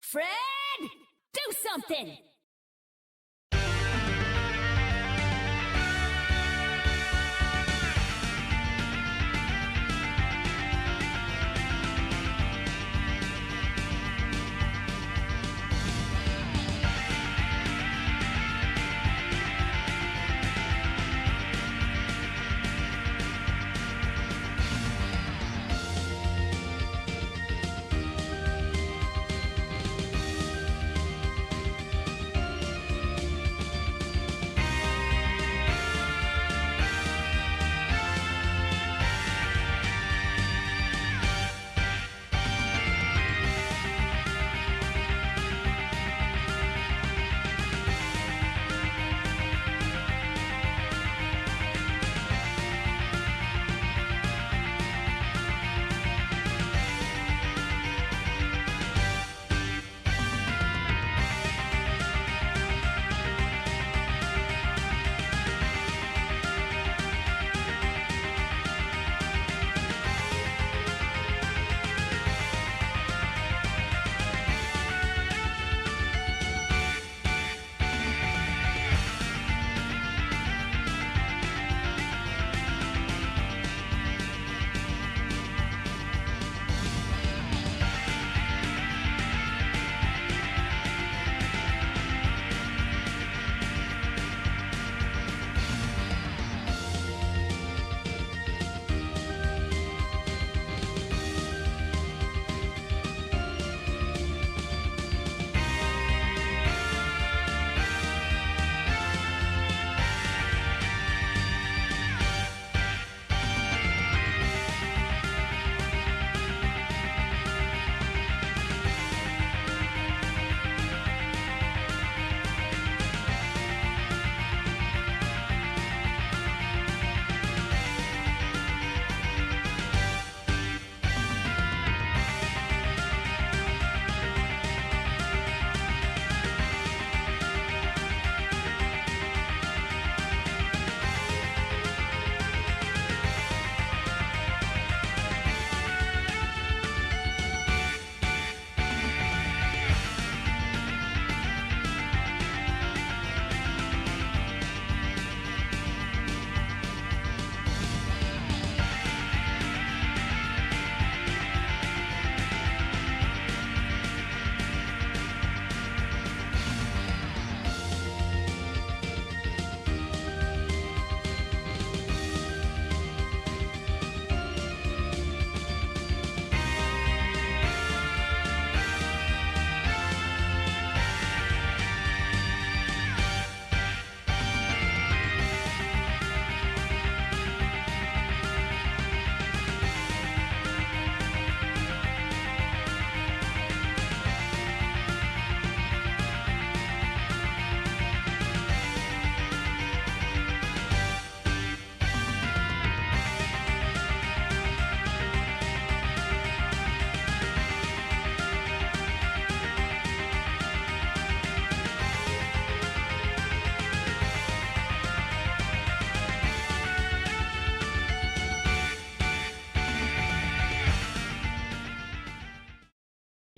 Fred, do something!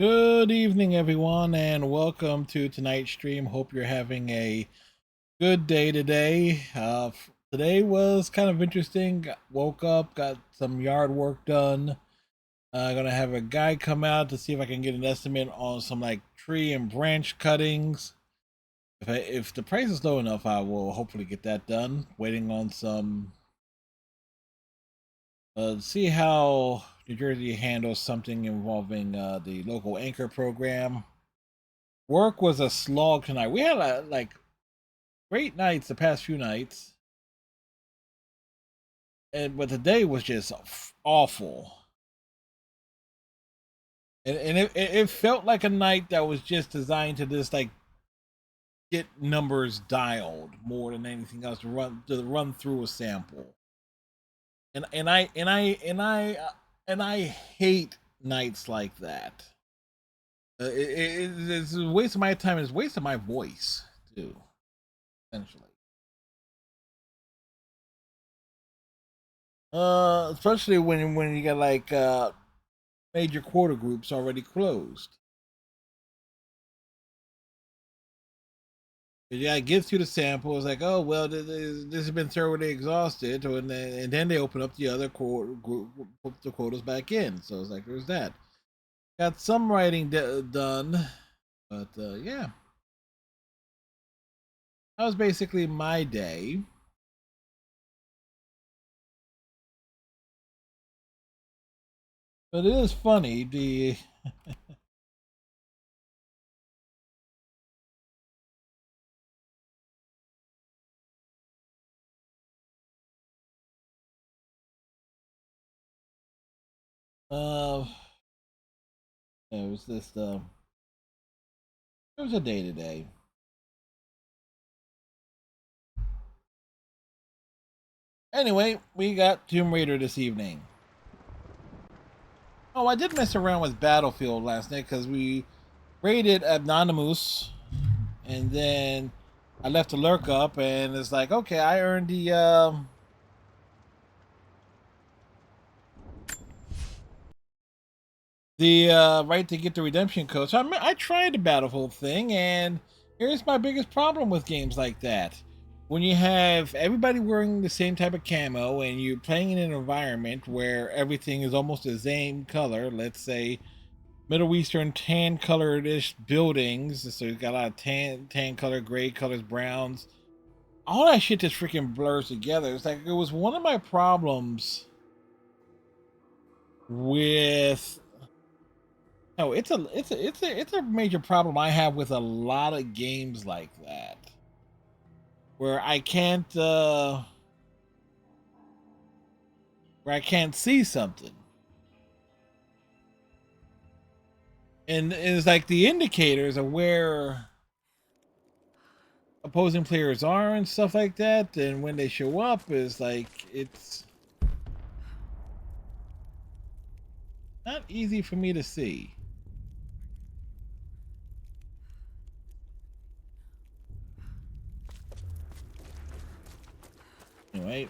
Good evening, everyone, and welcome to tonight's stream. Hope you're having a good day today. Today was kind of interesting. Woke up, got some yard work done. Gonna have a guy come out to see if I can get an estimate on some like tree and branch cuttings. If the price is low enough, I will hopefully get that done. Waiting on some. See how New Jersey handles something involving the local anchor program. Work was a slog tonight. We had like great nights the past few nights, but the day was just awful. And it felt like a night that was just designed to just like get numbers dialed more than anything else to run through a sample. And I hate nights like that. It's a waste of my time. It's a waste of my voice too, essentially. Especially when you got like major quarter groups already closed. Yeah, it gives you the sample. It's like, oh well, this has been thoroughly exhausted, and then they open up the other group, put the quotas back in. So it's like, there's that. Got some writing done, but yeah, that was basically my day. But it is funny the uh, it was just it was a day to day. Anyway, we got Tomb Raider this evening. Oh, I did mess around with Battlefield last night because we raided Anonymous, and then I left a lurk up, and it's like, okay, I earned the right to get the redemption code. So I tried the Battlefield thing, and here's my biggest problem with games like that. When you have everybody wearing the same type of camo and you're playing in an environment where everything is almost the same color, let's say Middle Eastern tan colored-ish buildings, so you've got a lot of tan color, gray colors, browns. All that shit just freaking blurs together. It's like it was one of my problems with. No, it's a major problem I have with a lot of games like that, where I can't where I can't see something, and it's like the indicators of where opposing players are and stuff like that, and when they show up is like it's not easy for me to see. Anyway,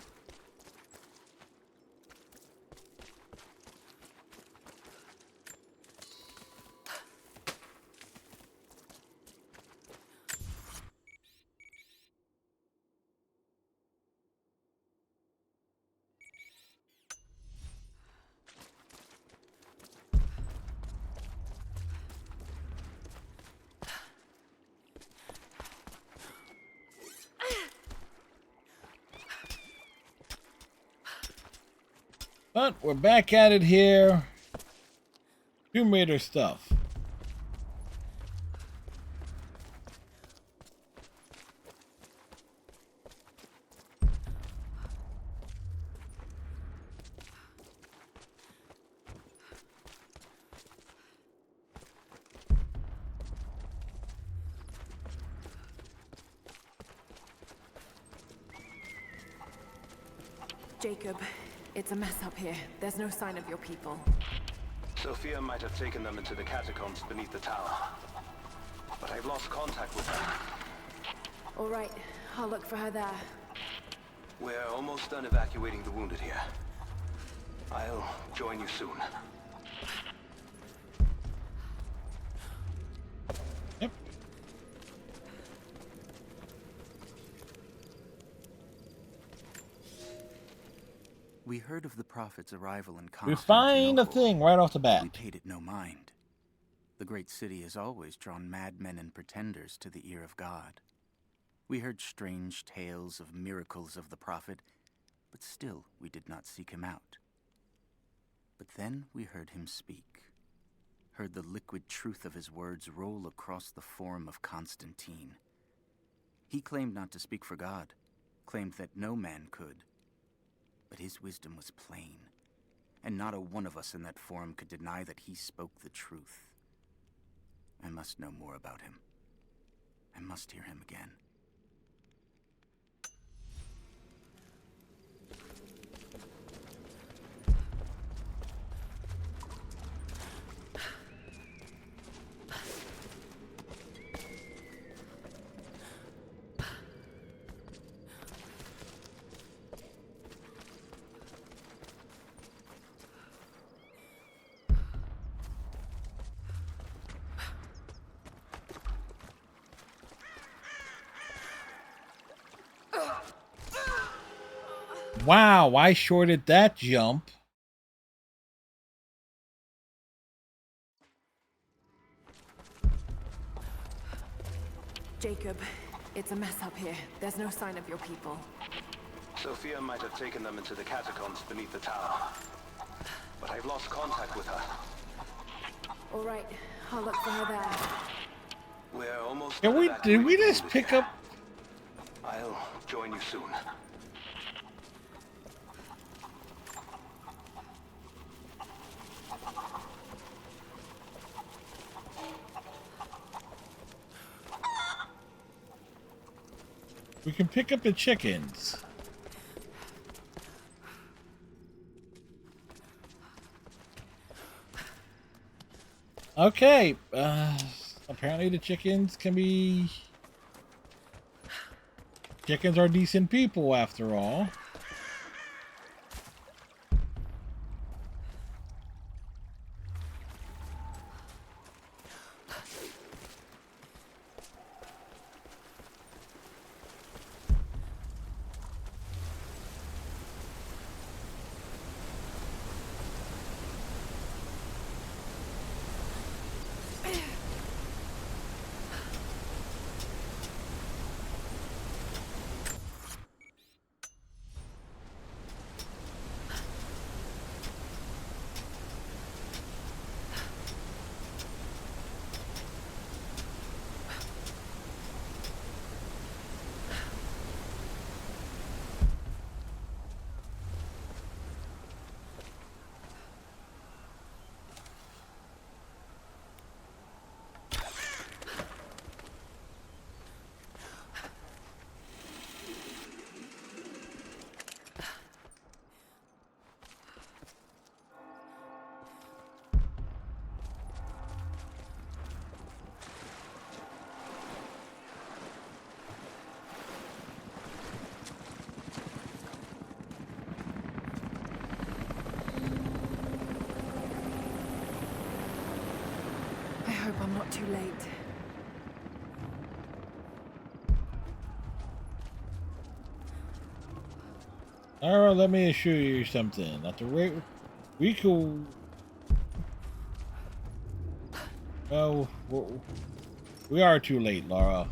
but we're back at it here. Tomb Raider stuff. Jacob, it's a mess up here. There's no sign of your people. Sophia might have taken them into the catacombs beneath the tower. But I've lost contact with them. All right, I'll look for her there. We're almost done evacuating the wounded here. I'll join you soon. Yep. We heard of the Prophet's arrival in We Constantinople. find a thing right off the bat. We paid it no mind. The great city has always drawn madmen and pretenders to the ear of God. We heard strange tales of miracles of the Prophet, but still we did not seek him out. But then we heard him speak, heard the liquid truth of his words roll across the form of Constantine. He claimed not to speak for God, claimed that no man could. But his wisdom was plain, and not a one of us in that forum could deny that he spoke the truth. I must know more about him. I must hear him again. Wow, I shorted that jump. Jacob, it's a mess up here. There's no sign of your people. Sophia might have taken them into the catacombs beneath the tower. But I've lost contact with her. All right, I'll look for her there. We're almost Can done we? Did we evacuating just this pick area. up? I'll join you soon. We can pick up the chickens. Okay. Apparently the chickens can be. Chickens are decent people after all. I hope I'm not too late. Alright, let me assure you something. At the rate we could. Well, we are too late, Laura.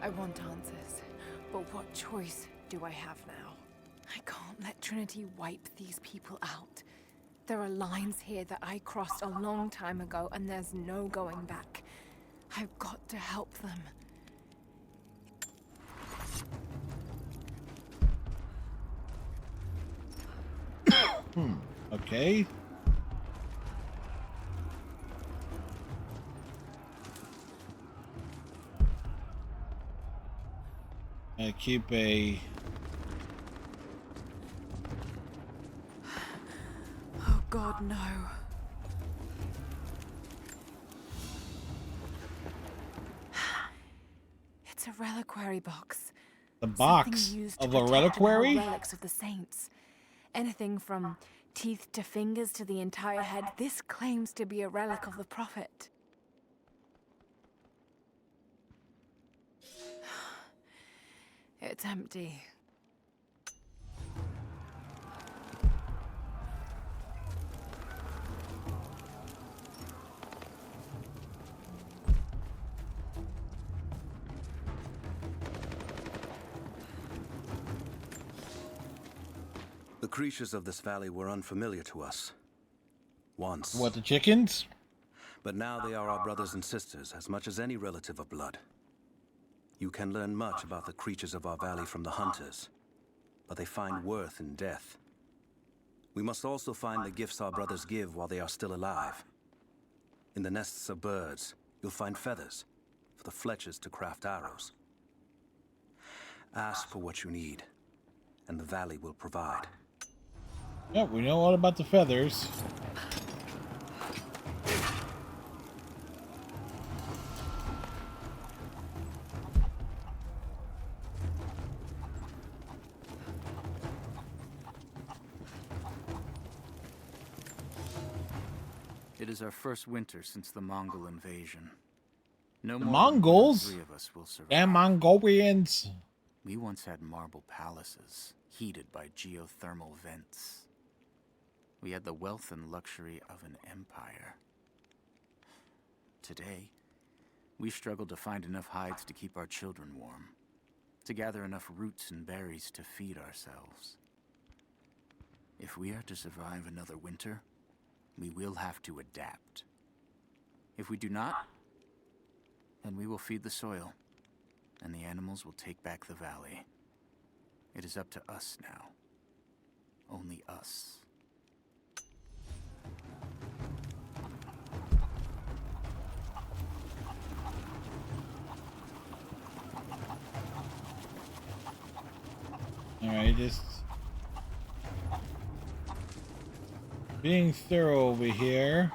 I want answers, but what choice do I have now? I can't let Trinity wipe these people out. There are lines here that I crossed a long time ago, and there's no going back. I've got to help them. Okay. I keep a. Oh God, no. It's a reliquary box. The Something box used to of a protect and hold reliquary? relics of the saints. Anything from teeth to fingers to the entire head. This claims to be a relic of the Prophet. It's empty. The creatures of this valley were unfamiliar to us. Once. What, the chickens? But now they are our brothers and sisters as much as any relative of blood. You can learn much about the creatures of our valley from the hunters, but they find worth in death. We must also find the gifts our brothers give while they are still alive. In the nests of birds, you'll find feathers for the fletchers to craft arrows. Ask for what you need, and the valley will provide. Yeah, we know all about the feathers. It is our first winter since the Mongol invasion. No The more than Mongols? 3 of us will survive. Damn Mongolians. We once had marble palaces, heated by geothermal vents. We had the wealth and luxury of an empire. Today, we struggle to find enough hides to keep our children warm, to gather enough roots and berries to feed ourselves. If we are to survive another winter, we will have to adapt. If we do not, then we will feed the soil, and the animals will take back the valley. It is up to us now. Only us. Alright, just being thorough over here.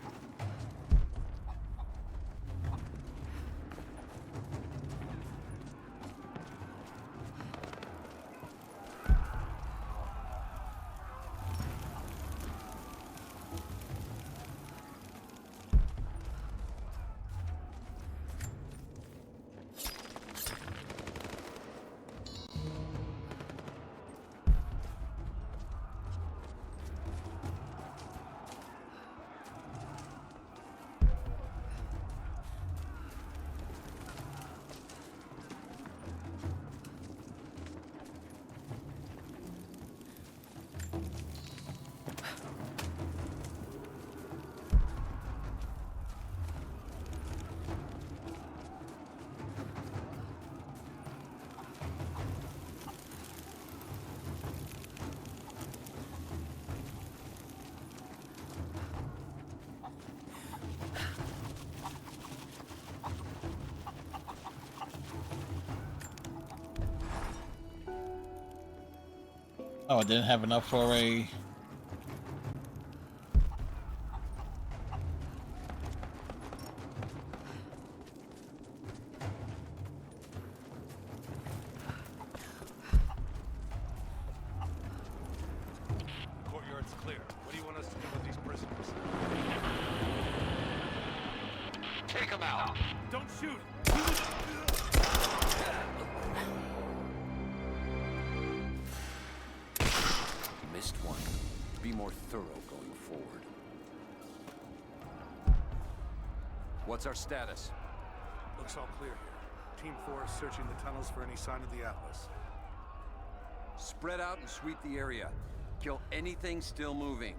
Oh, I didn't have enough for a... Courtyard's clear. What do you want us to do with these prisoners? Take them out! Don't shoot! Missed one. Be more thorough going forward. What's our status? Looks all clear here. Team 4 is searching the tunnels for any sign of the Atlas. Spread out and sweep the area. Kill anything still moving.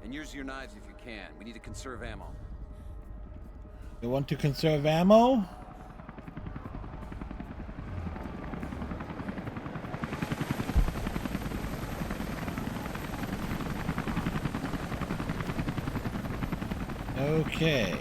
And use your knives if you can. We need to conserve ammo. You want to conserve ammo? Okay.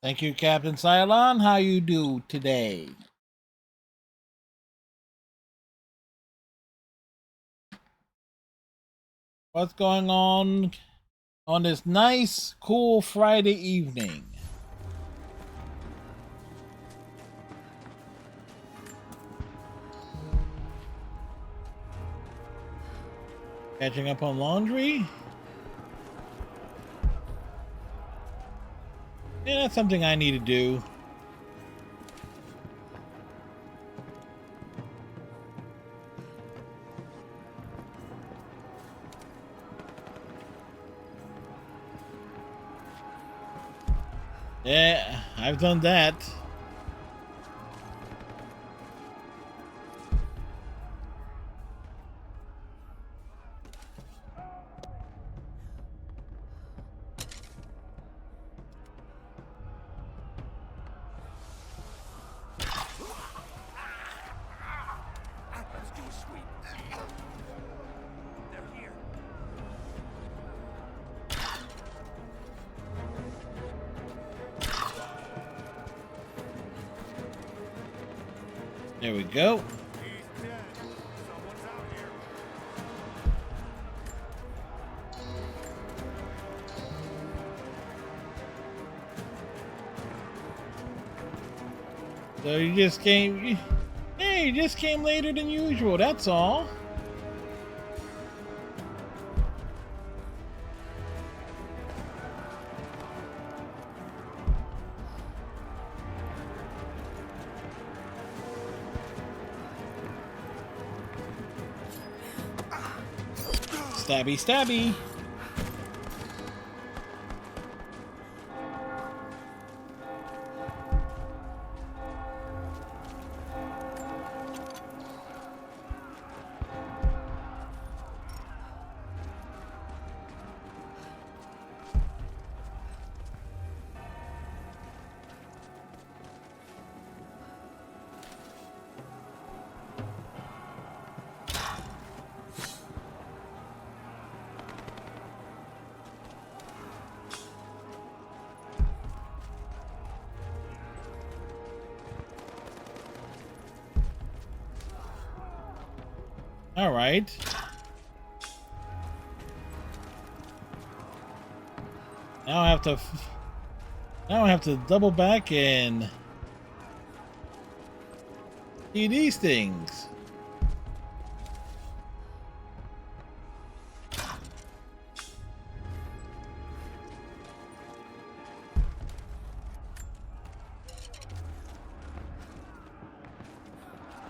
Thank you, Captain Cylon. How you do today? What's going on this nice, cool Friday evening? Catching up on laundry? Yeah, that's something I need to do. Yeah, I've done that. Let's do a sweep. They're here. There we go. He's dead. Someone's out here. So you just came. Hey, you just came later than usual. That's all. Stabby, stabby. All right. Now I have to double back and see these things.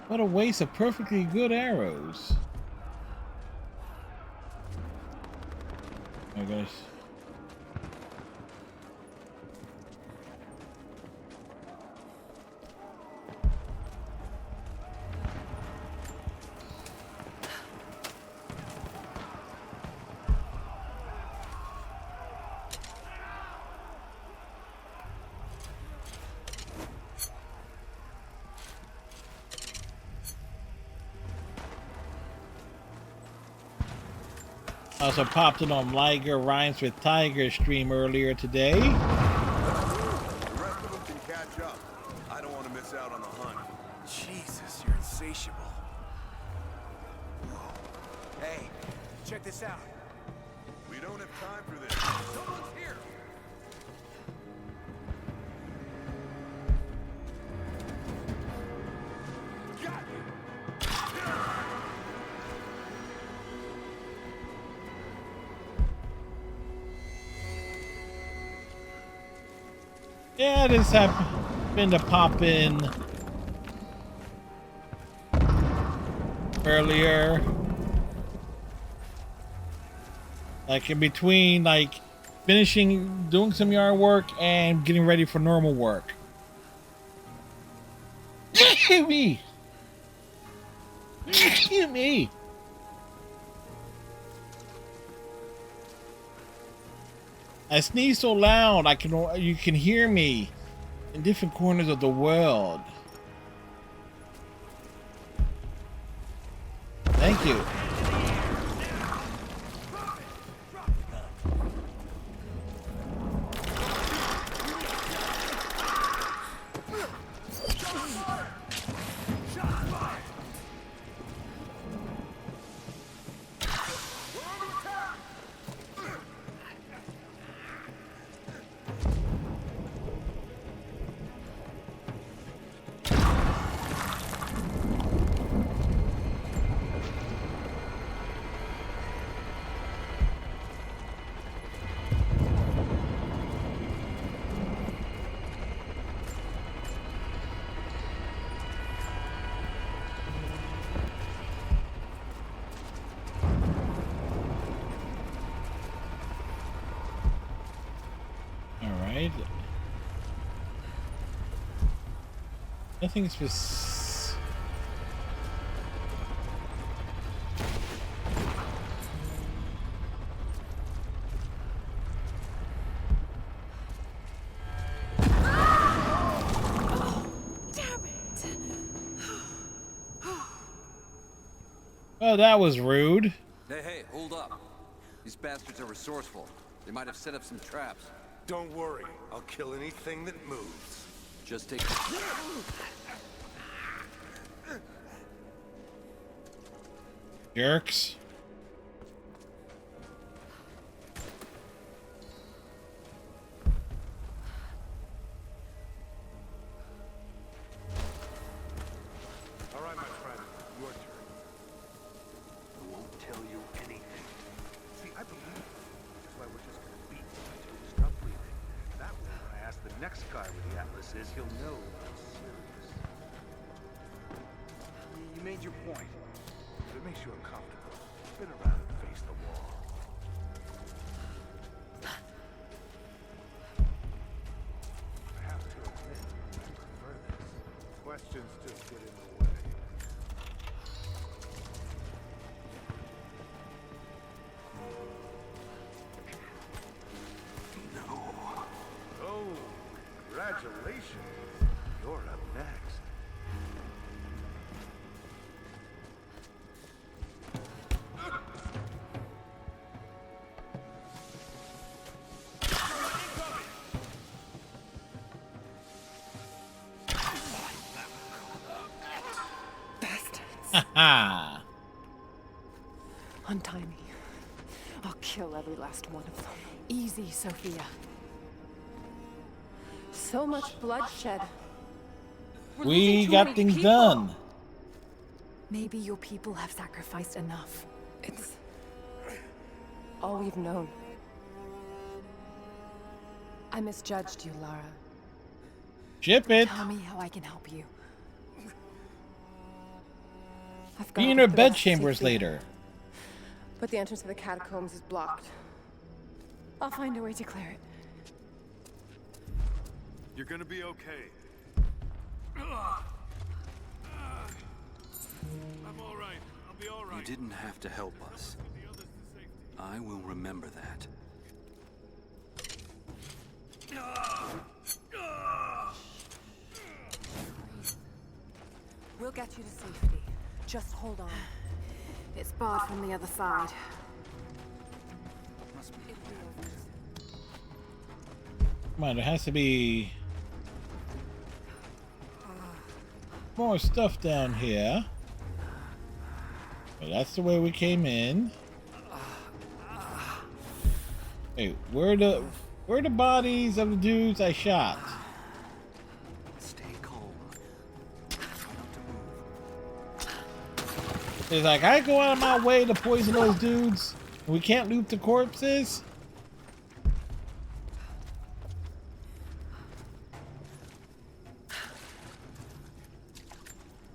What a waste of perfectly good arrows. Oh my gosh. Also popped in on Liger Rhymes with Tiger stream earlier today. The rest of them can catch up. I don't want to miss out on the hunt. Jesus, you're insatiable. Hey, check this out. We don't have time for this. Someone's here. Got you. Yeah, this happened to pop in earlier. Like in between, like finishing doing some yard work and getting ready for normal work. me. me. I sneeze so loud you can hear me in different corners of the world. Thank you. Alright. Nothing specific. Oh, that was rude. Hey, hold up. These bastards are resourceful. They might have set up some traps. Don't worry. I'll kill anything that moves. Just take... Jerks. All right, my friend. Your turn. I won't tell you anything. See, I believe you. That's why we're just gonna beat you until you stop breathing. That way, when I ask the next guy where the Atlas is, he'll know I'm serious. You made your point. If it makes you uncomfortable, spin around and face the wall. I have to admit, I prefer this. Questions just get in the way. No. Oh, congratulations. You're up next. Haha. Untie me. I'll kill every last one of them. Easy, Sophia. So much bloodshed. We're We losing too got many things people. done. Maybe your people have sacrificed enough. It's all we've known. I misjudged you, Lara. Ship it. Tell me how I can help you. I've Be got in to her get the rest bedchambers safely. later. But the entrance to the catacombs is blocked. I'll find a way to clear it. You're gonna be okay. I'm all right. I'll be all right. You didn't have to help us. The others to safety. I will remember that. We'll get you to safety. Just hold on. It's barred from the other side. Come on, there has to be more stuff down here. Well, that's the way we came in. Hey, where are the bodies of the dudes I shot? Stay calm. It's like I go out of my way to poison those dudes, and we can't loot the corpses.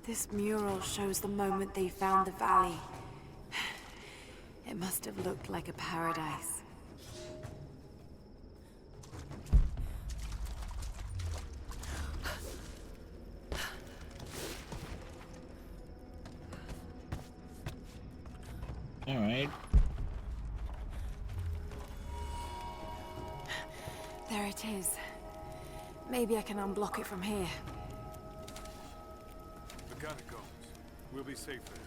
This mural shows the moment they found the valley. It must have looked like a paradise. All right. There it is. Maybe I can unblock it from here. The catacombs. We'll be safe there.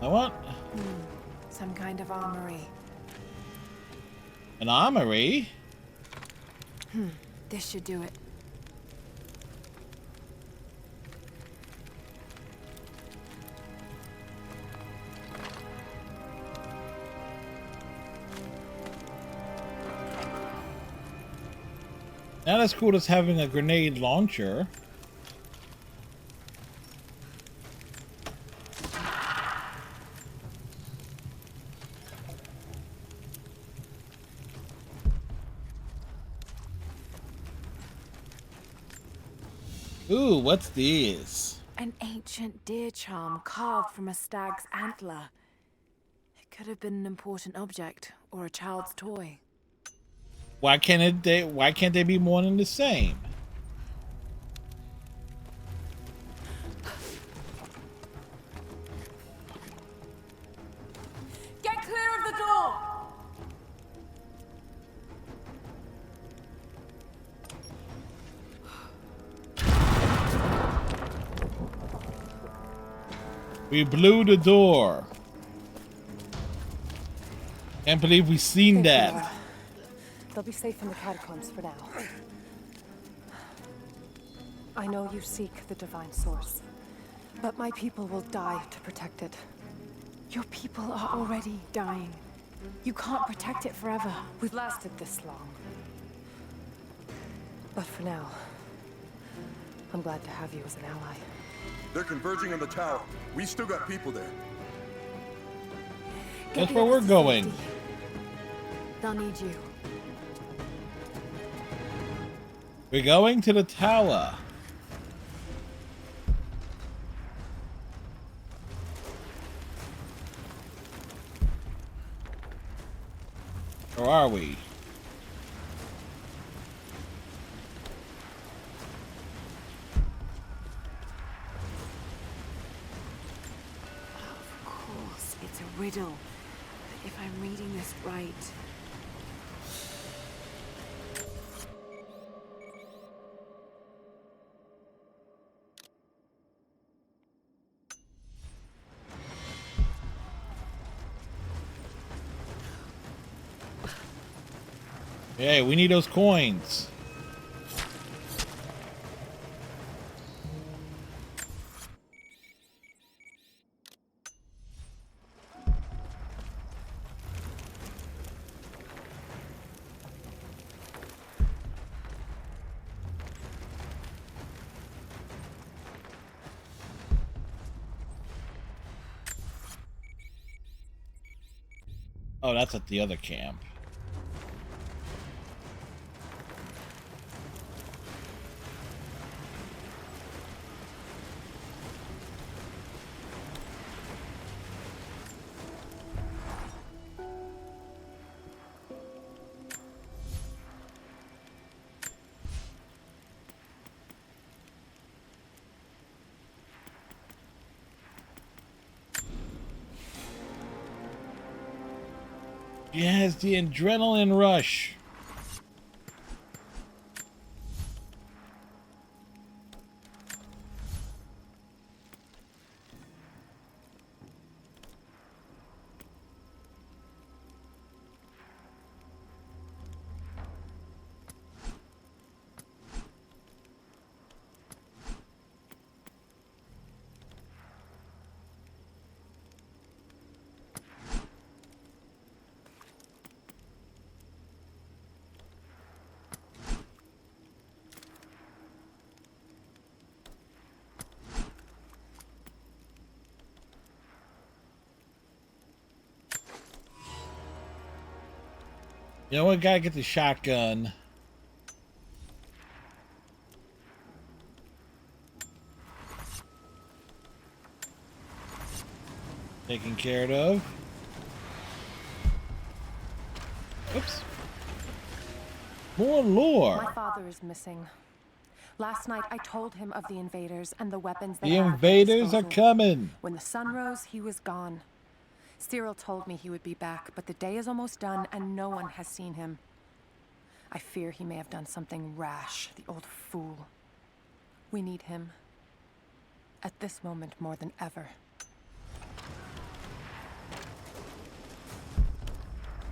I want Some kind of armory. an armory. This should do it. Not as cool as having a grenade launcher. Ooh, what's this? An ancient deer charm carved from a stag's antler. It could have been an important object or a child's toy. Why can't they be more than the same? Get clear of the door! We blew the door. Can't believe we seen that. They'll be safe in the catacombs for now. I know you seek the divine source, but my people will die to protect it. Your people are already dying. You can't protect it forever. We've lasted this long. But for now, I'm glad to have you as an ally. They're converging on the tower. We still got people there. That's where we're going. They'll need you. We're going to the tower. Or are we? Of course, it's a riddle. But if I'm reading this right... Hey, we need those coins. Oh, that's at the other camp. Yes, the adrenaline rush. You know what? Gotta get the shotgun. Taken care of. Oops. More lore. My father is missing. Last night I told him of the invaders and the weapons they The have at invaders are disposal. coming. When the sun rose, he was gone. Cyril told me he would be back, but the day is almost done and no one has seen him. I fear he may have done something rash, the old fool. We need him. At this moment more than ever.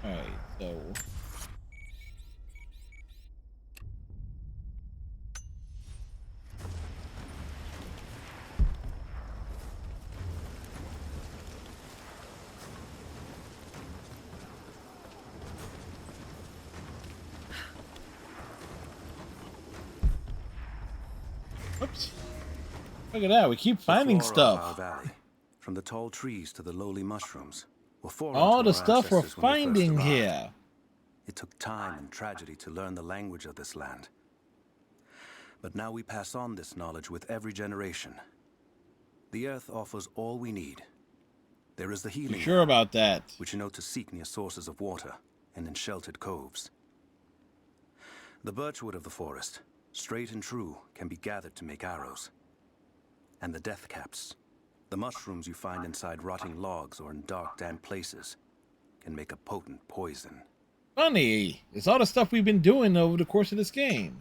Alright, so... Oops. Look at that. We keep finding The flora of stuff. our valley, from the tall trees to the lowly mushrooms, were foreign All to the our stuff we're ancestors when they first finding arrived. here. It took time and tragedy to learn the language of this land. But now we pass on this knowledge with every generation. The earth offers all we need. There is the healing, You sure about that? which you know to seek near sources of water and in sheltered coves. The birchwood of the forest, straight and true, can be gathered to make arrows. And the death caps, the mushrooms you find inside rotting logs or in dark, damp places, can make a potent poison. Funny. It's all the stuff we've been doing over the course of this game.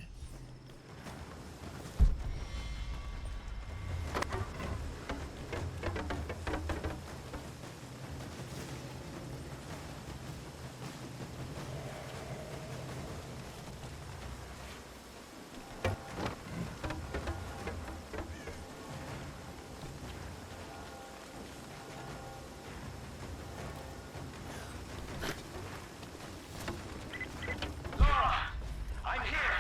Laura, I'm here,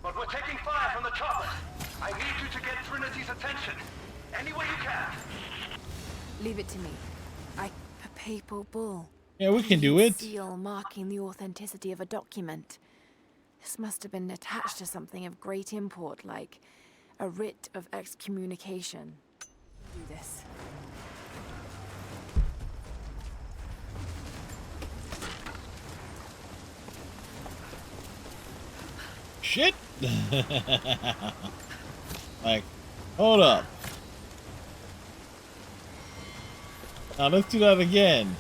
but we're taking fire from the choppers. I need you to get Trinity's attention, any way you can. Leave it to me. A papal bull. Yeah, we can do it. Seal marking the authenticity of a document. This must have been attached to something of great import, like a writ of excommunication. Do this. Shit. Like, hold up. Now let's do that again.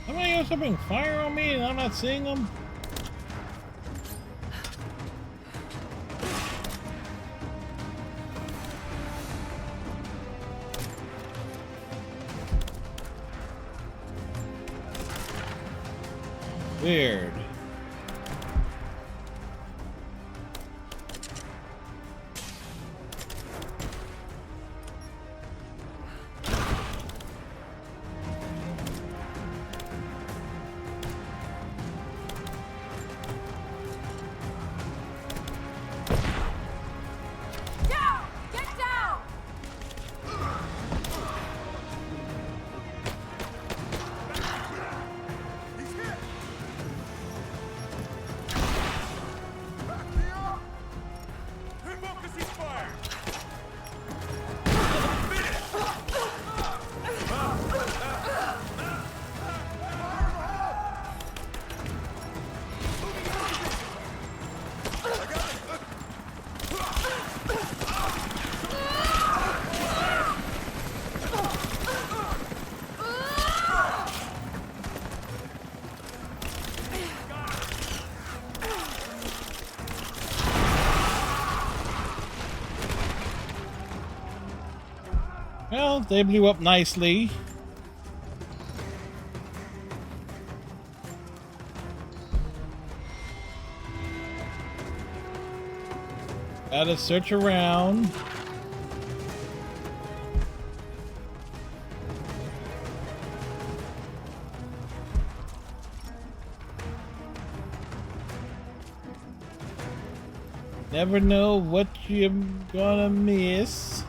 Somebody else opening fire on me and I'm not seeing them? Weird. Down! Get down! Well, they blew up nicely. Gotta search around. Never know what you're gonna miss.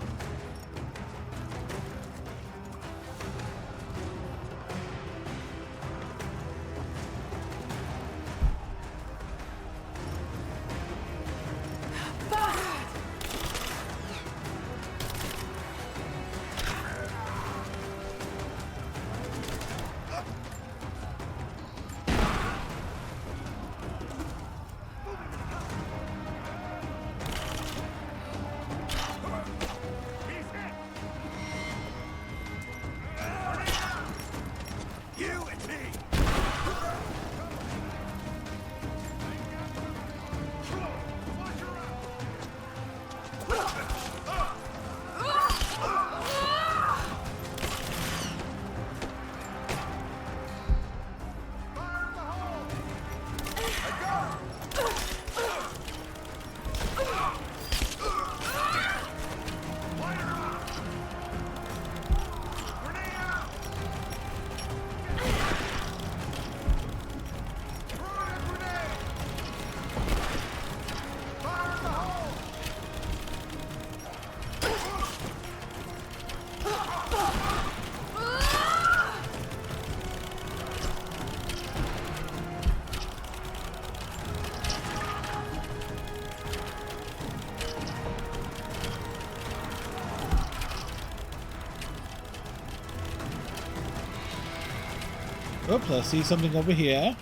Oops, I see something over here.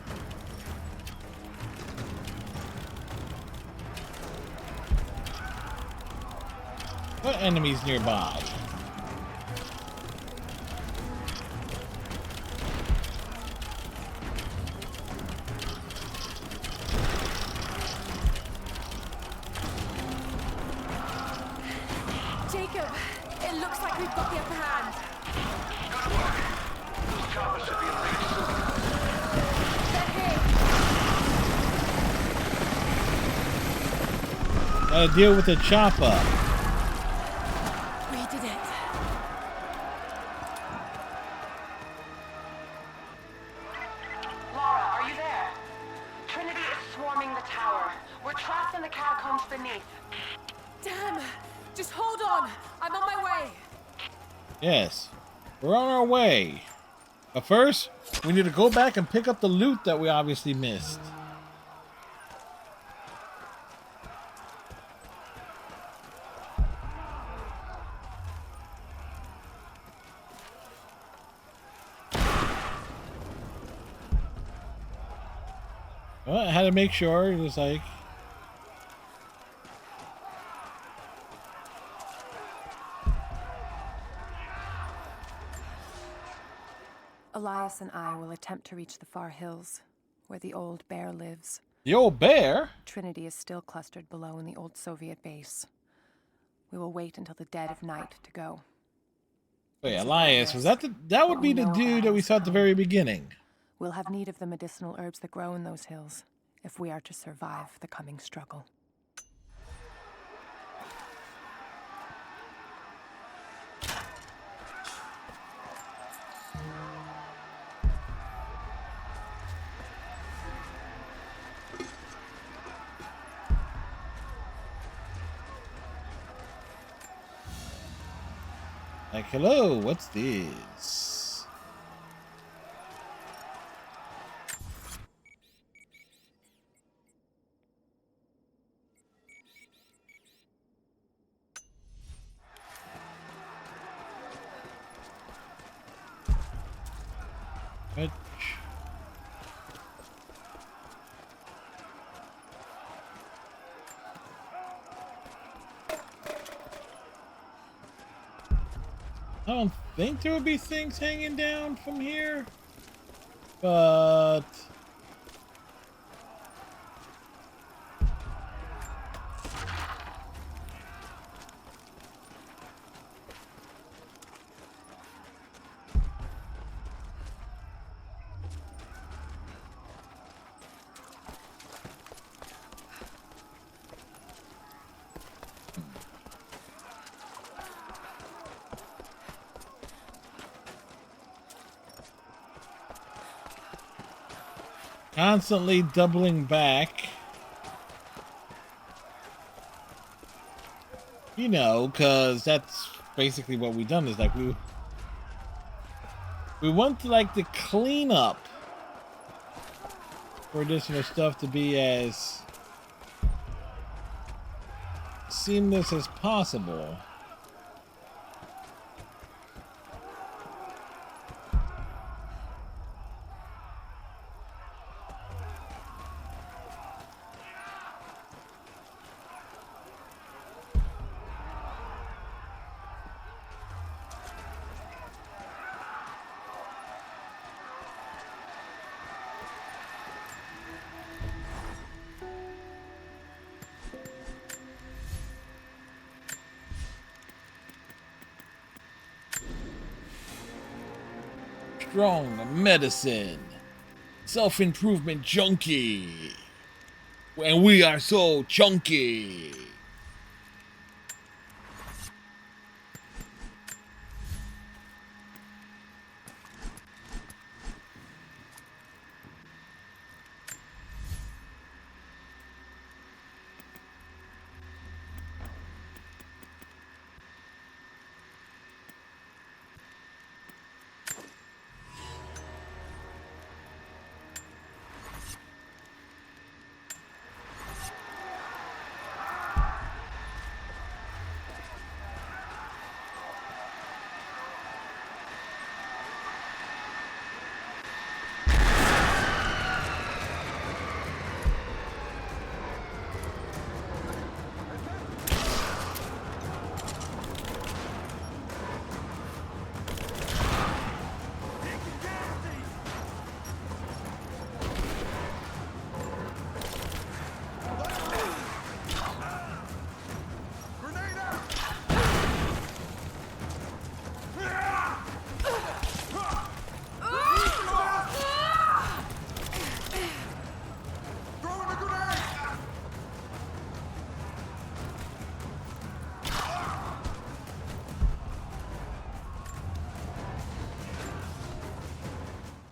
What enemies nearby? Jacob, it looks like we've got the upper hand. Good work. Those choppers should be in range soon. They're here. Gotta deal with the chopper. We did it. Lara, are you there? Trinity is swarming the tower. We're trapped in the catacombs beneath. Damn! Just hold on. I'm on my way. Yes, we're on our way. But first, we need to go back and pick up the loot that we obviously missed. Well, I had to make sure. It was like... Elias and I will attempt to reach the far hills, where the old bear lives. The old bear? Trinity is still clustered below in the old Soviet base. We will wait until the dead of night to go. Wait, Elias, was that the... That would be the dude that we saw at the very beginning. We'll have need of the medicinal herbs that grow in those hills, if we are to survive the coming struggle. Like, hello, what's this? What? I don't think there would be things hanging down from here, but constantly doubling back. You know, because that's basically what we've done, is like we want to like the cleanup for additional stuff to be as seamless as possible. Strong medicine, self-improvement junkie, and we are so chunky.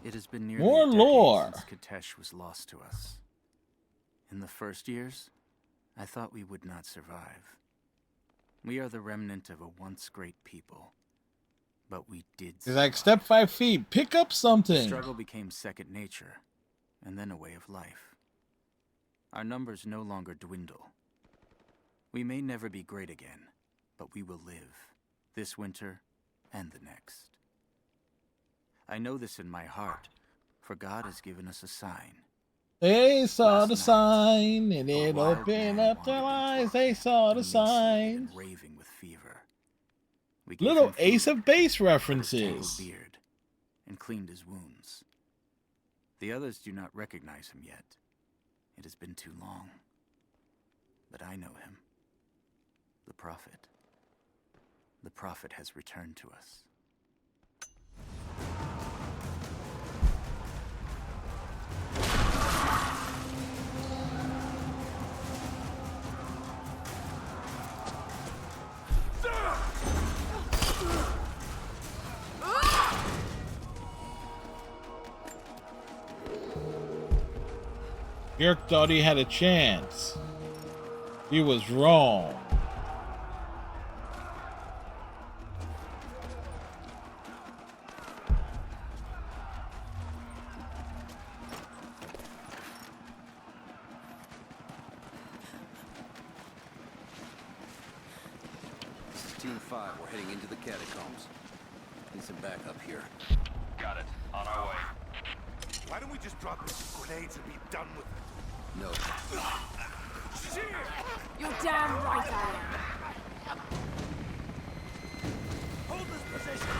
It has been nearly More a decade lore. since Katesh was lost to us. In the first years, I thought we would not survive. We are the remnant of a once great people. But we did He's like, step 5 feet, pick up The something. struggle became second nature, and then a way of life. Our numbers no longer dwindle. We may never be great again, but we will live, this winter and the next. I know this in my heart, for God has given us a sign. They saw Last the night, sign and it wild opened man up their wandered into eyes. They saw the emaciated sign. and raving with fever. We gave Little him food, Ace of Base cut his tangled references. beard, and cleaned his wounds. The others do not recognize him yet. It has been too long. But I know him. The Prophet. The Prophet has returned to us. Björk thought he had a chance. He was wrong. This is Team 5. We're heading into the catacombs. Need some backup here. Got it. On our way. Why don't we just drop some grenades and be done with it? No. You're damn right I am. Hold this position!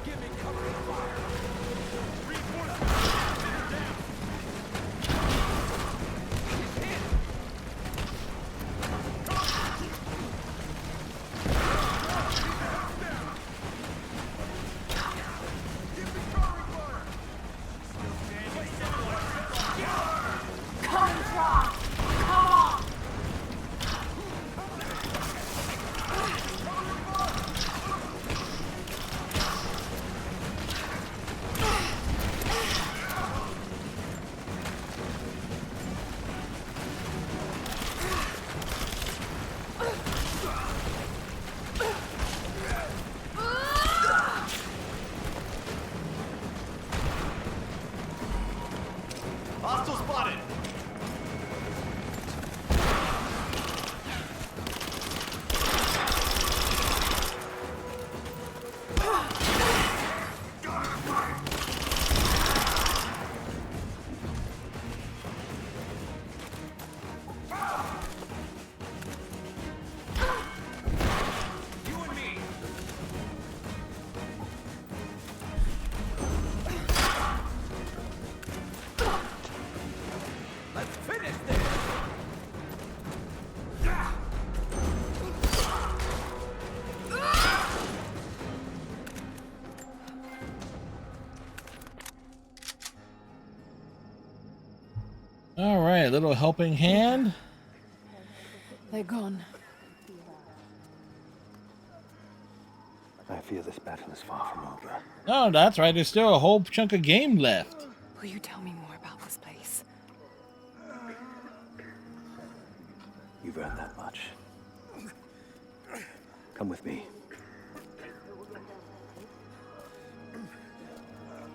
Give me cover and fire! Reinforcements! They're down! He's hit! Come and try. right, a little helping hand. They're gone. I fear this battle is far from over. Oh, that's right. There's still a whole chunk of game left. Will you tell me more about this place? You've earned that much. Come with me.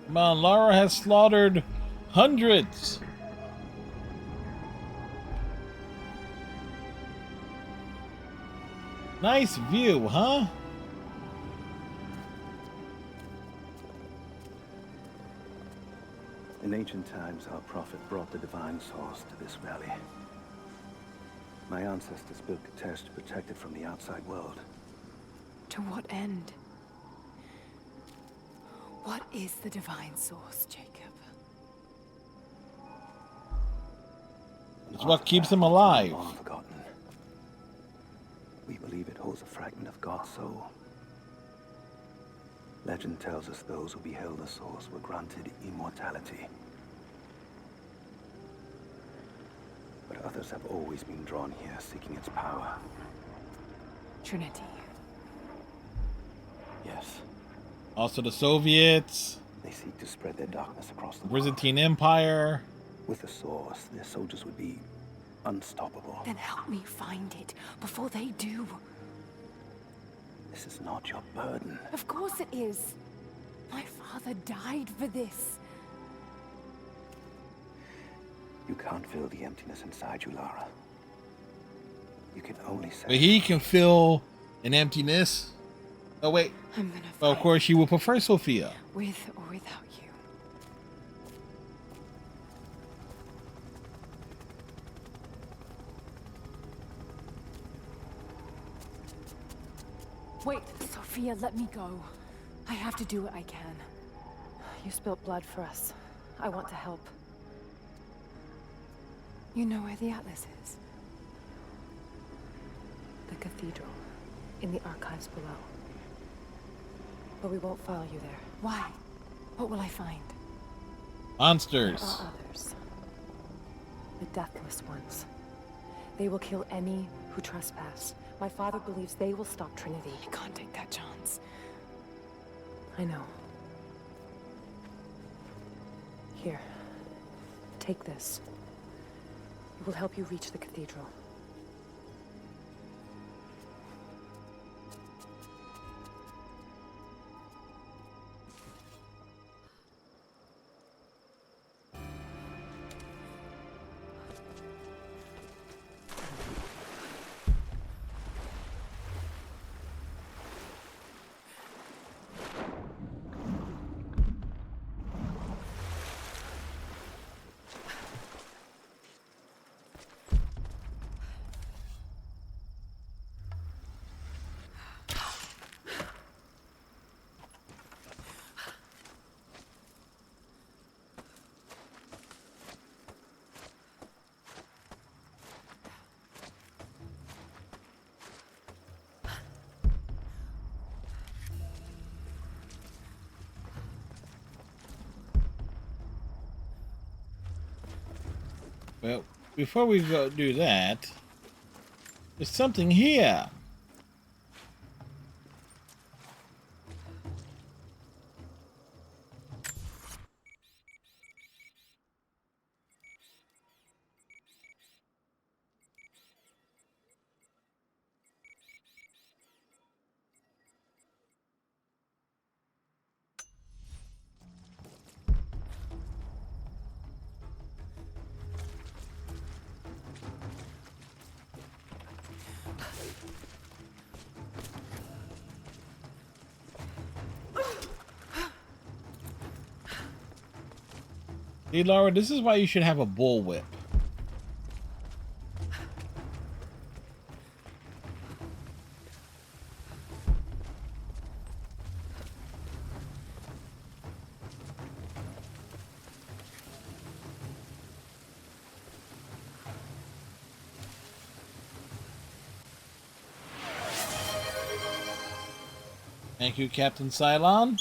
Come on, Lara has slaughtered hundreds. Nice view, huh? In ancient times, our prophet brought the divine source to this valley. My ancestors built Katesh to protect it from the outside world. To what end? What is the divine source, Jacob? It's what keeps him alive. Long forgotten. We believe it holds a fragment of God's soul. Legend tells us those who beheld the source were granted immortality. But others have always been drawn here, seeking its power. Trinity. Yes. Also the Soviets. They seek to spread their darkness across the Byzantine Empire. With the source, their soldiers would be unstoppable. Then help me find it before they do. This is not your burden. Of course it is. My father died for this. You can't fill the emptiness inside you, Lara. You can only say... But he can fill an emptiness. Oh, wait. I'm gonna Well, of course, you would prefer Sophia. With or without you. Wait, Sophia, let me go. I have to do what I can. You spilled blood for us. I want to help. You know where the Atlas is? The cathedral. In the archives below. But we won't follow you there. Why? What will I find? Monsters. There are others. The Deathless Ones. They will kill any who trespass. My father believes they will stop Trinity. I can't take that chance. I know. Here. Take this. It will help you reach the cathedral. Well, before we go do that, there's something here. Hey, Laura, this is why you should have a bullwhip. Thank you, Captain Cylon.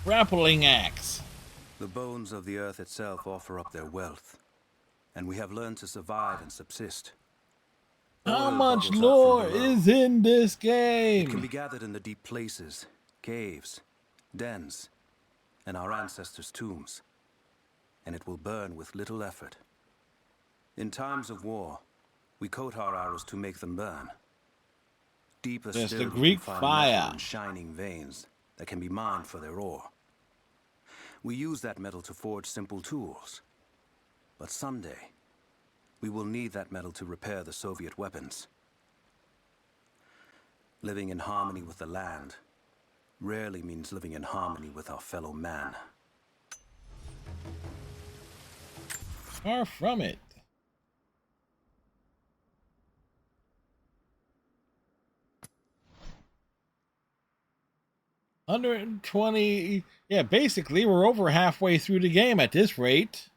Grappling axe. The bones of the earth itself offer up their wealth, and we have learned to survive and subsist. How Oil much bubbles up from lore below. is in this It can game? be gathered in the deep places, caves, dens, and our ancestors' tombs, and it will burn with little effort. In times of war, we coat our arrows to make them burn. Deeper There's still, the we can Greek find fire. metal in shining veins that can be mined for their ore. We use that metal to forge simple tools. But someday, we will need that metal to repair the Soviet weapons. Living in harmony with the land rarely means living in harmony with our fellow man. Far from it. $120. Yeah, basically, we're over halfway through the game at this rate.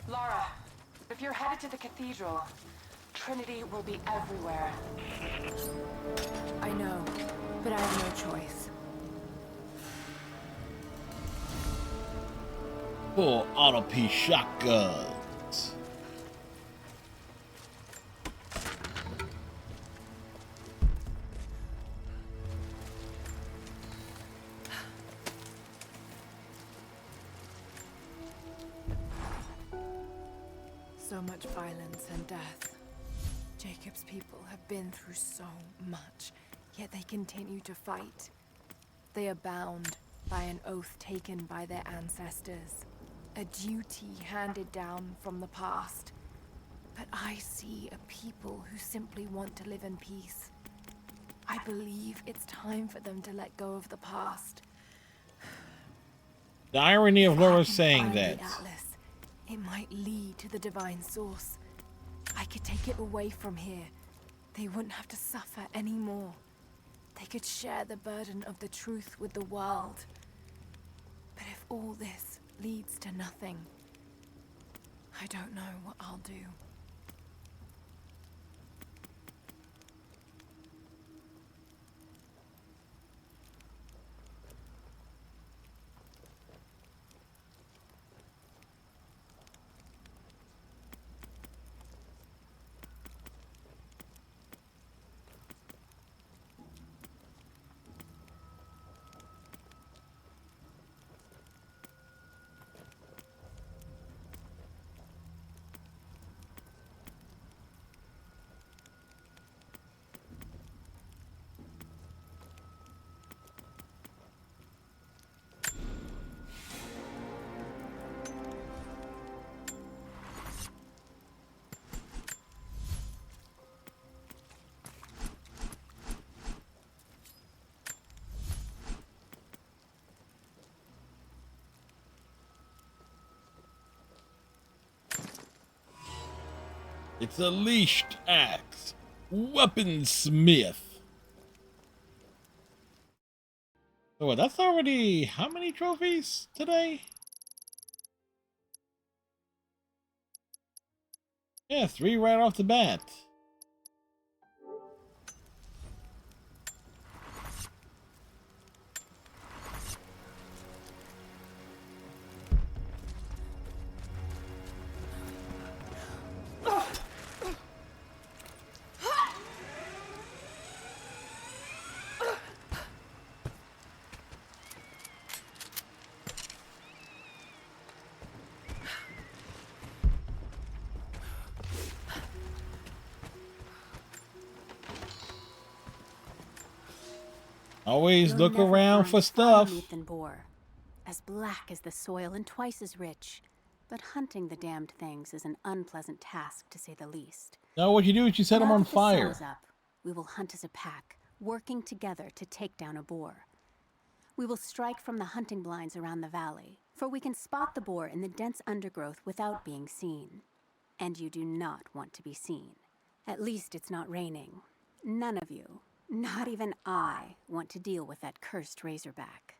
Lara, if you're headed to the cathedral, Trinity will be everywhere. I know, but I have no choice. Full auto P shotguns. So much violence and death. Jacob's people have been through so much, yet they continue to fight. They are bound by an oath taken by their ancestors, a duty handed down from the past. But I see a people who simply want to live in peace. I believe it's time for them to let go of the past. The irony of Laura If I can saying find that. the Atlas, it might lead to the divine source. I could take it away from here. They wouldn't have to suffer anymore. They could share the burden of the truth with the world. But if all this leads to nothing, I don't know what I'll do. It's a leashed axe. Weaponsmith. So that's already how many trophies today? Yeah, 3 right off the bat. Always You'll look never around find for finer stuff. meat than boar, as black as the soil and twice as rich. But hunting the damned things is an unpleasant task, to say the least. Now what you do is you set them Now on that the sun fire. is up, we will hunt as a pack, working together to take down a boar. We will strike from the hunting blinds around the valley, for we can spot the boar in the dense undergrowth without being seen. And you do not want to be seen. At least it's not raining. None of you, not even I, want to deal with that cursed razorback.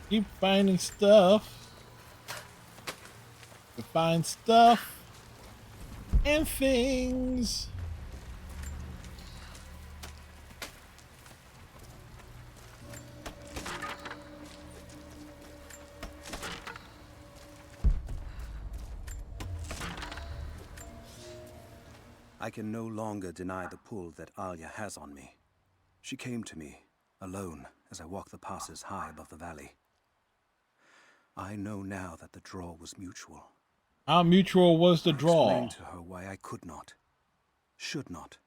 Keep finding stuff. To find stuff and things. I can no longer deny the pull that Alia has on me. She came to me, alone, as I walked the passes high above the valley. I know now that the draw was mutual. How mutual was the draw? I explained to her why I could not, should not.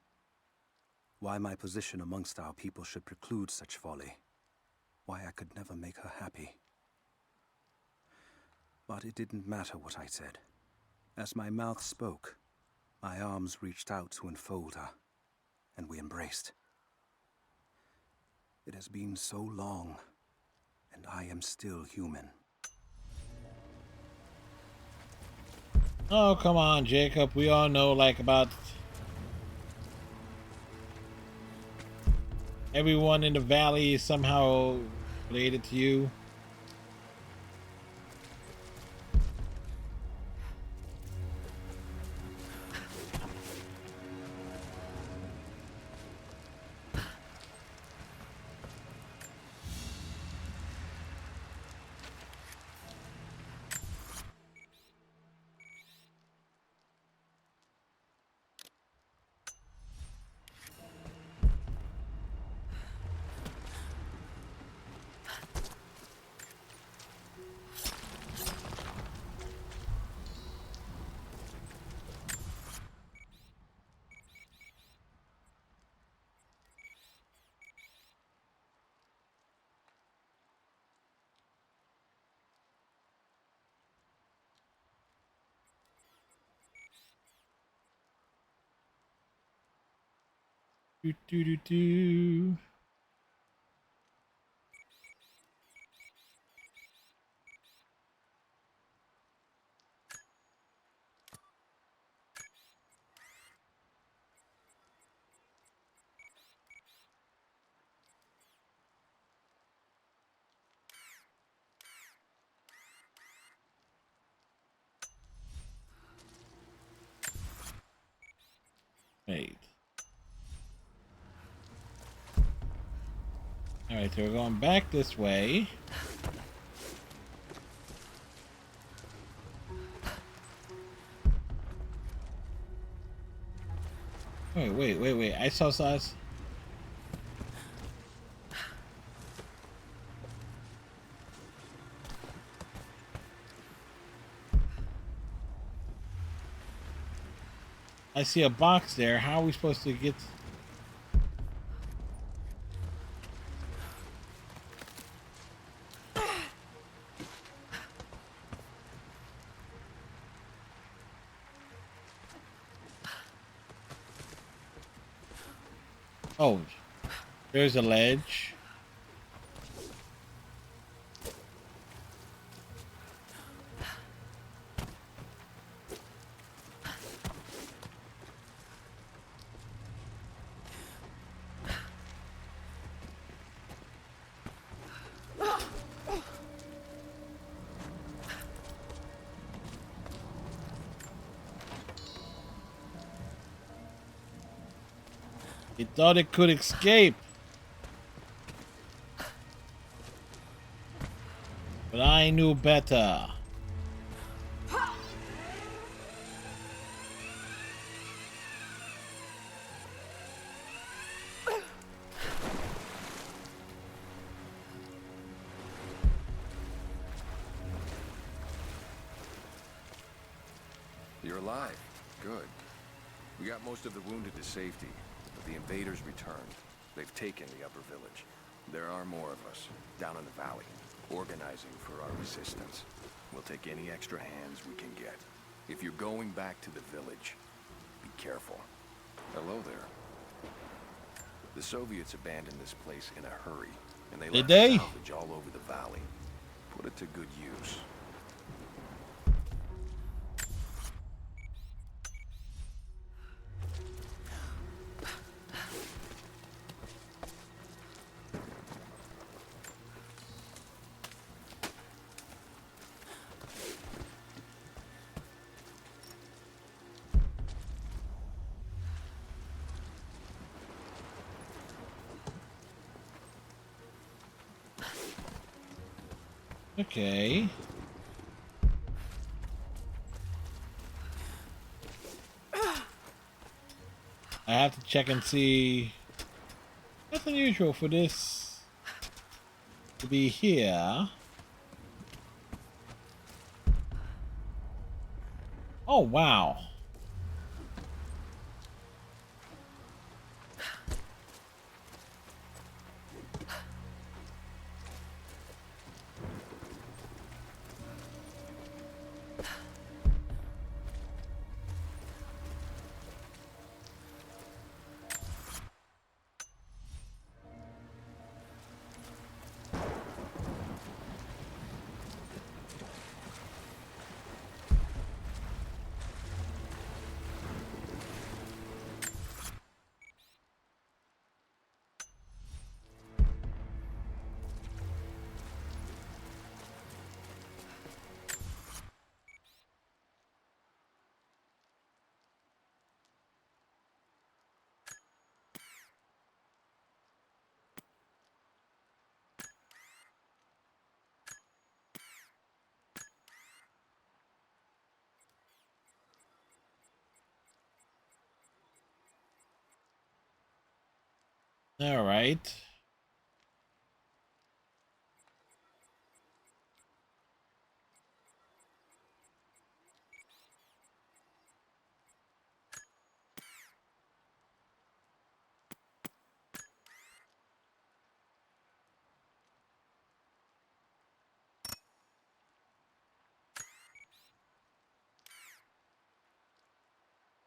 Why my position amongst our people should preclude such folly. Why I could never make her happy. But it didn't matter what I said. As my mouth spoke, my arms reached out to enfold her, and we embraced. It has been so long, and I am still human. Oh, come on, Jacob. We all know, like, about everyone in the valley is somehow related to you. Do do do do. Wait. Alright, so we're going back this way. Wait. I saw sauce. I see a box there. How are we supposed to get... Oh, there's a ledge. It thought it could escape. But I knew better. You're alive. Good. We got most of the wounded to safety, but the invaders returned. They've taken the upper village. There are more of us, down in the valley, organizing for our resistance. We'll take any extra hands we can get. If you're going back to the village, be careful. Hello there. The Soviets abandoned this place in a hurry, and they left salvage all over the valley. Put it to good use. Okay. I have to check and see. That's unusual for this to be here. Oh, wow. All right.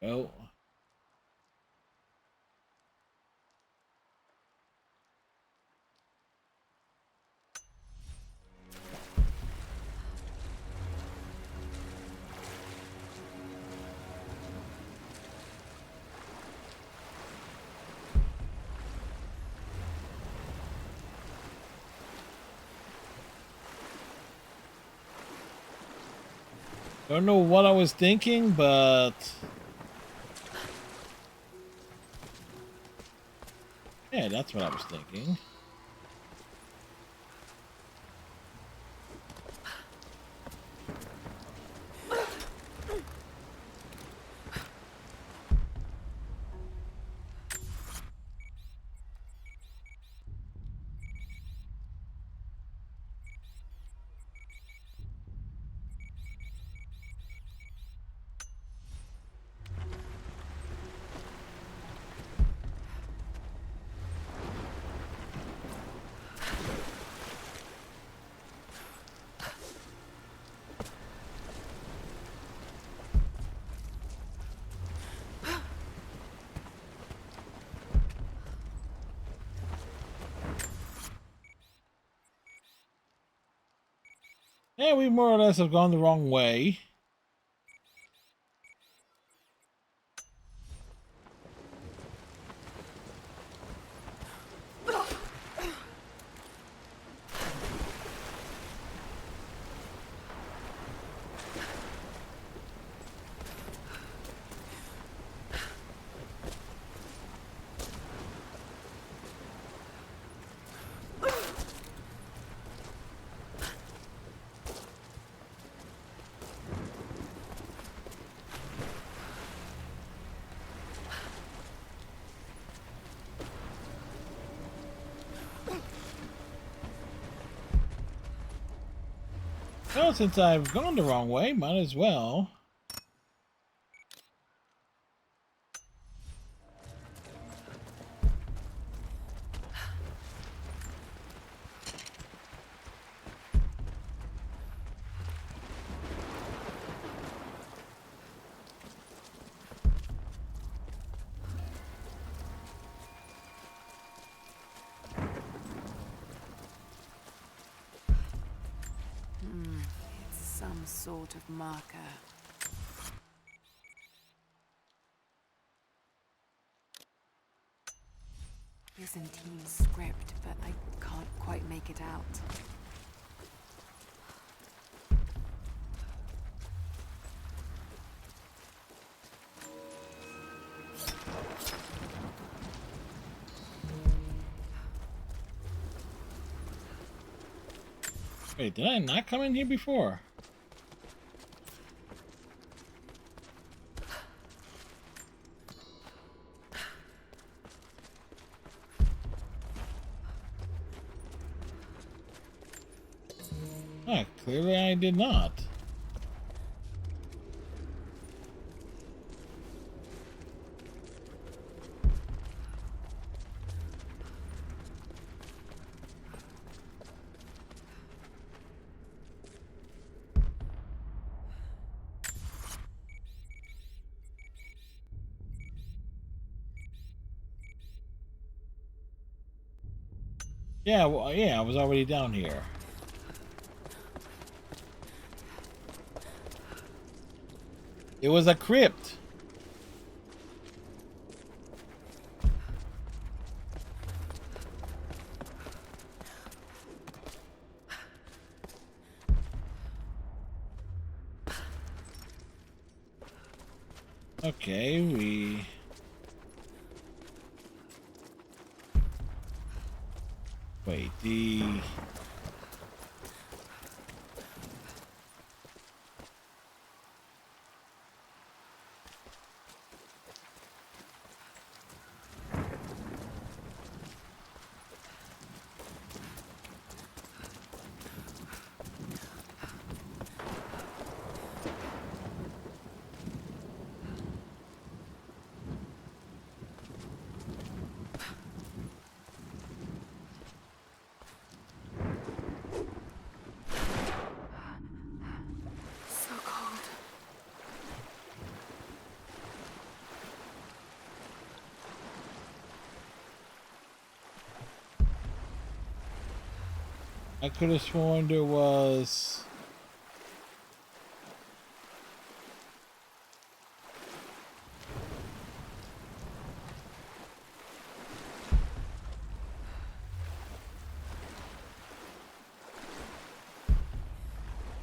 Oh. Don't know what I was thinking, but yeah, that's what I was thinking. Yeah, we more or less have gone the wrong way. Well, since I've gone the wrong way, might as well. It's some sort of marker. Byzantine script, but I can't quite make it out. Wait, did I not come in here before? Ah, clearly I did not. Yeah, well, yeah, I was already down here. It was a crypt. Okay, wait, So cold. I could have sworn there was...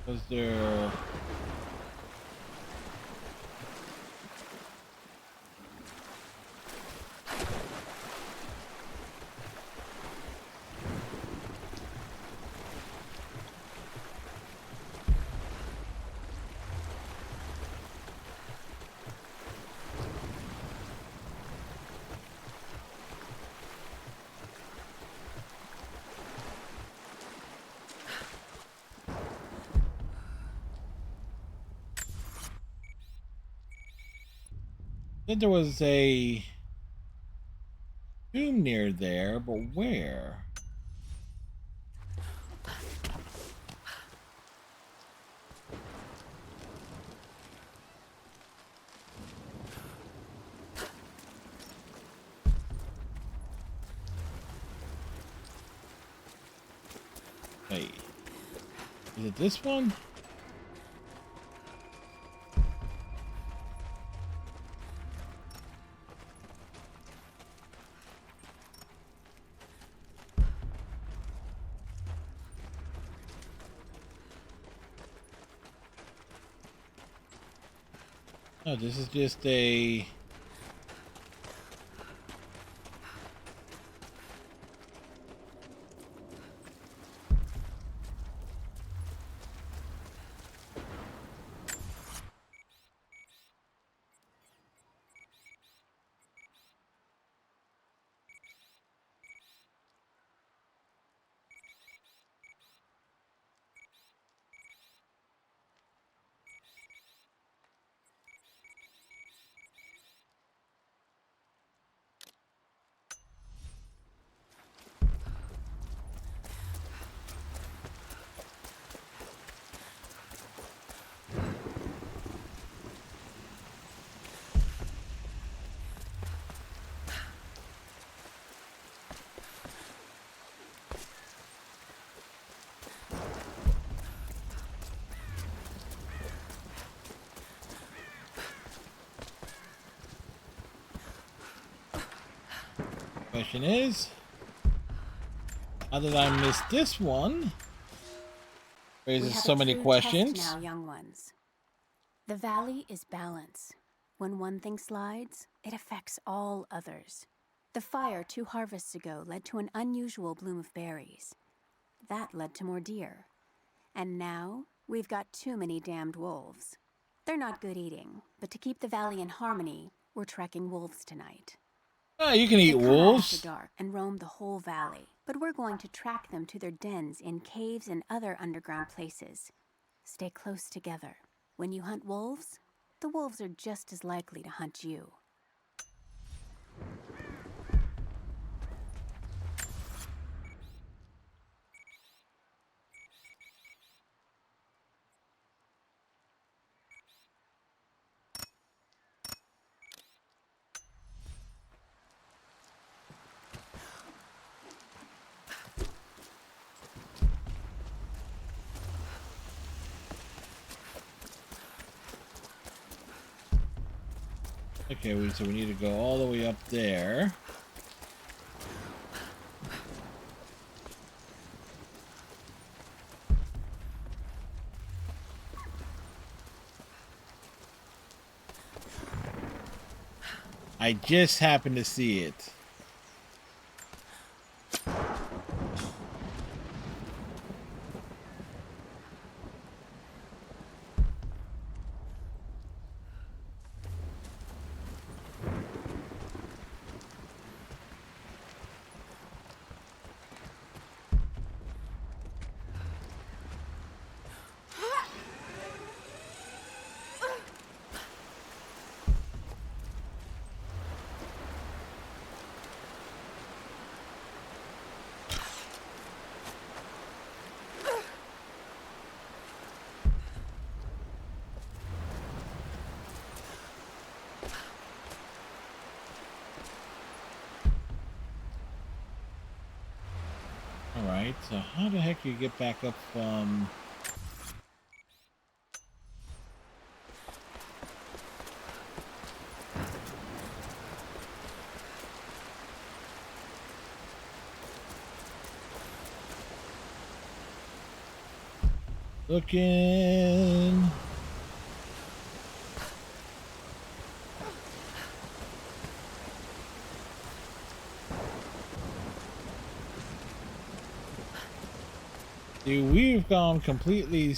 Was there... Said there was a tomb near there, but where? Wait, is it this one? No, this is just a... Question is, how did I miss this one? We Raises have so a many true questions. test now, young ones. The valley is balance. When one thing slides, it affects all others. The fire 2 harvests ago led to an unusual bloom of berries. That led to more deer. And now, we've got too many damned wolves. They're not good eating, but to keep the valley in harmony, we're tracking wolves tonight. Ah, you can eat They come out wolves. after dark and roam the whole valley, but we're going to track them to their dens in caves and other underground places. Stay close together. When you hunt wolves, the wolves are just as likely to hunt you. Okay, so we need to go all the way up there. I just happened to see it. Alright, so how the heck do you get back up from... Looking... Dude, we've gone completely...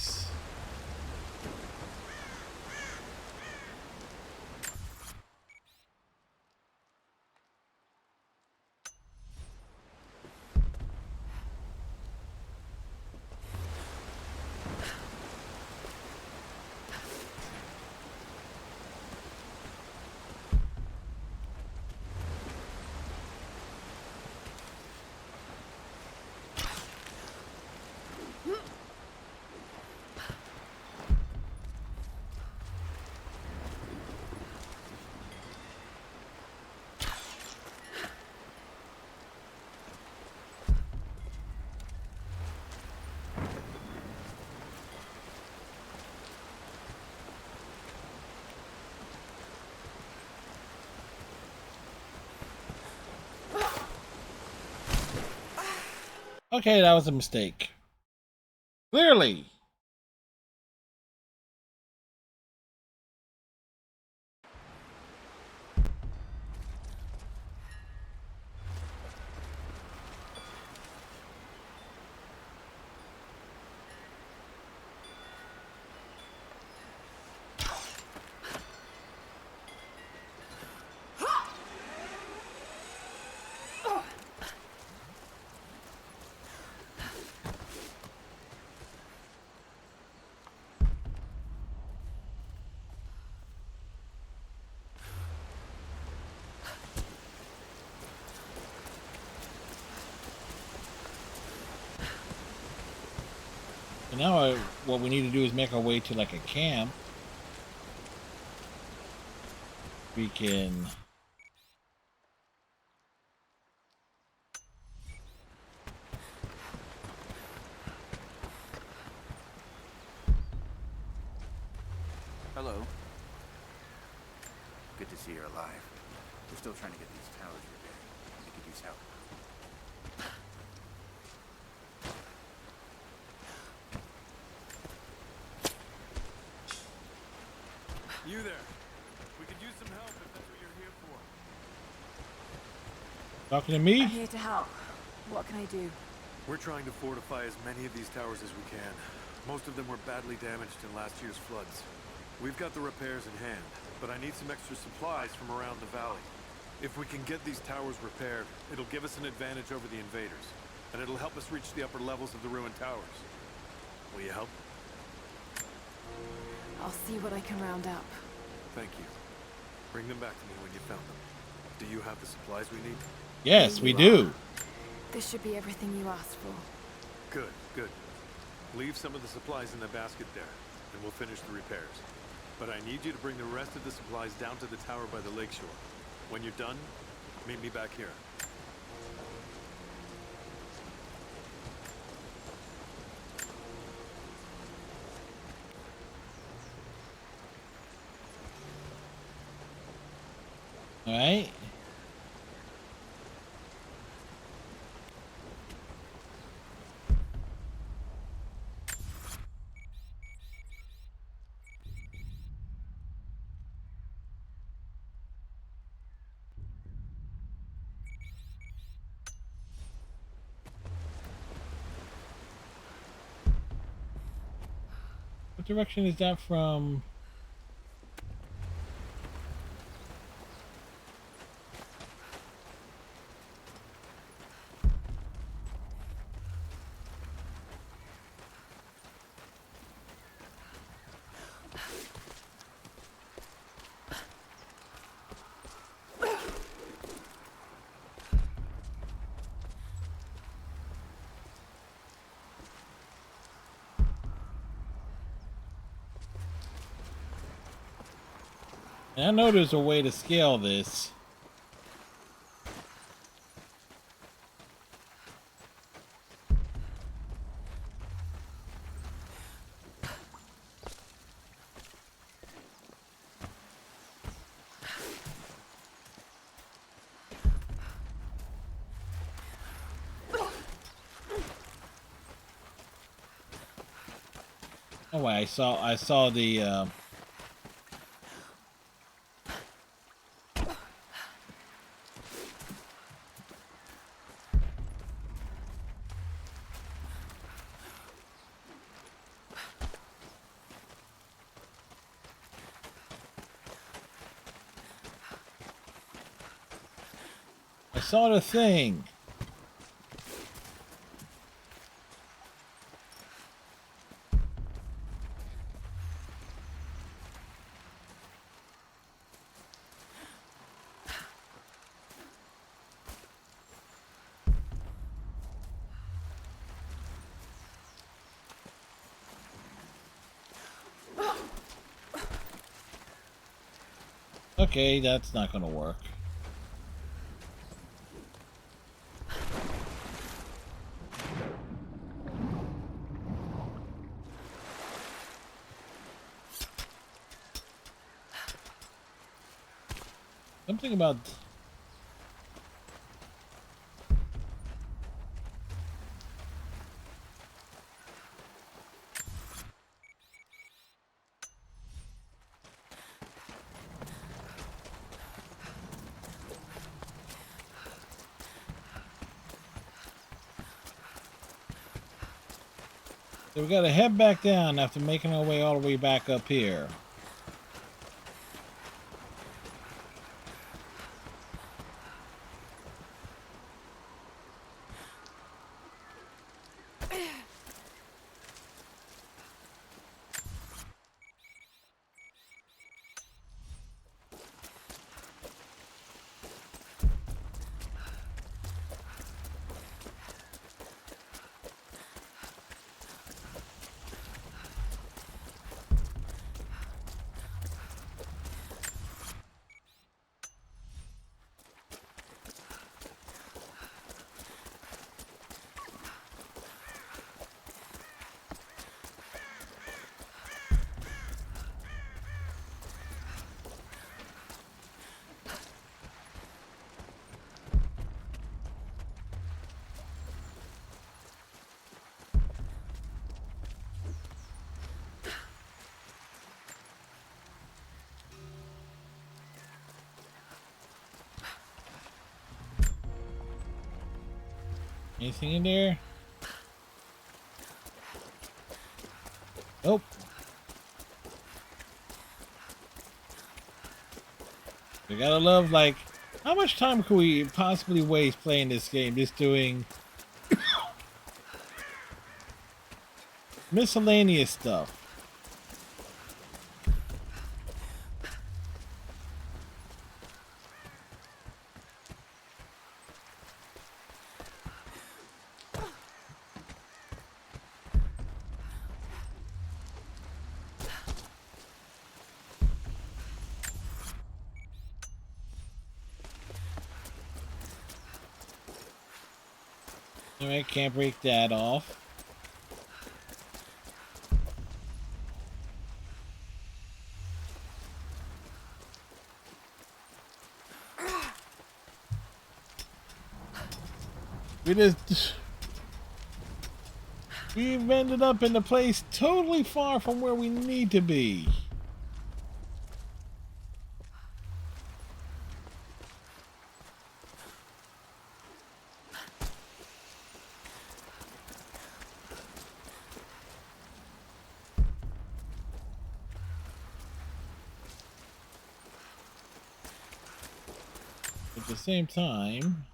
Okay, that was a mistake. Clearly. So now what we need to do is make our way to like a camp. We can... Hello. Good to see you're alive. We're still trying to get these towers repaired. We could use needs help. You there. We could use some help if that's what you're here for. Talking to me? I'm here to help. What can I do? We're trying to fortify as many of these towers as we can. Most of them were badly damaged in last year's floods. We've got the repairs in hand, but I need some extra supplies from around the valley. If we can get these towers repaired, it'll give us an advantage over the invaders, and it'll help us reach the upper levels of the ruined towers. Will you help? I'll see what I can round up. Thank you. Bring them back to me when you found them. Do you have the supplies we need? Yes, we do. This should be everything you asked for. Good, good. Leave some of the supplies in the basket there, and we'll finish the repairs. But I need you to bring the rest of the supplies down to the tower by the lakeshore. When you're done, meet me back here. All right. What direction is that from? And I know there's a way to scale this. Oh wait, I saw the thing. Okay, that's not gonna work. Something about so we gotta head back down after making our way all the way back up here. Anything in there? Nope. We gotta love, like, how much time could we possibly waste playing this game? Just doing miscellaneous stuff. Alright, can't break that off. We've ended up in a place totally far from where we need to be. At the same time,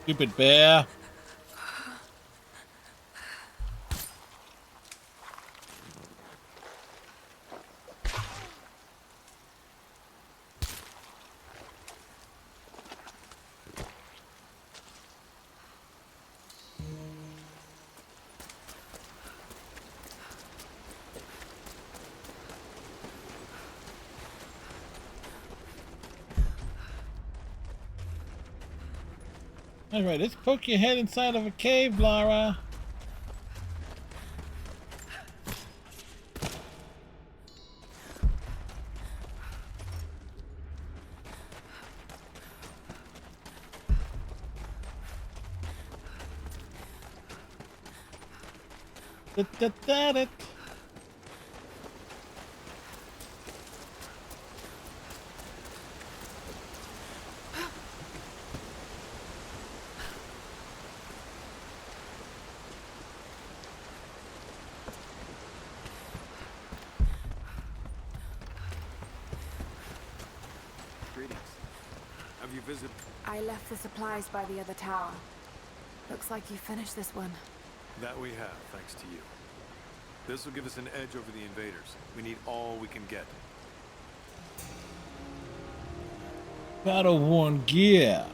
stupid bear. Alright, let's poke your head inside of a cave, Lara. Da-da-da-da. Greetings. Have you visited? I left the supplies by the other tower. Looks like you finished this one. That we have, thanks to you. This will give us an edge over the invaders. We need all we can get. Battle-worn gear.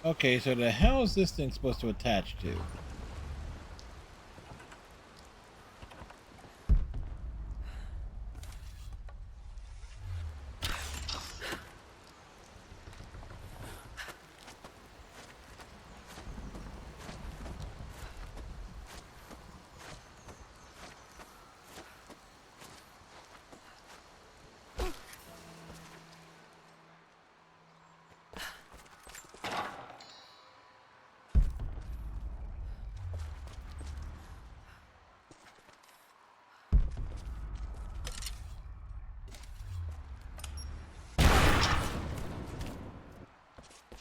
Okay, so the hell is this thing supposed to attach to?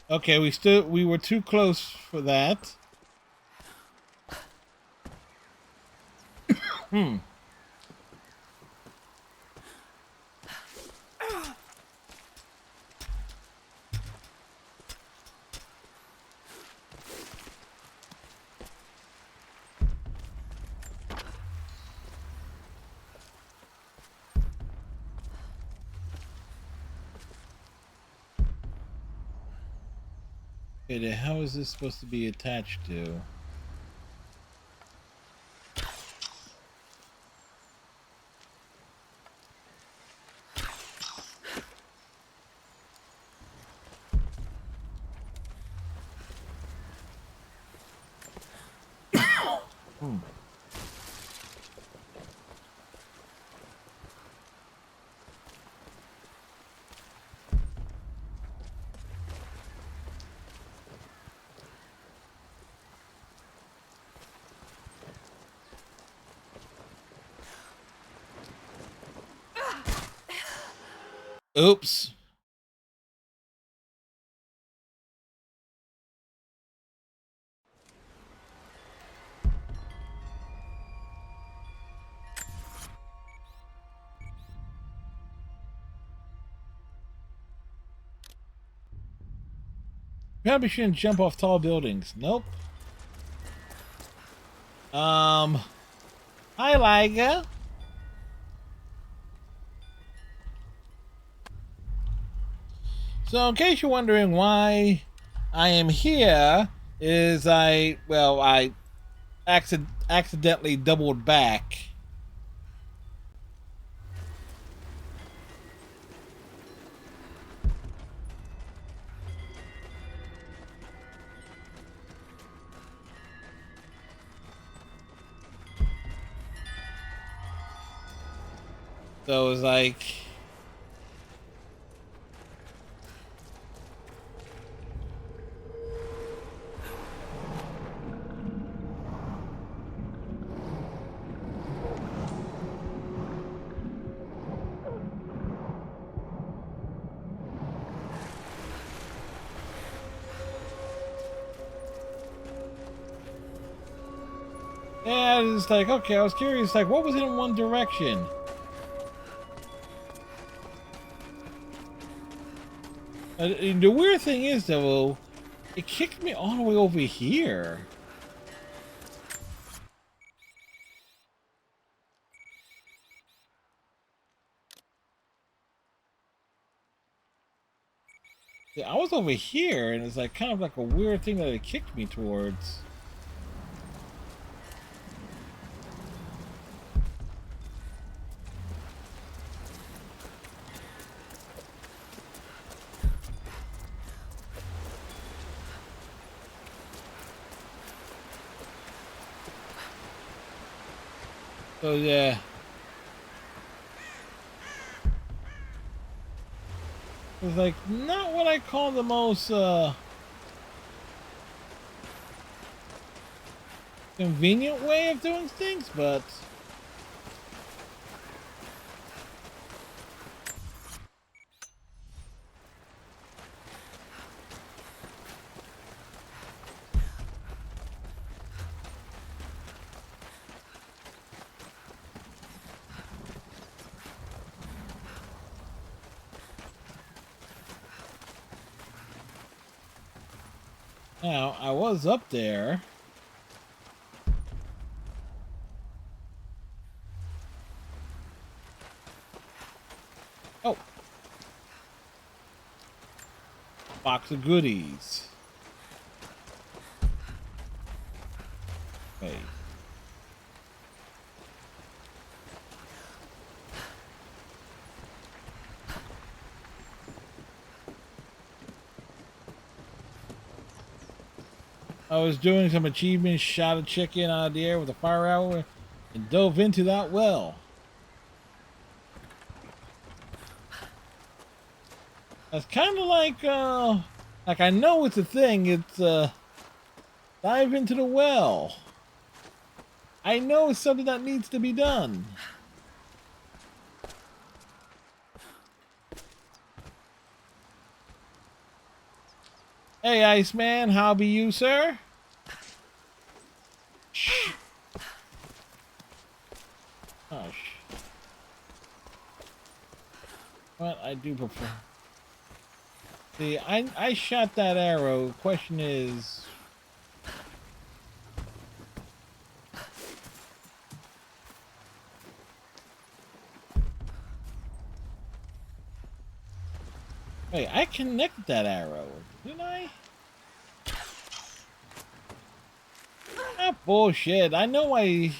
Okay, we were too close for that. Hmm. Okay, then how is this supposed to be attached to? Hmm. Oops. Probably shouldn't jump off tall buildings. Nope. Hi, Liga. So, in case you're wondering why I am here, is I accidentally doubled back. So it was like, yeah, it's like, okay, I was curious, like, what was in one direction? The weird thing is, though, it kicked me all the way over here. Yeah, I was over here, and it's like kind of like a weird thing that it kicked me towards. So yeah. It was like not what I call the most convenient way of doing things, but now I was up there. Oh. Box of goodies. Wait. I was doing some achievements, shot a chicken out of the air with a fire arrow, and dove into that well. That's kind of like I know it's a thing. It's dive into the well. I know it's something that needs to be done. Hey, Iceman, how be you, sir? Shh. Oh, shh. What I do prefer. See, I shot that arrow. Question is, wait, I connected that arrow, didn't I? Ah, bullshit. I know I...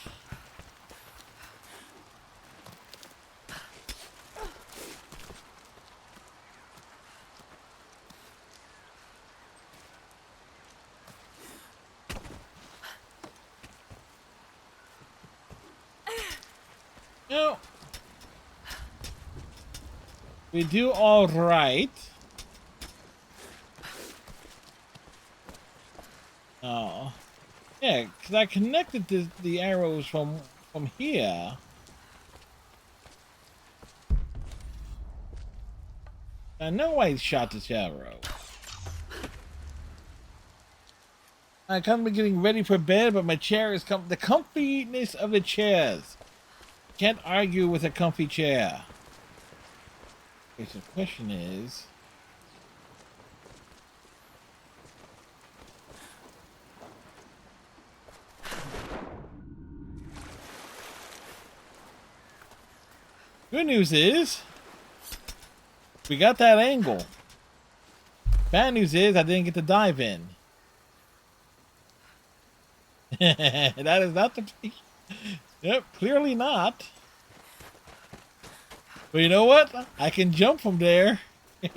No. We do all right. Oh. Yeah, because I connected the arrows from here. I know I shot this arrow. I kind of getting ready for bed, but my chair is the comfiness of the chairs. Can't argue with a comfy chair. Okay, so the question is, good news is we got that angle. Bad news is I didn't get to dive in. That is not the... Yep, clearly not. But you know what? I can jump from there. What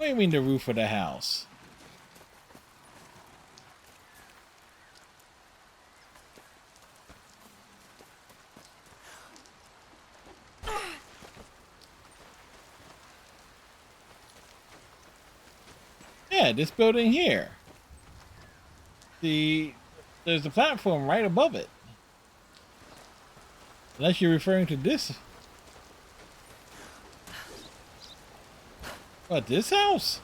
do you mean the roof of the house? Yeah, this building here. There's a platform right above it. Unless you're referring to this. What, this house?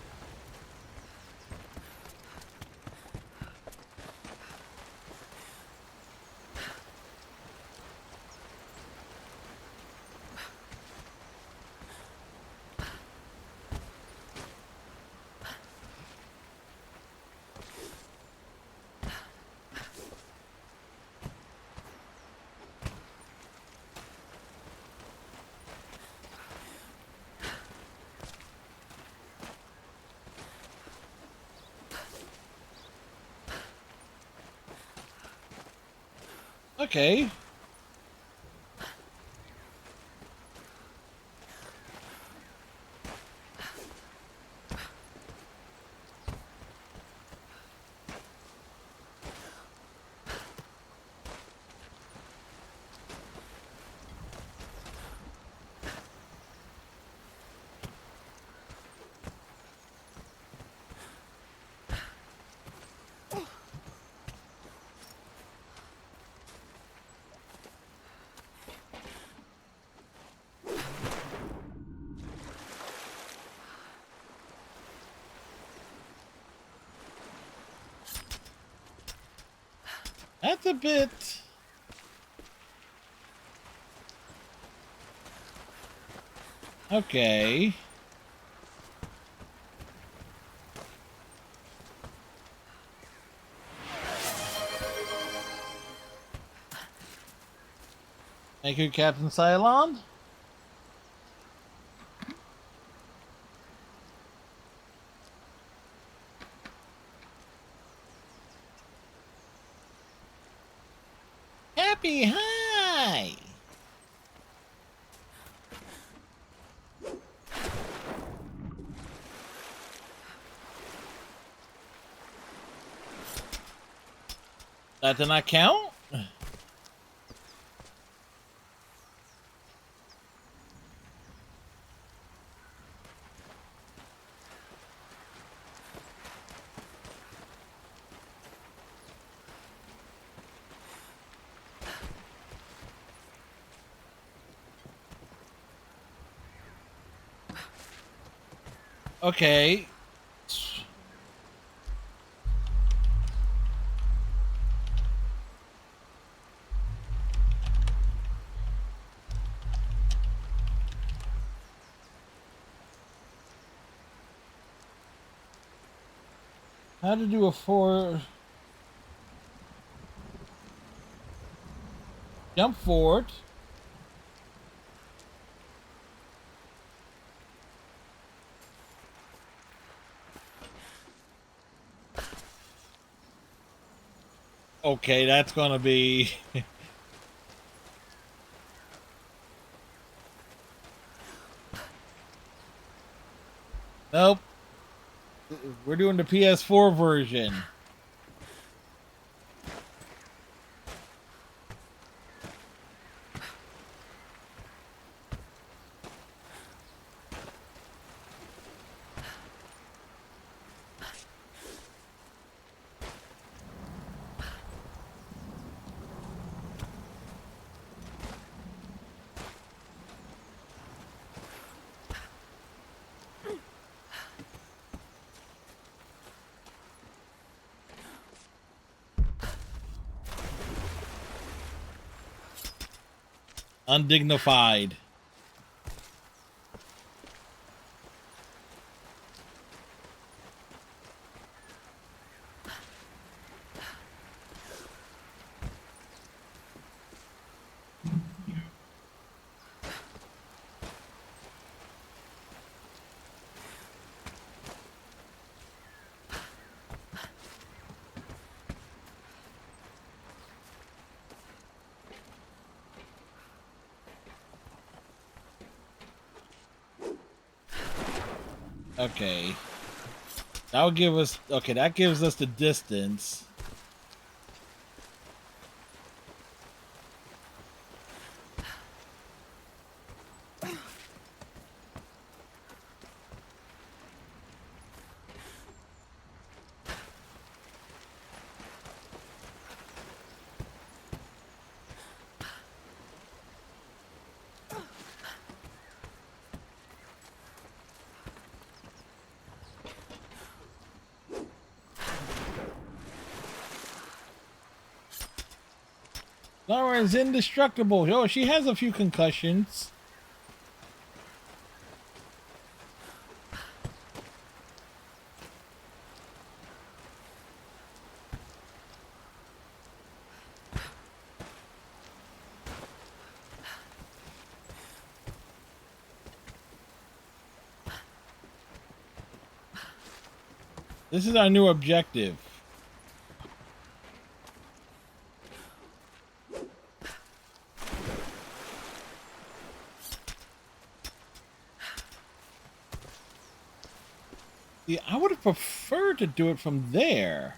Okay. That's a bit... Okay. Thank you, Captain Cylon. Happy High! That did not count? Okay. How to do a jump forward. Okay, that's gonna be nope. We're doing the PS4 version. Undignified. Okay. That'll give us, okay, that gives us the distance. Laura's indestructible. Oh, she has a few concussions. This is our new objective. See, I would have preferred to do it from there.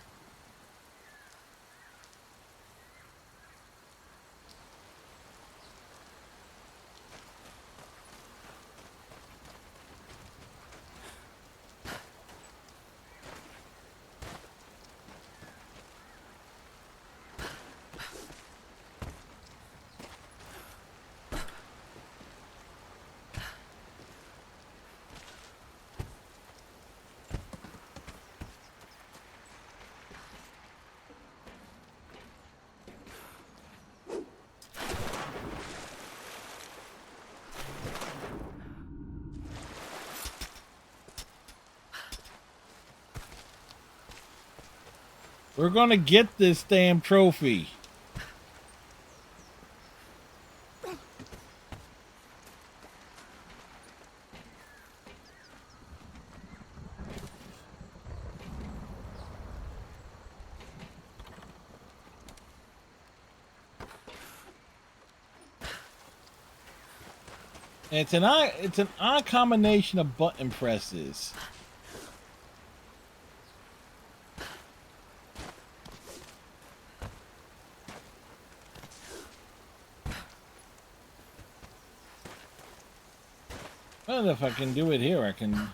We're gonna get this damn trophy. It's an odd combination of button presses. Well, if I can do it here, I can.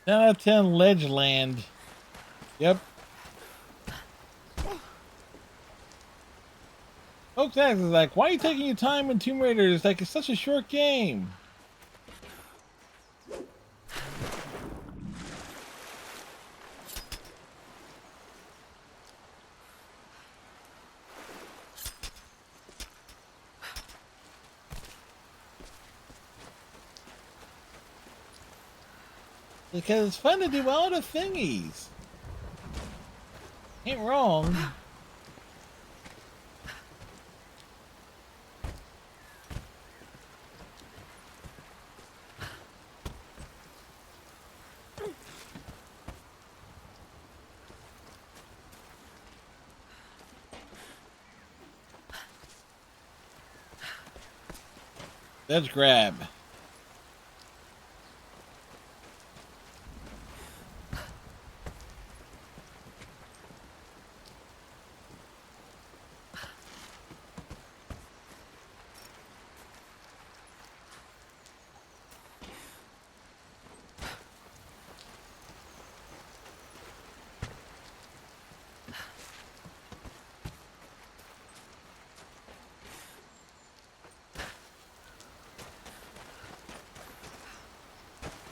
10 out of 10 Ledgeland. Yep. Folks X is like, why are you taking your time in Tomb Raider? It's like, it's such a short game. Because it's fun to do all the thingies. Ain't wrong. Let's grab.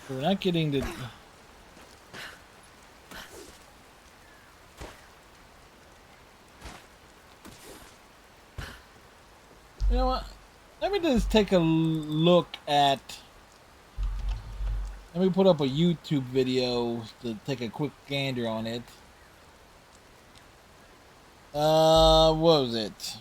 We're not getting to... You know what? Let me just take a look at... Let me put up a YouTube video to take a quick gander on it. What was it?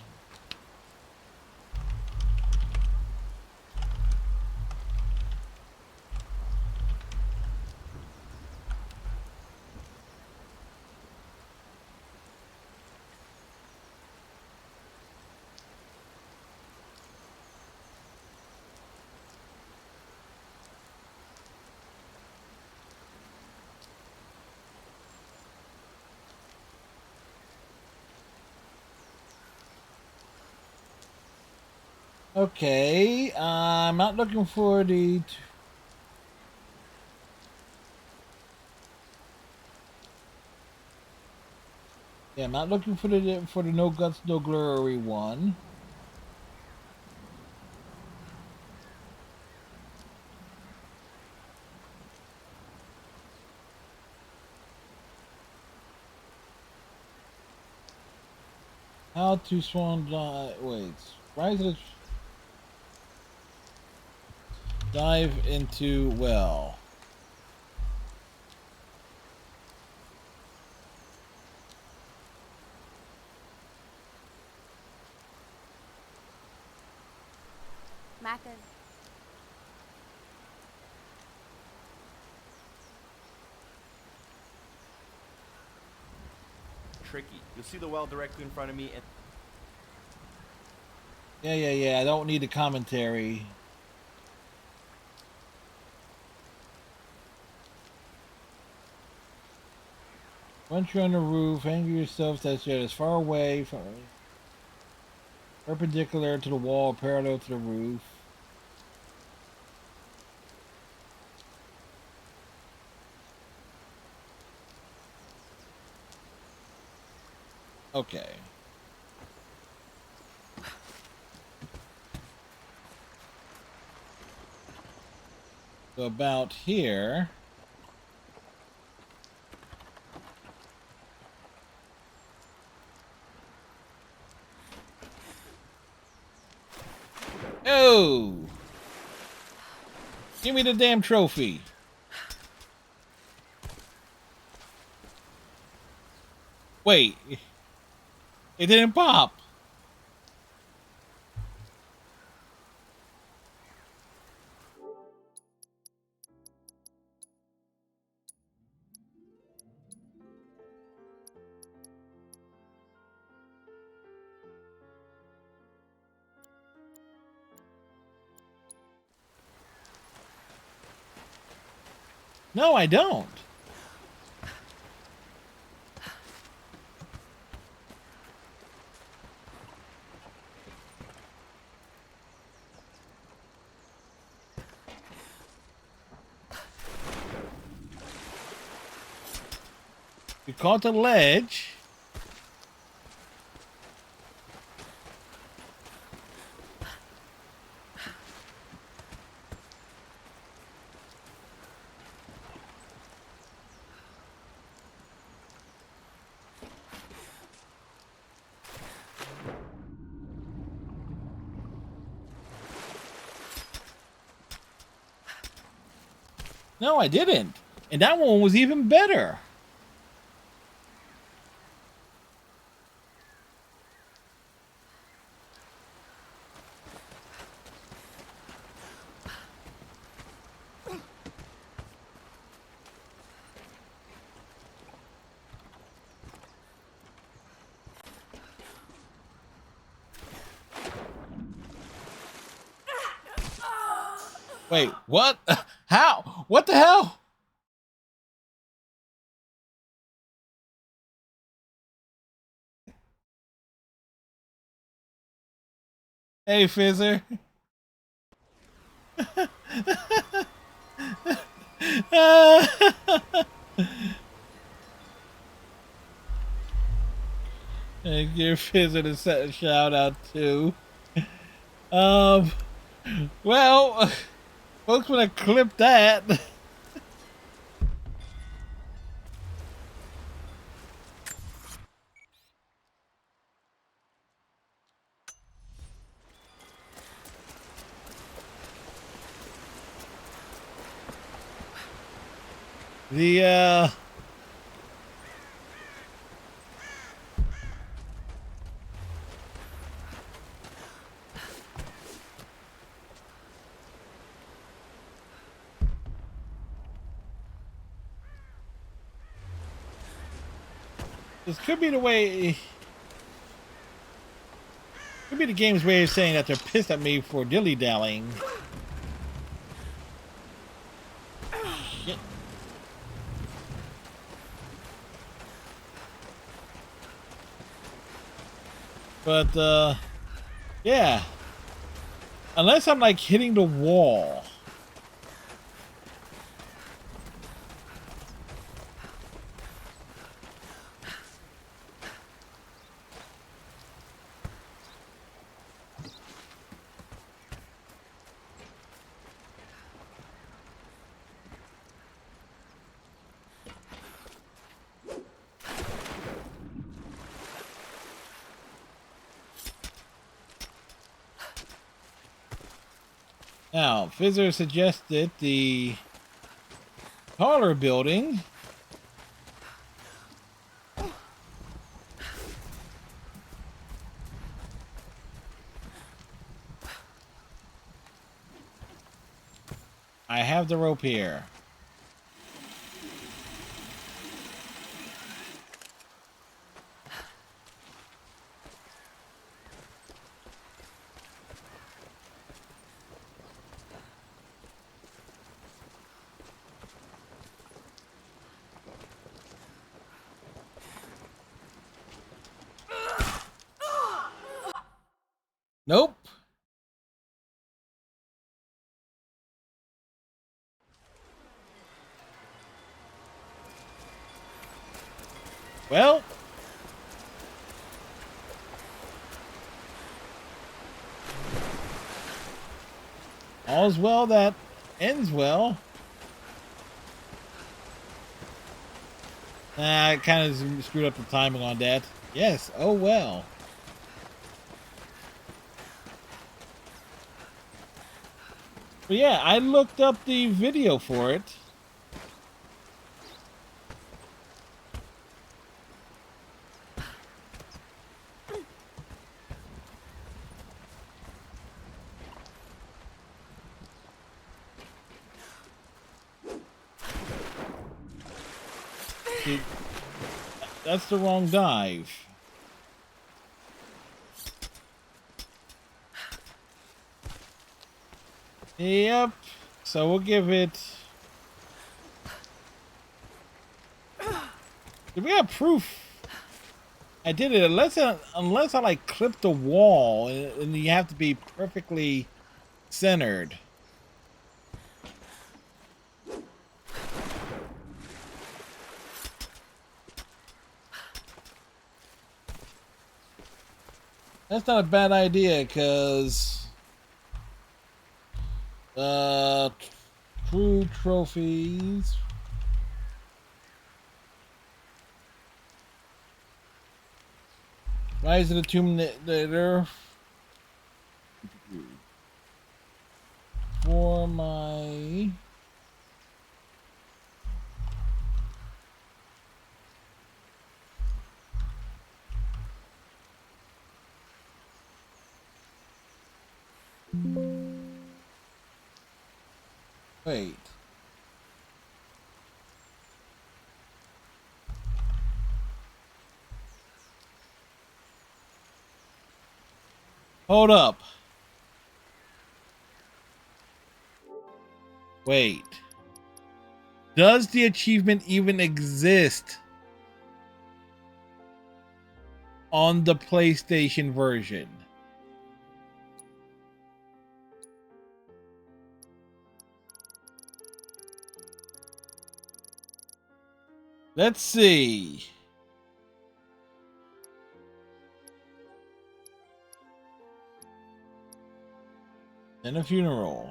Okay, I'm not looking for the... Yeah, I'm not looking for the No Guts, No Glory one. How to Swan wait, Rise of the... Dive into well. Macca. Tricky. You'll see the well directly in front of me and... Yeah. I don't need the commentary. Once you're on the roof, angle yourself that you're as far away from... Perpendicular to the wall, parallel to the roof. Okay. So about here. Oh! Give me the damn trophy. Wait. It didn't pop. No, I don't. We caught the ledge. No, I didn't. And that one was even better. Wait, what? How? What the hell? Hey, Fizzer. And give Fizzer to set a shout out too. Well, folks wanna clip that. The this could be the way. Could be the game's way of saying that they're pissed at me for dilly-dallying. Yeah. But yeah. Unless I'm like hitting the wall. Now, Fizzer suggested the taller building. I have the rope here. Nope. Well, all's well that ends well. I kind of screwed up the timing on that. Yes, oh well. But yeah, I looked up the video for it. See, that's the wrong dive. Yep. So we'll give it. We got proof. I did it unless I like clipped the wall, and you have to be perfectly centered. That's not a bad idea, cause true trophies. Rise of the Tomb Raider for my wait. Hold up. Wait. Does the achievement even exist on the PlayStation version? Let's see. And a funeral.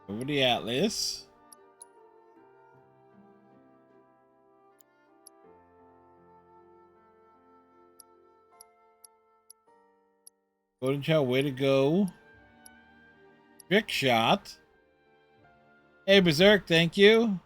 Over the Atlas. Golden Child, way to go. Trick shot. Hey, Berserk, thank you.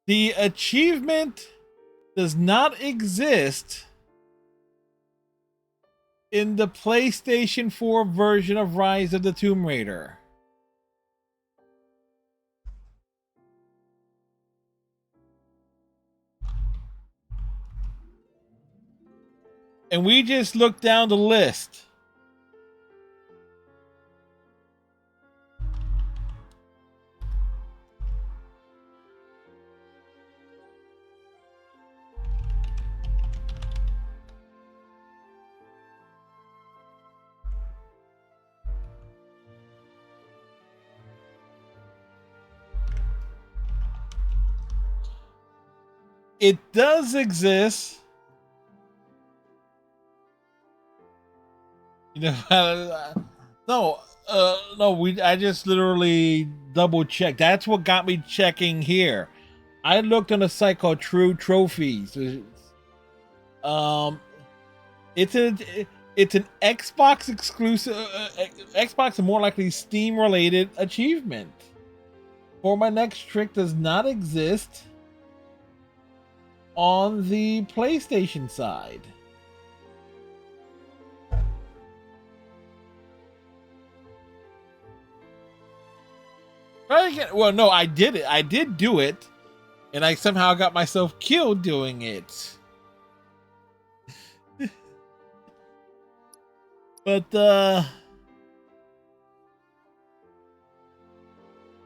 The achievement does not exist in the PlayStation 4 version of Rise of the Tomb Raider. And we just looked down the list. It does exist. You know, no, I just literally double checked. That's what got me checking here. I looked on a site called True Trophies. It's an Xbox exclusive, Xbox and more likely Steam related achievement. For My Next Trick does not exist on the PlayStation side. Well, no, I did it. I did do it, and I somehow got myself killed doing it. But,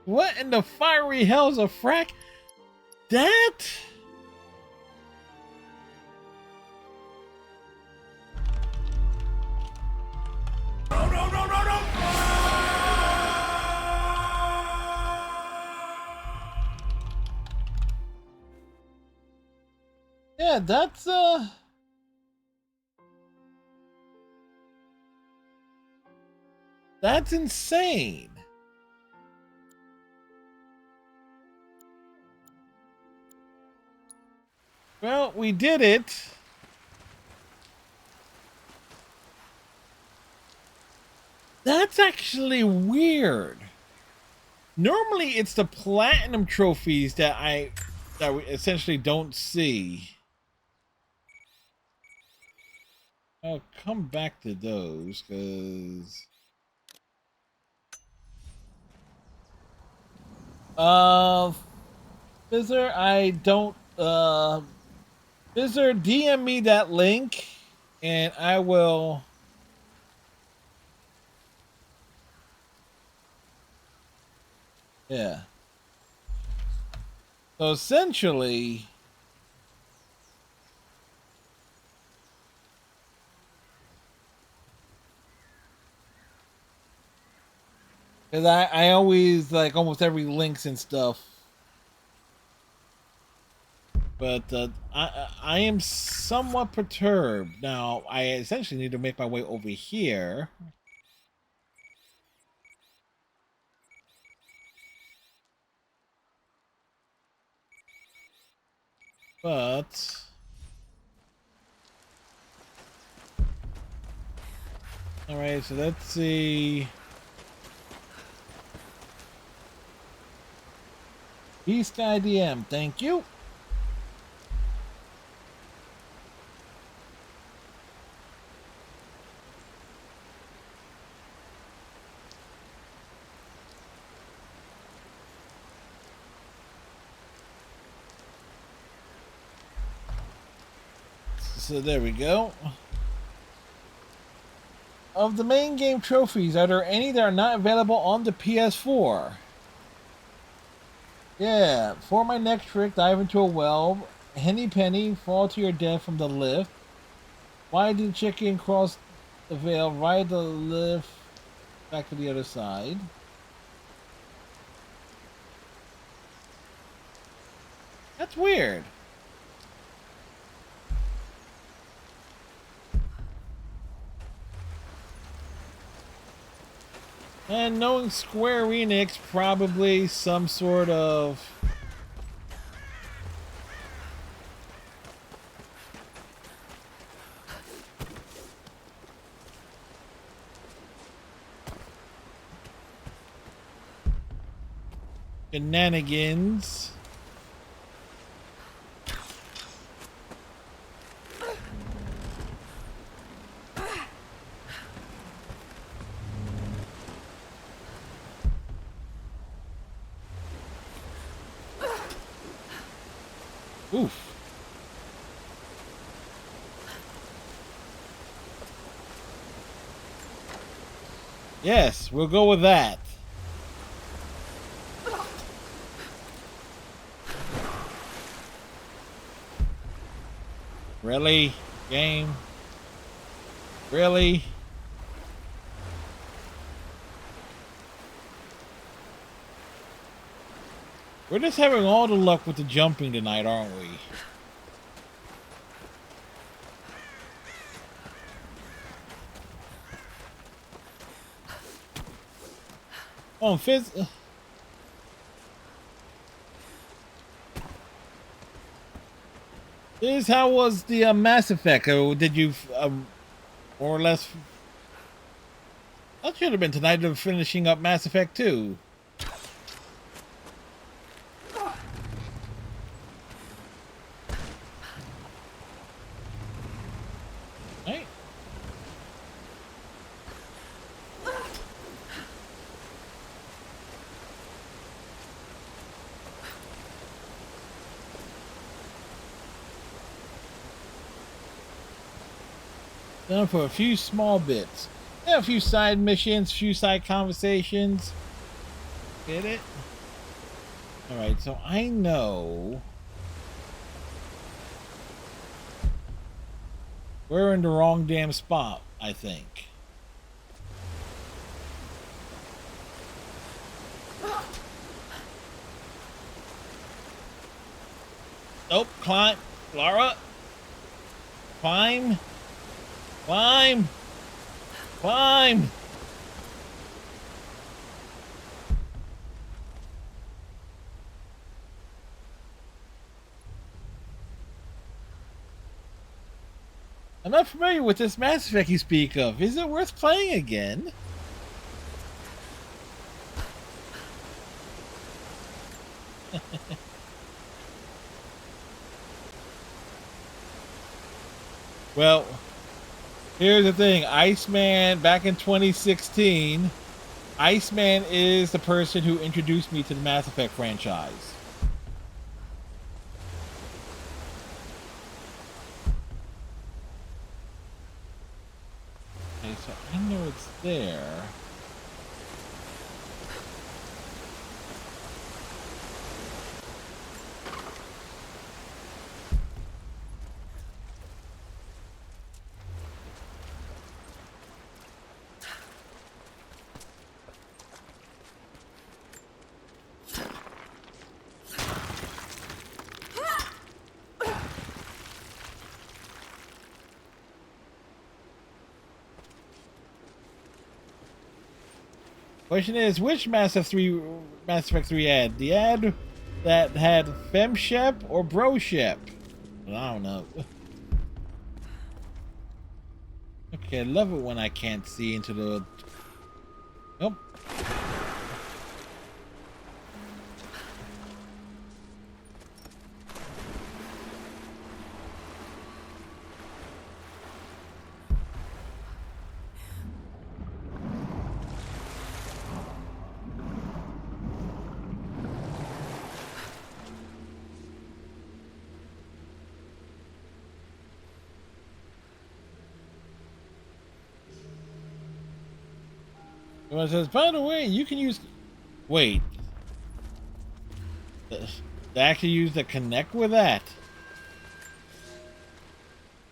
what in the fiery hell's a frack? That? Yeah, that's insane. Well, we did it. That's actually weird. Normally, it's the platinum trophies that we essentially don't see. I'll come back to those, because Fizzer, I don't Fizzer, DM me that link and I will Yeah. So essentially, because I always like almost every links and stuff, but I am somewhat perturbed now. I essentially need to make my way over here. But all right, so let's see. B-Sky DM, thank you. So there we go. Of the main game trophies, are there any that are not available on the PS4? Yeah, for my next trick, dive into a well. Henny Penny, fall to your death from the lift. Why did chicken cross the veil? Ride the lift back to the other side. That's weird. And knowing Square Enix, probably some sort of shenanigans. Oof. Yes, we'll go with that. Really? Game? Really? We're just having all the luck with the jumping tonight, aren't we? Oh, Fizz. Fizz, how was the Mass Effect? Did you more or less? That should have been tonight of finishing up Mass Effect 2. Right? Done for a few small bits. Yeah, a few side missions, a few side conversations. Get it? Alright, so I know we're in the wrong damn spot, I think. Nope, climb. Lara. Climb. Climb. Climb. I'm not familiar with this Mass Effect you speak of. Is it worth playing again? Well, here's the thing. Iceman, back in 2016, Iceman is the person who introduced me to the Mass Effect franchise. Okay, so I know it's there. Question is, which Mass Effect 3 ad? The ad that had FemShep or Broshep? I don't know. Okay, I love it when I can't see into the... Nope. It says, by the way, you can use... Wait. They actually use the Connect with that.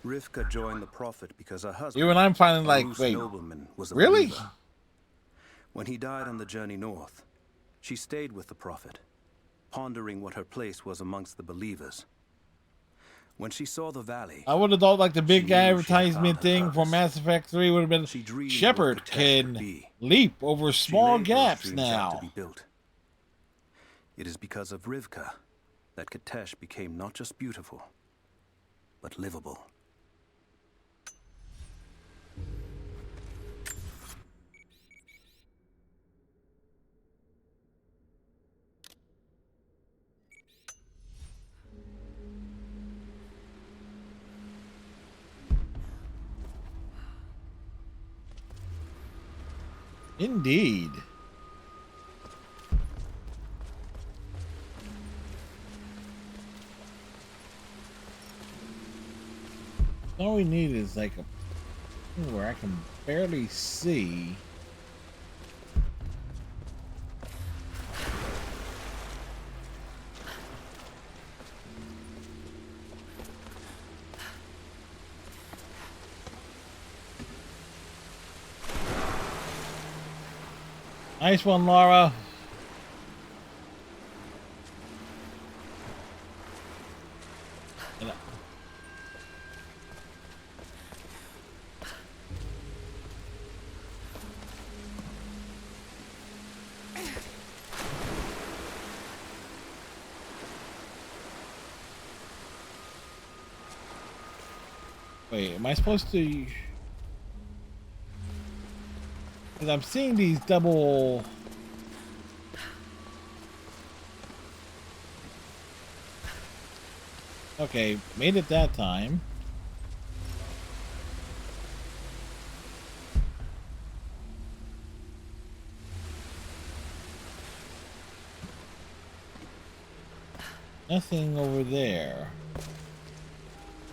Rivka joined the Prophet because her husband, Even I'm finding like, Rus wait, nobleman, was a really? believer. When he died on the journey north, she stayed with the Prophet, pondering what her place was amongst the believers. When she saw the valley, I would have thought like the big advertisement thing for Mass Effect 3 would have been Shepard can leap over small gaps now. It is because of Rivka that Kitezh became not just beautiful, but livable. Indeed. All we need is like a where I can barely see. Nice one, Laura. Wait, am I supposed to... Because I'm seeing these double... Okay, made it that time. Nothing over there.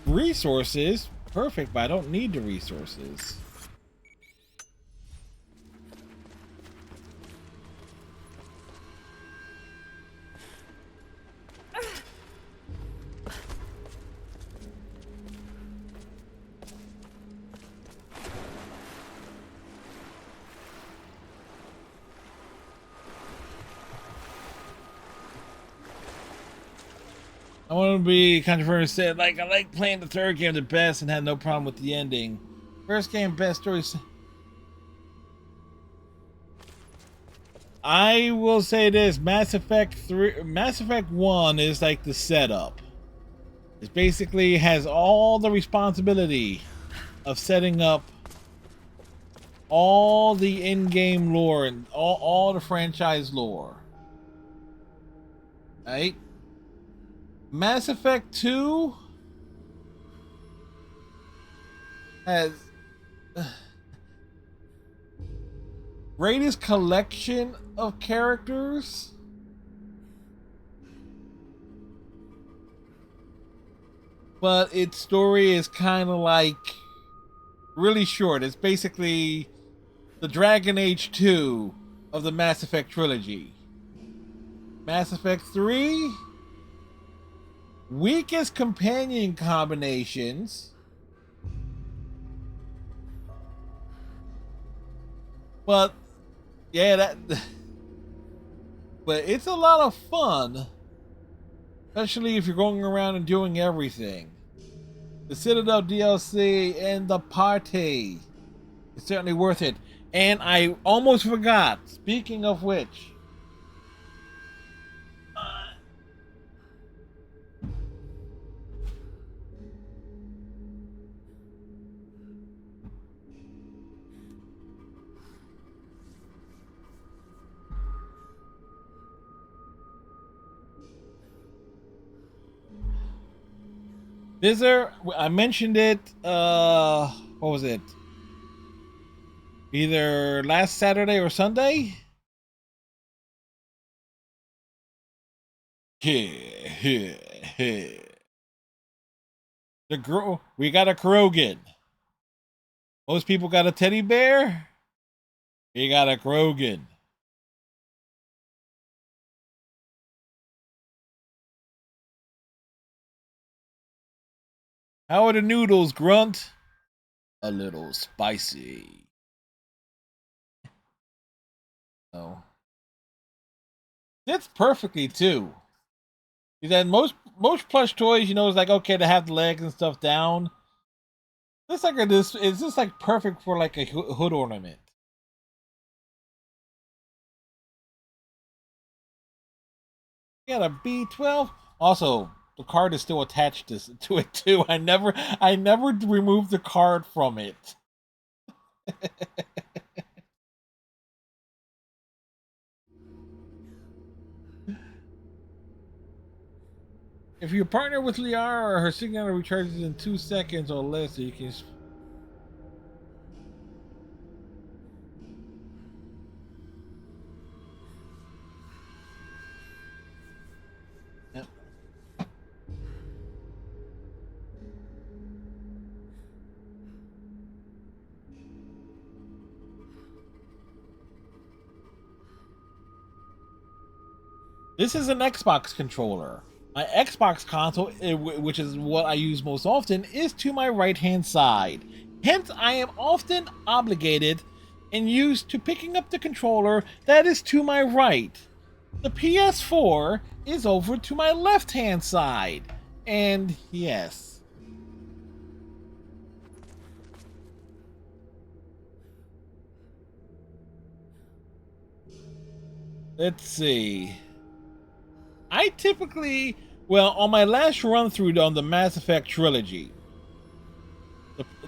Resources? Perfect, but I don't need the resources. I want to be controversial. Said like I like playing the third game the best and had no problem with the ending. First game best story. I will say this: Mass Effect 1 is like the setup. It basically has all the responsibility of setting up all the in-game lore and all the franchise lore. Right? Mass Effect 2 has greatest collection of characters, but its story is kind of like really short. It's basically the Dragon Age 2 of the Mass Effect trilogy. Mass Effect 3, weakest companion combinations, but yeah, but it's a lot of fun, especially if you're going around and doing everything. The Citadel DLC and the party is certainly worth it. And I almost forgot. Speaking of which. Visor, I mentioned it, what was it? Either last Saturday or Sunday? The girl, we got a Krogan. Most people got a teddy bear. We got a Krogan. How are the noodles, Grunt? A little spicy. Oh. Fits perfectly too. Then most plush toys, you know, it's like okay to have the legs and stuff down. This like this is just like perfect for like a hood ornament. Got a B12. Also, the card is still attached to it too. I never removed the card from it. If you partner with Liara, her signal recharges in 2 seconds or less, so you can. Yep. This is an Xbox controller. My Xbox console, which is what I use most often, is to my right-hand side. Hence, I am often obligated and used to picking up the controller that is to my right. The PS4 is over to my left-hand side. And yes. Let's see. I typically, well, on my last run through on the Mass Effect trilogy,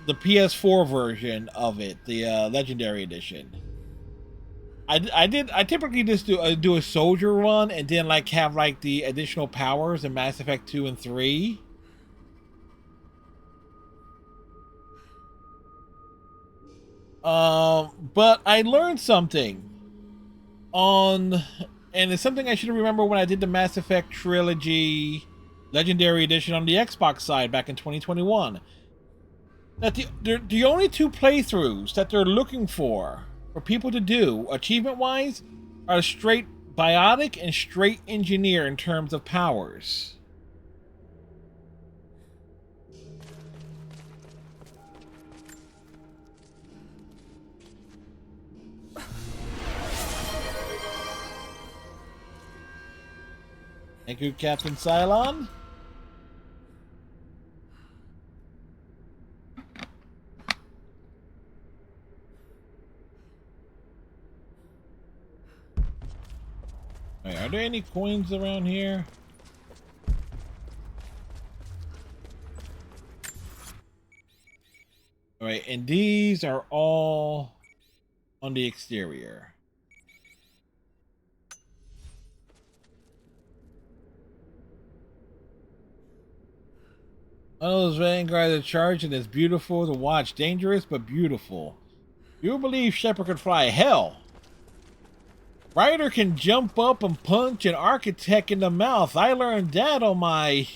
the PS4 version of it, the Legendary Edition, I typically just do a soldier run and then like have like the additional powers in Mass Effect 2 and 3. But I learned something and it's something I should remember when I did the Mass Effect Trilogy Legendary Edition on the Xbox side back in 2021. That the only 2 playthroughs that they're looking for people to do, achievement-wise, are straight Biotic and straight Engineer in terms of powers. Thank you, Captain Cylon. Wait, are there any coins around here? Alright, and these are all on the exterior. One of those Vanguards are charged and it's beautiful to watch. Dangerous, but beautiful. You believe Shepard could fly? Hell! Ryder can jump up and punch an architect in the mouth. I learned that on my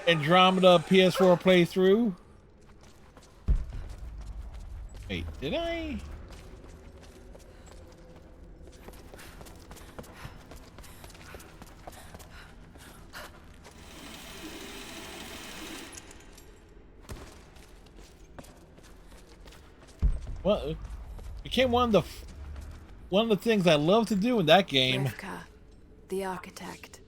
Andromeda PS4 playthrough. Wait, did I? Well, it became one of the things I love to do in that game. Rivka, the architect.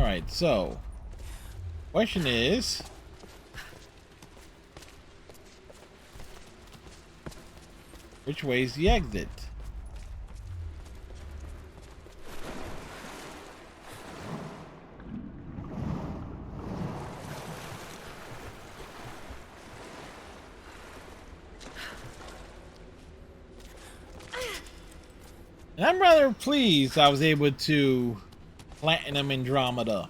Alright, so question is, which way is the exit? And I'm rather pleased I was able to platinum Andromeda.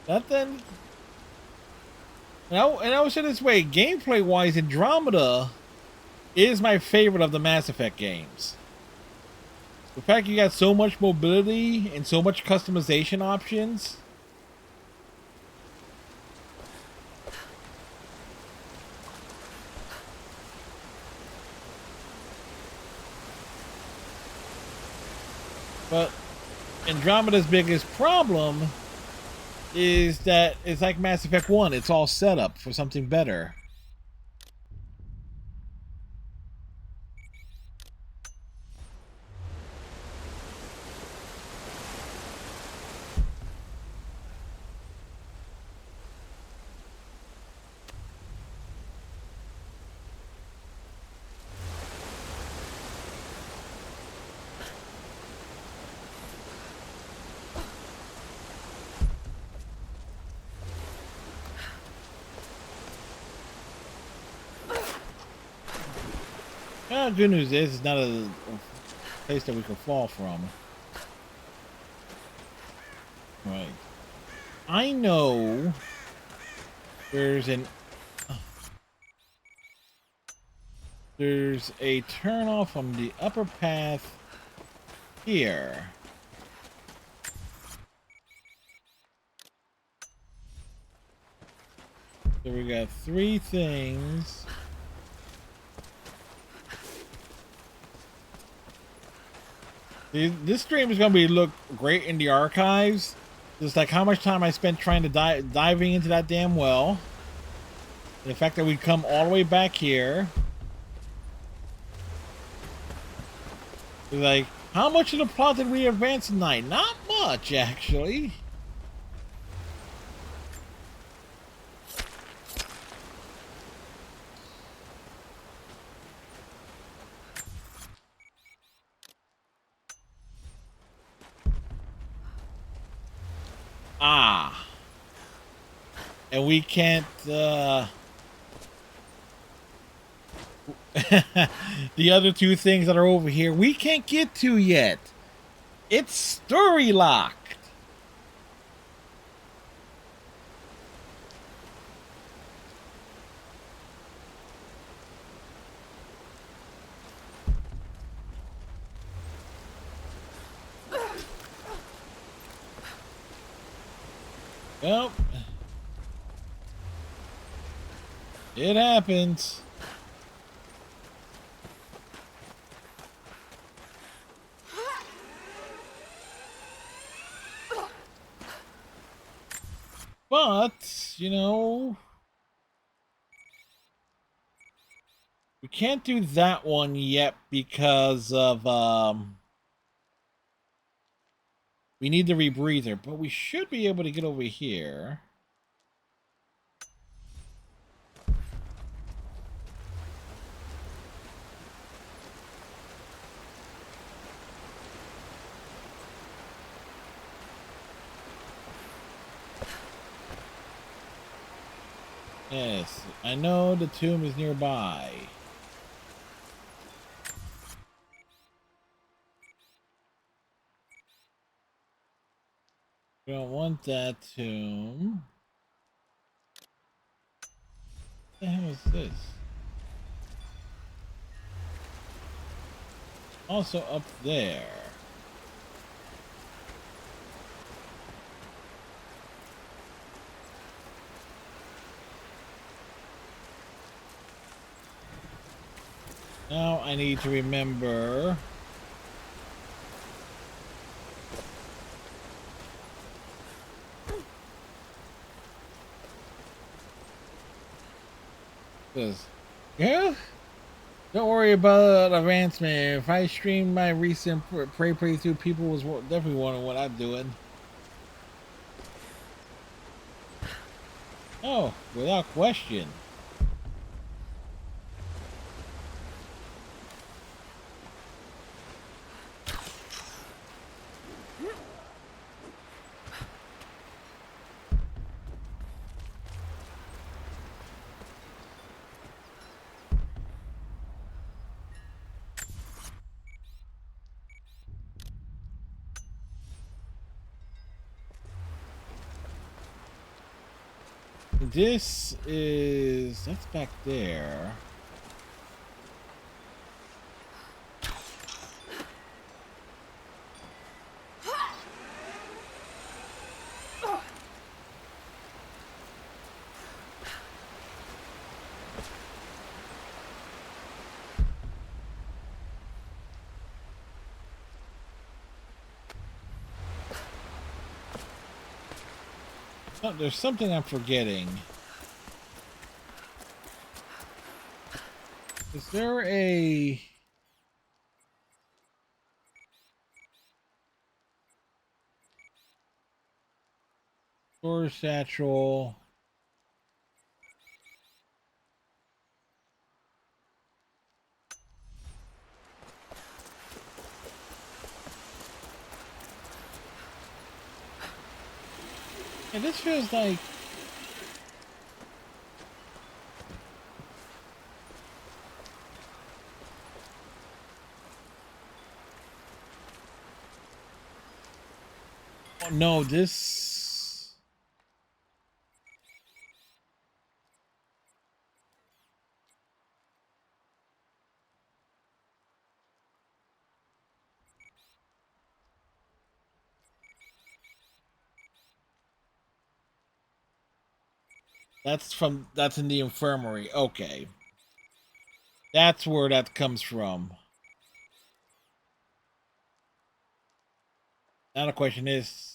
Nothing. And I would say this way, gameplay wise, Andromeda is my favorite of the Mass Effect games. The fact you got so much mobility and so much customization options. But Andromeda's biggest problem is that it's like Mass Effect 1. It's all set up for something better. Good news is it's not a place that we can fall from. Right. I know there's a turn off from the upper path here. So we got 3 things. This stream is going to look great in the archives. Just like how much time I spent trying to diving into that damn well. And the fact that we come all the way back here. It's like, how much of the plot did we advance tonight? Not much, actually. And we can't, the other 2 things that are over here, we can't get to yet. It's story locked. Well, it happens. But, you know, we can't do that one yet because of, we need the rebreather, but we should be able to get over here. Yes, I know the tomb is nearby. We don't want that tomb. What the hell is this? Also up there. Now I need to remember. This. Yeah? Don't worry about advancement. If I streamed my recent Prey playthrough, people was definitely wondering what I'm doing. Oh, without question. This is... that's back there. Oh, there's something I'm forgetting. Is there a... storage satchel? Yeah, this feels like... oh, no, this... that's in the infirmary. Okay. That's where that comes from. Now the question is...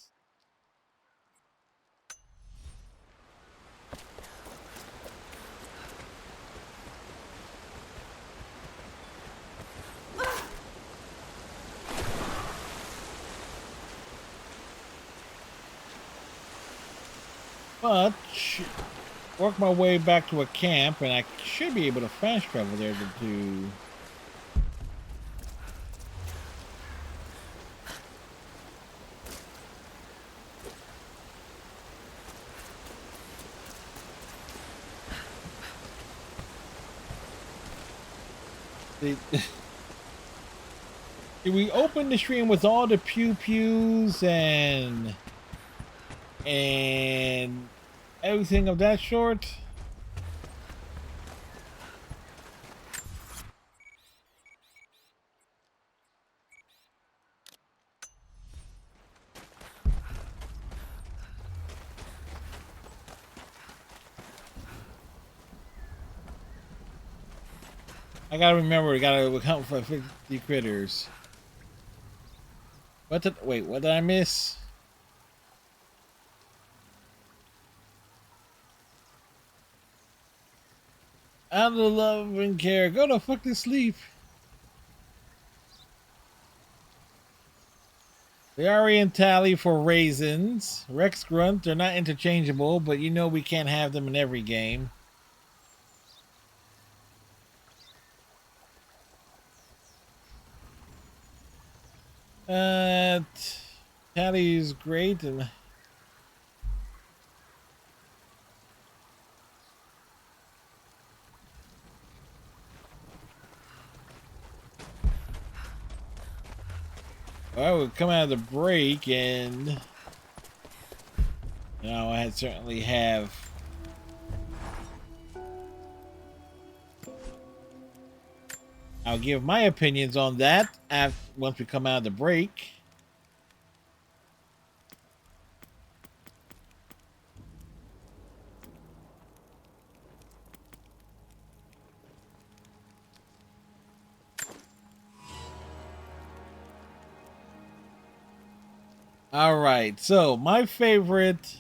but... work my way back to a camp, and I should be able to fast travel there to do... Did we open the stream with all the pew-pews and everything of that sort? I gotta remember, we gotta account for 50 critters. What did, wait, what did I miss? Out of love and care, go to fucking sleep. Liari and Tally for raisins. Rex Grunt, they're not interchangeable, but you know we can't have them in every game. Tally's great and well, we come out of the break and you know I certainly have I'll give my opinions on that once we come out of the break. Alright, so my favorite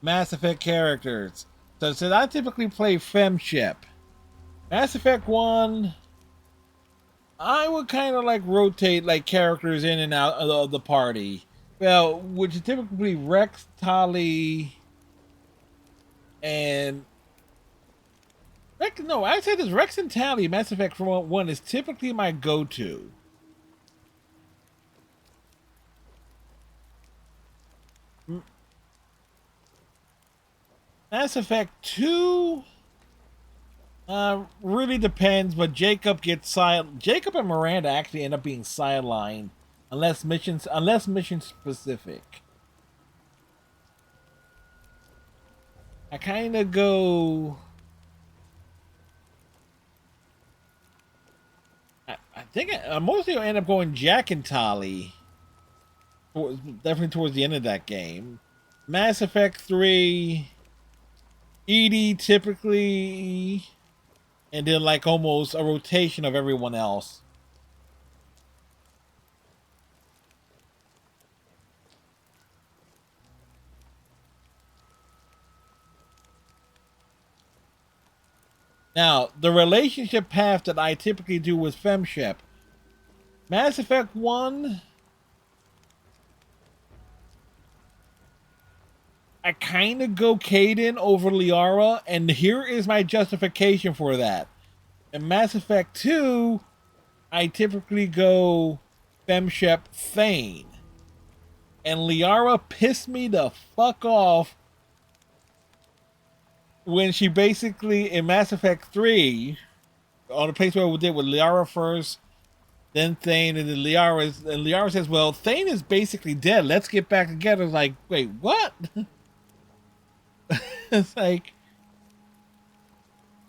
Mass Effect characters. So since I typically play Femshep, Mass Effect 1, I would kind of like rotate like characters in and out of the party. Well, which is typically Rex, Tali, and Rex. No, I said this Rex and Tali. Mass Effect 1 is typically my go-to. Mass Effect 2. Really depends, but Jacob and Miranda actually end up being sidelined unless mission specific. I kind of go. I think I mostly end up going Jack and Tali. Definitely towards the end of that game. Mass Effect 3, EDI typically. And then like almost a rotation of everyone else. Now, the relationship path that I typically do with Femship. Mass Effect 1. I kind of go Kaidan over Liara, and here is my justification for that. In Mass Effect 2, I typically go Femshep Thane. And Liara pissed me the fuck off when she basically, in Mass Effect 3, on the place where we did with Liara first, then Thane, and then Liara says, well, Thane is basically dead. Let's get back together. It's like, wait, what? It's like,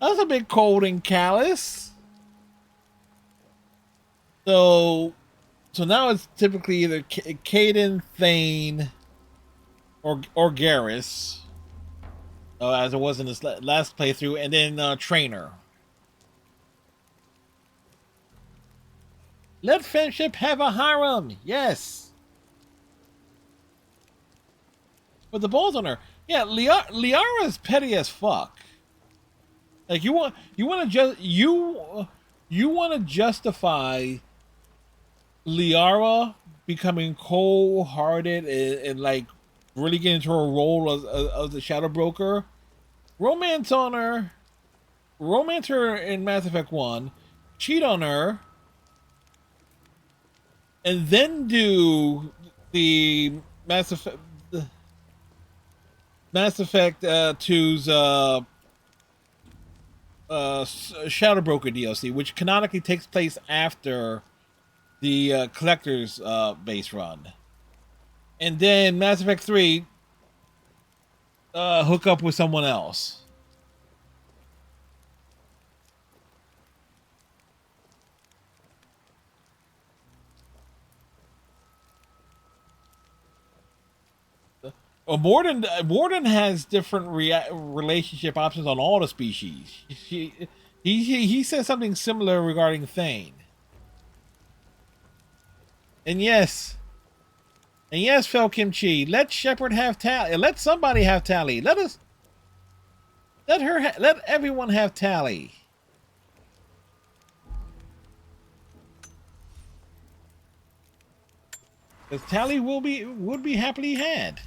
that's a bit cold and callous. So now it's typically either Kaidan, Thane, or Garrus, as it was in this last playthrough, and then Trainer. Let Femship have a harem, yes. But the balls on her. Yeah, Liara's petty as fuck. Like you want to justify Liara becoming cold-hearted and like really get into her role of the Shadow Broker. Romance her in Mass Effect 1, cheat on her, and then do the Mass Effect 2's Shadow Broker DLC, which canonically takes place after the Collector's base run. And then Mass Effect 3 hook up with someone else. Morden has different relationship options on all the species. He says something similar regarding Thane. And yes, Fel Kimchi, let Shepard have Tali. Let somebody have Tali. Let everyone have Tali. Because Tali would be happily had.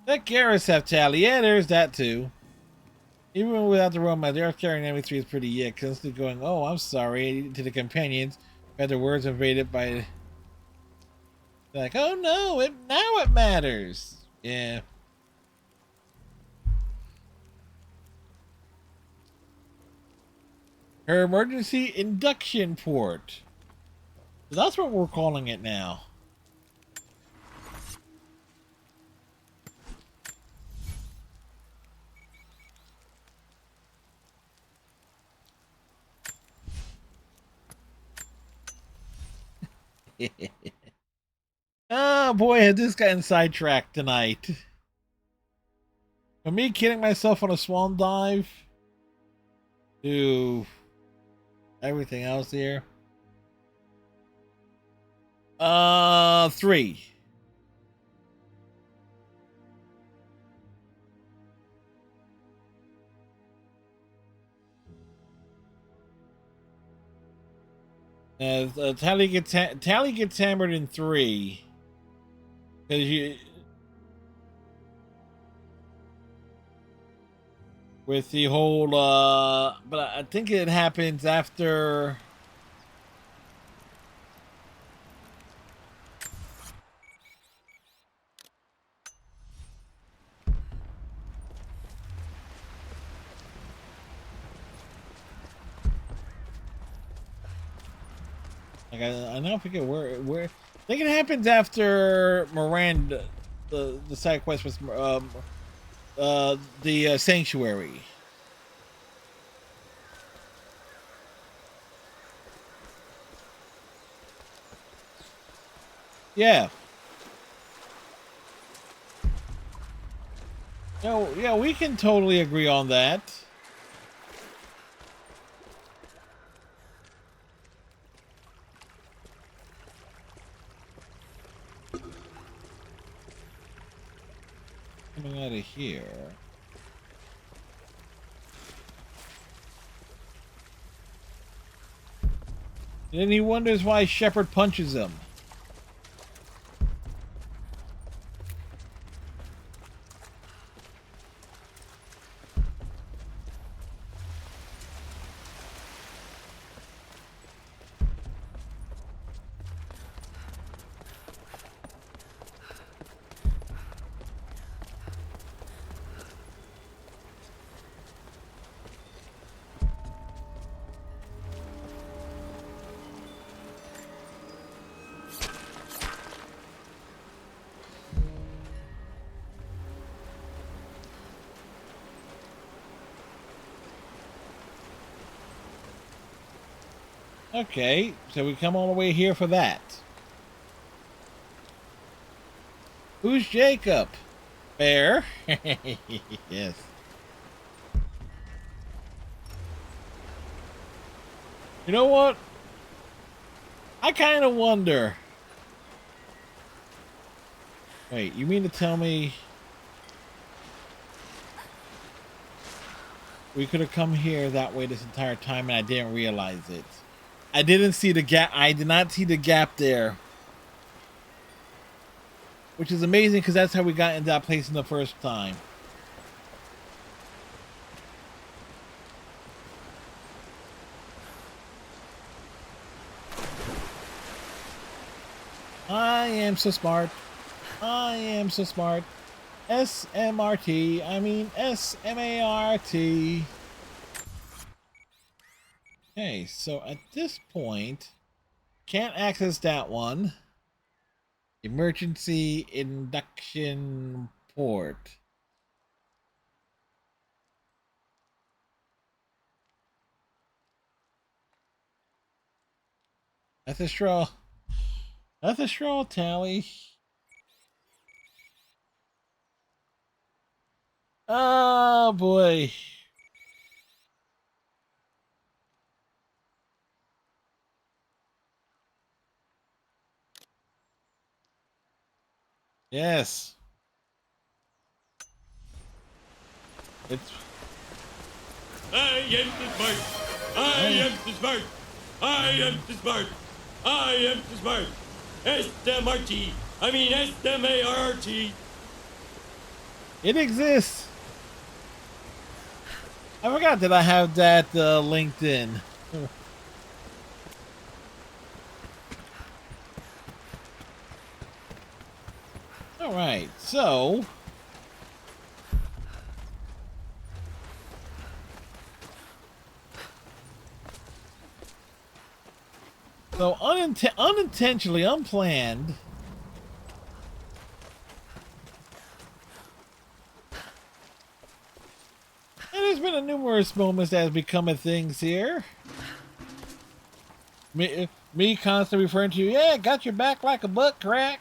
Let Garrus have Tali. Yeah, there's that too. Even without the romance, the Earth carrying ME3 is pretty yick. Constantly going, oh, I'm sorry, to the companions. Had their words invaded by. Like, oh no, now it matters. Yeah. Her emergency induction port. That's what we're calling it now. Oh boy, has this gotten sidetracked tonight. For me, kidding myself on a swan dive to everything else here. 3. Tally gets hammered in 3 because you with the whole but I think it happens after. Like I now forget where I think it happens after Miranda, the side quest was the sanctuary. Yeah. No, yeah, we can totally agree on that. Coming out of here. And then he wonders why Shepard punches him. Okay, so we come all the way here for that. Who's Jacob? Bear? Yes. You know what? I kind of wonder. Wait, you mean to tell me we could have come here that way this entire time and I didn't realize it? I didn't see the gap. I did not see the gap there. Which is amazing because that's how we got into that place in the first time. I am so smart. I am so smart. SMRT. I mean SMART. Okay, so at this point, can't access that one. Emergency induction port. That's a straw. That's a straw, Tally. Oh boy. Yes. It's. I am the smart. I am the smart. I am the smart. I am the smart. S-M-R-T. I mean S-M-A-R-T. It exists. I forgot that I have that linked in. All right, so unintentionally, unplanned. And there's been numerous moments that has become a things here. Me constantly referring to you, yeah, got your back like a butt crack.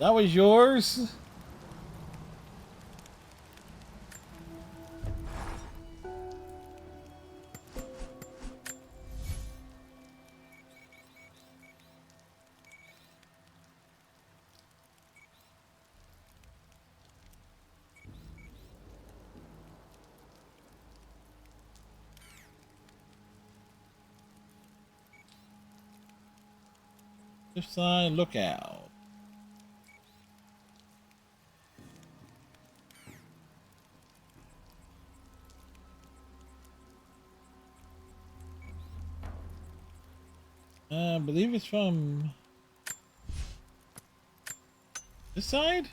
That was yours? Left side, look out. I believe it's from this side.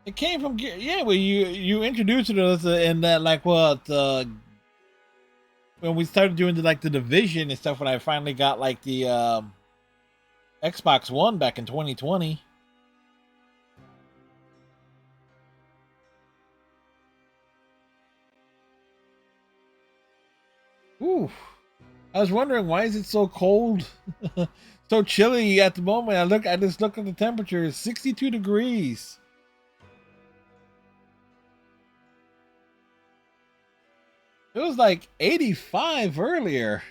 It came from, yeah. Well, you introduced it to us in that, like, what, when we started doing the division and stuff. When I finally got like the Xbox One back in 2020. Ooh, I was wondering, why is it so cold, so chilly at the moment. I just looked at the temperature. It's 62 degrees. It was like 85 earlier.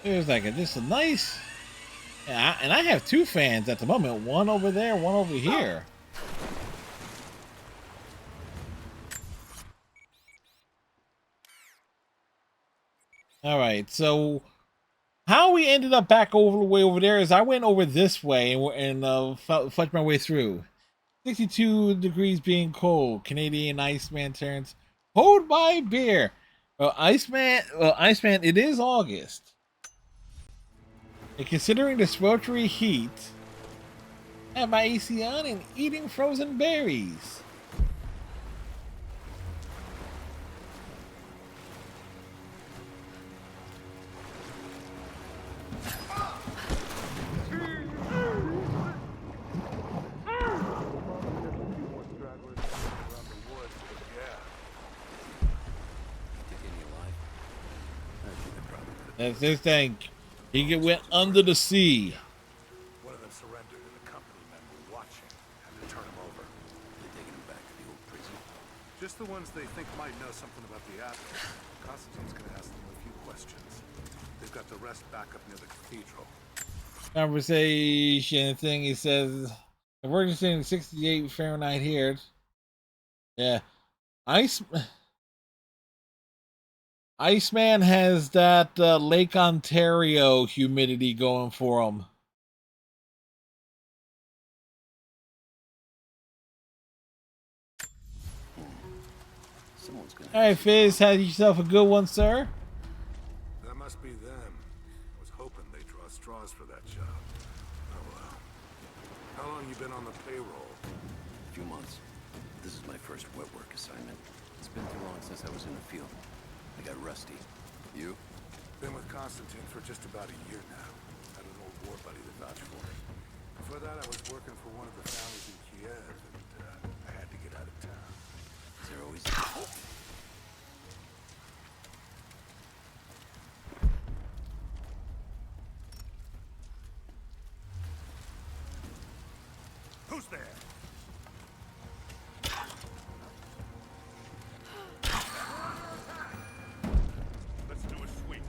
It was like just a nice, and I have two fans at the moment, one over there, one over here. All right, so how we ended up back over the way over there is I went over this way and fudged my way through. 62 degrees being cold. Canadian Iceman turns hold by beer. Well, Iceman, it is August. And considering the sweltering heat, I have my AC on and eating frozen berries. That's this thing. He went under the sea. One of them surrendered and the company men were watching. Had to turn him over. They're taking him back to the old prison. Just the ones they think might know something about the Atlas. Constantine's gonna ask them a few questions. They've got the rest back up near the cathedral. Conversation thing, he says, emergency in 68 Fahrenheit here. Yeah. Iceman has that Lake Ontario humidity going for him. All right, Fizz, have yourself a good one, sir. That must be them. I was hoping they'd draw straws for that job. Oh well. How long you been on the payroll? A few months. This is my first wet work assignment. It's been too long since I was in the field. I got rusty. You? Been with Constantine for just about a year now. Had an old war buddy that vouched for me. Before that, I was working for one of the families in Kiev, and I had to get out of town. Is there always... Who's there? Let's do a sweep.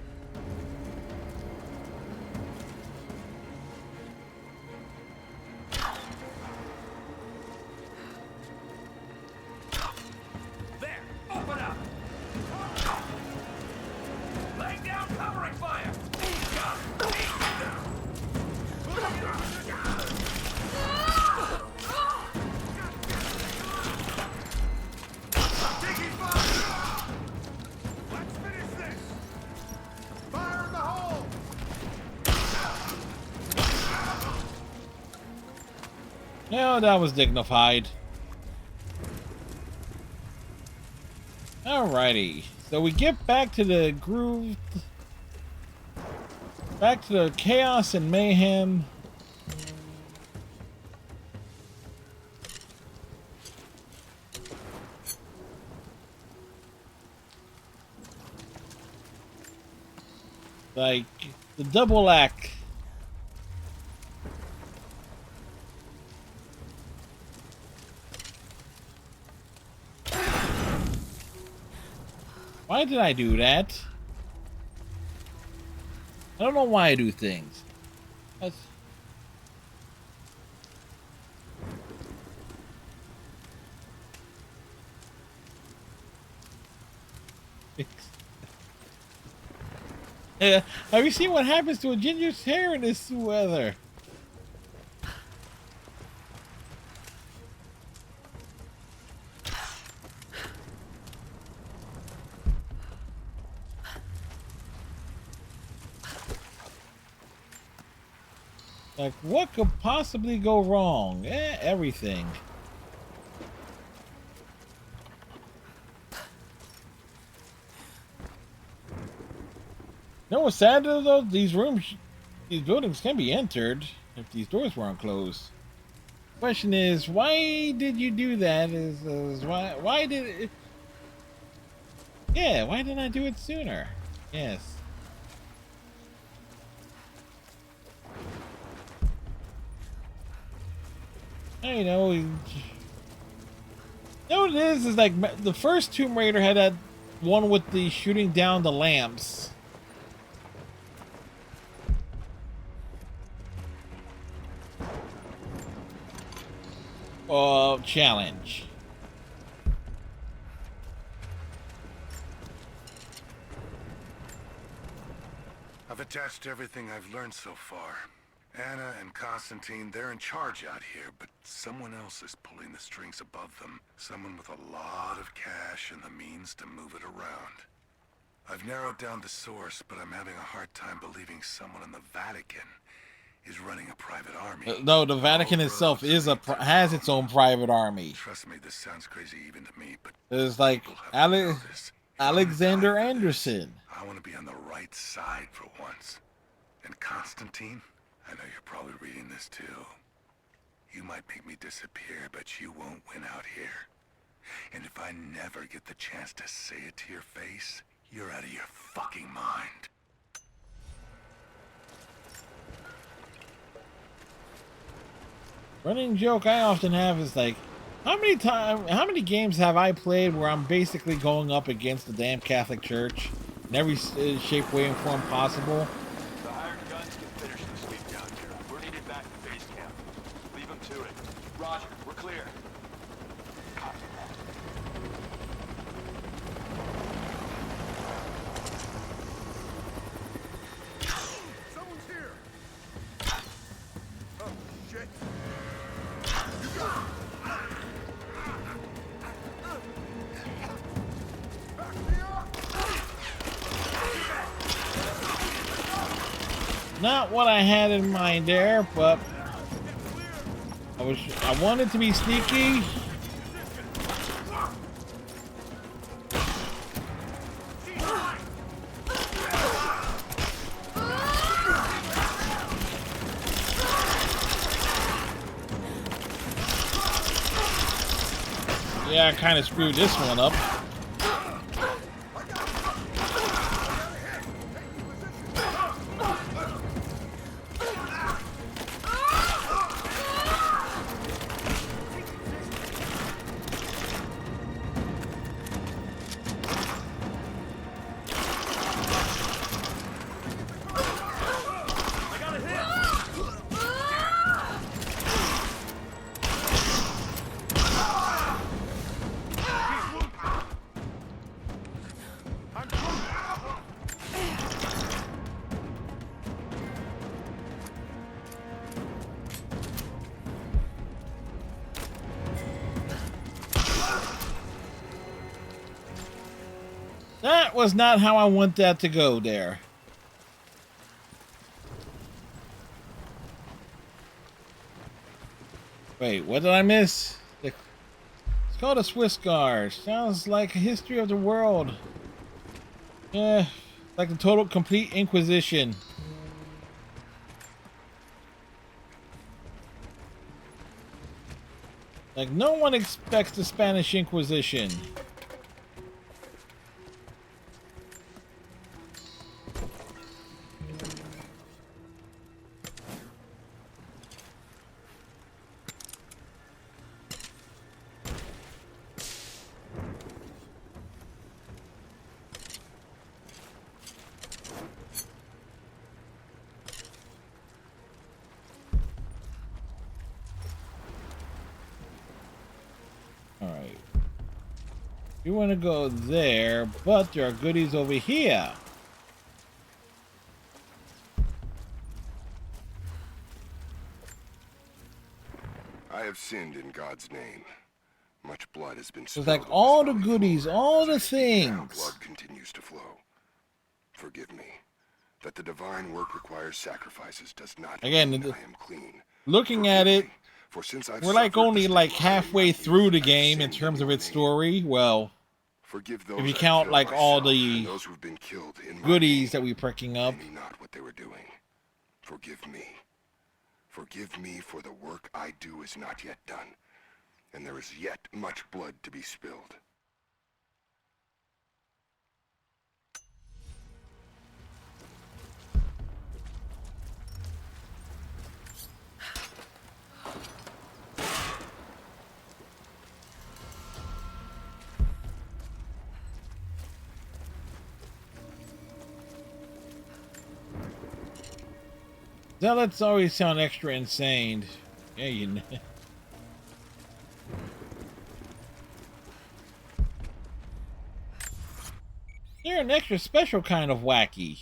There! Open up! Laying down covering fire! No, that was dignified. Alrighty. So we get back to the groove. Back to the chaos and mayhem. Like the double act. Why did I do that? I don't know why I do things. That's... Yeah, have you seen what happens to a ginger's hair in this weather? Like, what could possibly go wrong? Everything. You know what's sad though? These buildings can be entered if these doors weren't closed. Question is, why did you do that? Why did it? Yeah, why didn't I do it sooner? Yes. You know, what it is like the first Tomb Raider had that one with the shooting down the lamps. Challenge. I've attached everything I've learned so far. Anna and Constantine, they're in charge out here, but someone else is pulling the strings above them. Someone with a lot of cash and the means to move it around. I've narrowed down the source, but I'm having a hard time believing someone in the Vatican is running a private army. No, the Vatican itself has its own private army. Trust me, this sounds crazy even to me, but there's like Alexander Anderson. I want to be on the right side for once. And Constantine, I know you're probably reading this too. You might make me disappear, but you won't win out here. And if I never get the chance to say it to your face, you're out of your fucking mind. Running joke I often have is like, how many games have I played where I'm basically going up against the damn Catholic Church in every shape, way, and form possible? The hired guns can finish the sweep down here. We're needed back to base camp. Leave them to it. Roger, we're clear. Copy that. Someone's here! Oh, shit! Not what I had in mind there, but I wanted to be sneaky. Yeah, I kind of screwed this one up. That was not how I want that to go there. Wait, what did I miss? It's called a Swiss Guard. Sounds like a history of the world. Yeah, like the total complete Inquisition. Like no one expects the Spanish Inquisition. Alright. We want to go there, but there are goodies over here. I have sinned in God's name. Much blood has been It's spilled. like all the goodies, all the things. Blood continues to flow. Forgive me. That the divine work requires sacrifices does not Again, mean I am clean. Looking at it, For since I've we're like suffered only the like stigma halfway of through the I've game in sinned terms of your its name. story. Well, Forgive those if you I've count killed like all myself the and those who've been killed in my goodies name. that we're picking up. They knew not what they were doing. Forgive me. Forgive me, for the work I do is not yet done, and there is yet much blood to be spilled. Zealots always sound extra insane. Yeah, you know. They're an extra special kind of wacky.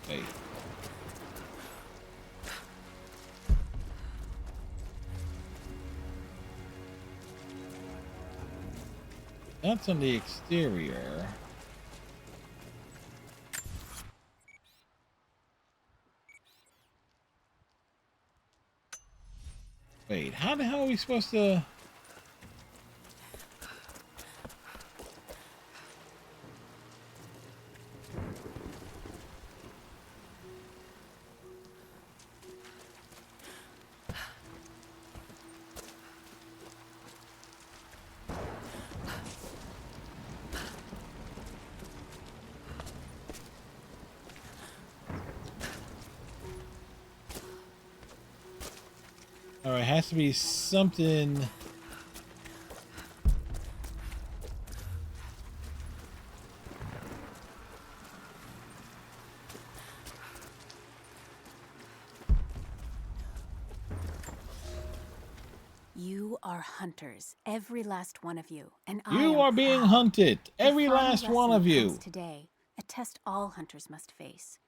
Wait. That's on the exterior. Wait, how the hell are we supposed to... Alright, has to be something... You are hunters, every last one of you, and You are being hunted, every last one of you. Today, a test all hunters must face.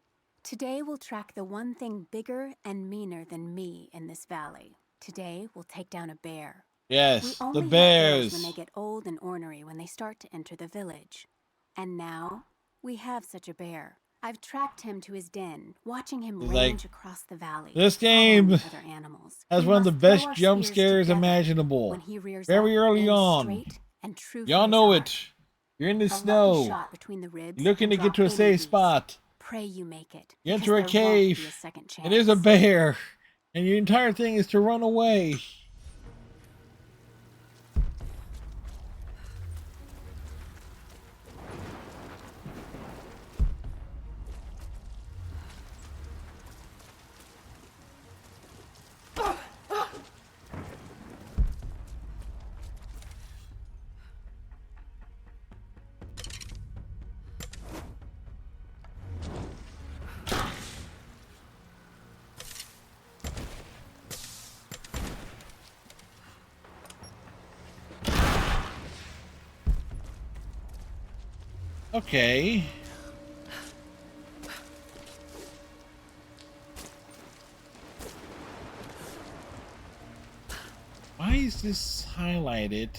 Today we'll track the one thing bigger and meaner than me in this valley. Today we'll take down a bear. Yes, We the only hunt bears. when they get old and ornery when they start to enter the village. And now we have such a bear. I've tracked him to his den, watching him Like, range across the valley. This following game the other animals. has We one of the must throw best our jump spears scares together imaginable. when he rears Very up, early aimed on. straight and true Y'all from his know heart. it. You're in the A lucky snow. shot between the ribs You're looking to and get to a drop safe babies. spot. Pray you make it. You because enter a there won't be cave. a second chance. And there's a bear. And your entire thing is to run away. Okay. Why is this highlighted?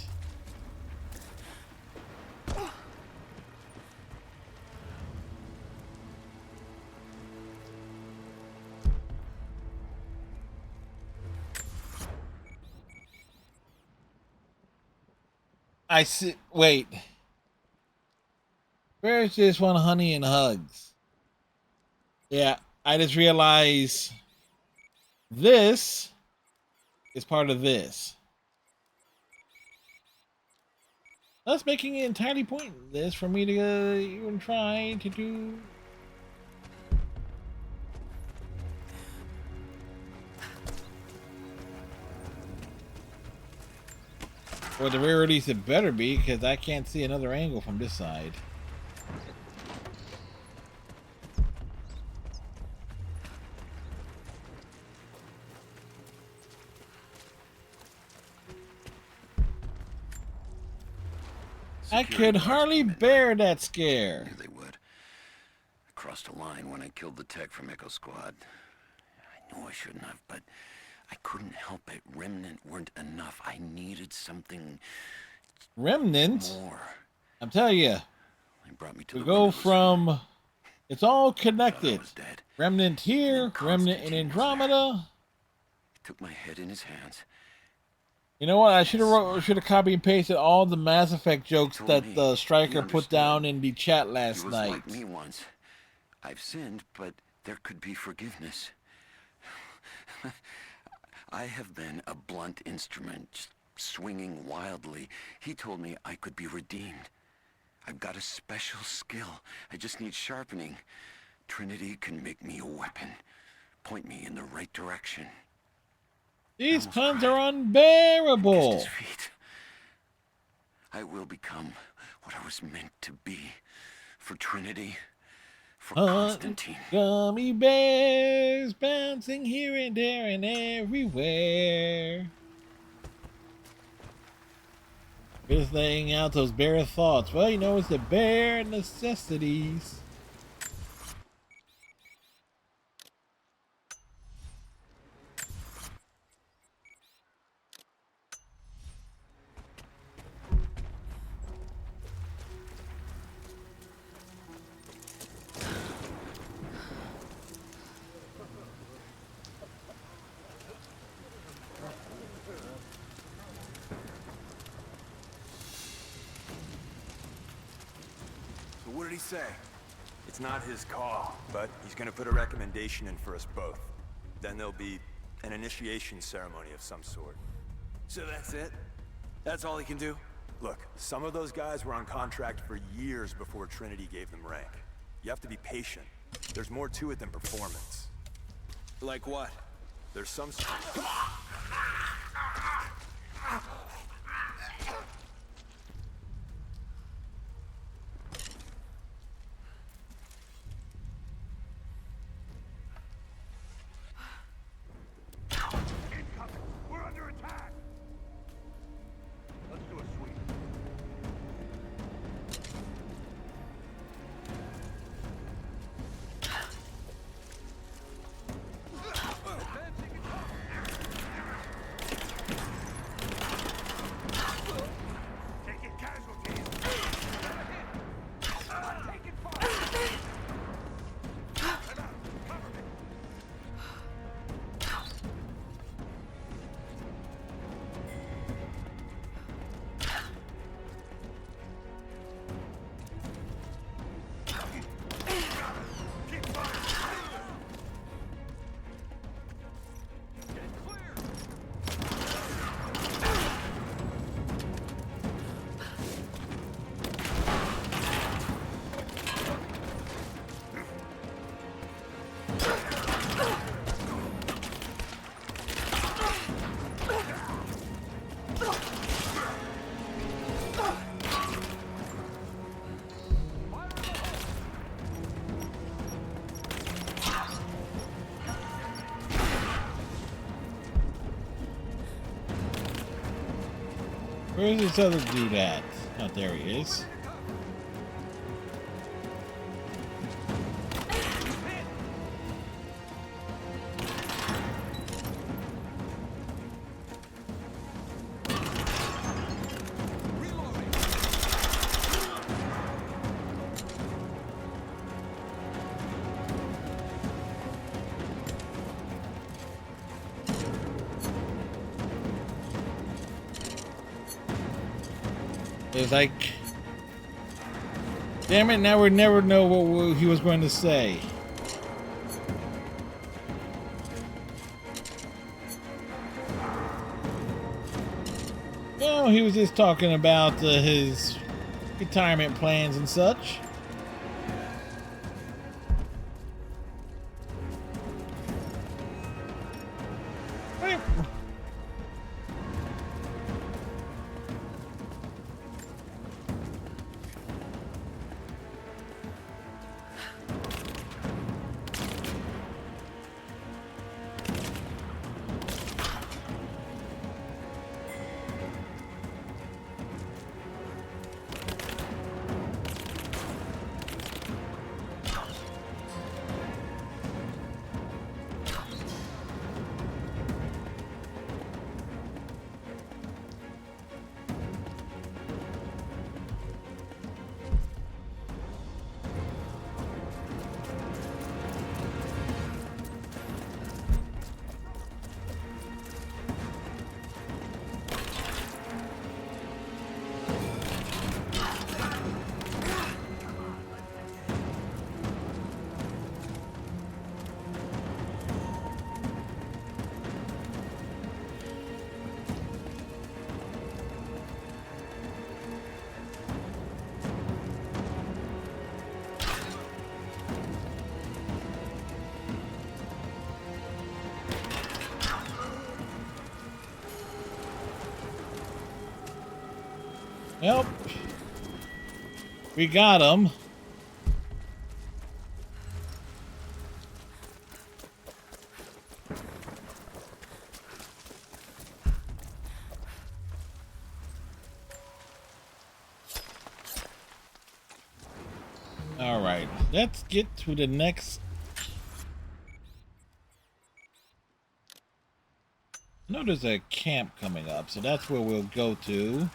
I see. Wait. Where's this one, Honey and Hugs? Yeah, I just realized this is part of this. Thus making it entirely pointless for me to even try to do. Or the very least it better be, because I can't see another angle from this side. I could hardly bear that scare. I knew they would. I crossed a line when I killed the tech from Echo Squad. I knew I shouldn't have, but I couldn't help it. Remnant weren't enough. I needed something Remnant? more. I'm telling you. They brought me to We the go windows. from... It's all connected. Dead. Remnant here, Remnant in Andromeda. He took my head in his hands. You know what? I should have copied and pasted all the Mass Effect jokes that the Striker put down in the chat last He was night. like me once. I've sinned, but there could be forgiveness. I have been a blunt instrument, just swinging wildly. He told me I could be redeemed. I've got a special skill. I just need sharpening. Trinity can make me a weapon. Point me in the right direction. These puns are unbearable. Kissed his feet. I will become what I was meant to be. For Trinity. For Constantine. Gummy bears bouncing here and there and everywhere. Just laying out those bare thoughts. Well, you know, it's the bare necessities. What did he say? It's not his call, but he's gonna put a recommendation in for us both. Then there'll be an initiation ceremony of some sort. So that's it? That's all he can do? Look, some of those guys were on contract for years before Trinity gave them rank. You have to be patient. There's more to it than performance. Like what? There's some... We're under attack! Let's do a sweep. Taking casualties! Taking fire! Cover me! Where's this other dude at? Oh, there he is. It's like, damn it, now we never know what he was going to say. Well, he was just talking about his retirement plans and such. Yep. We got him. All right, let's get to the next. I know there's a camp coming up, so that's where we'll go to.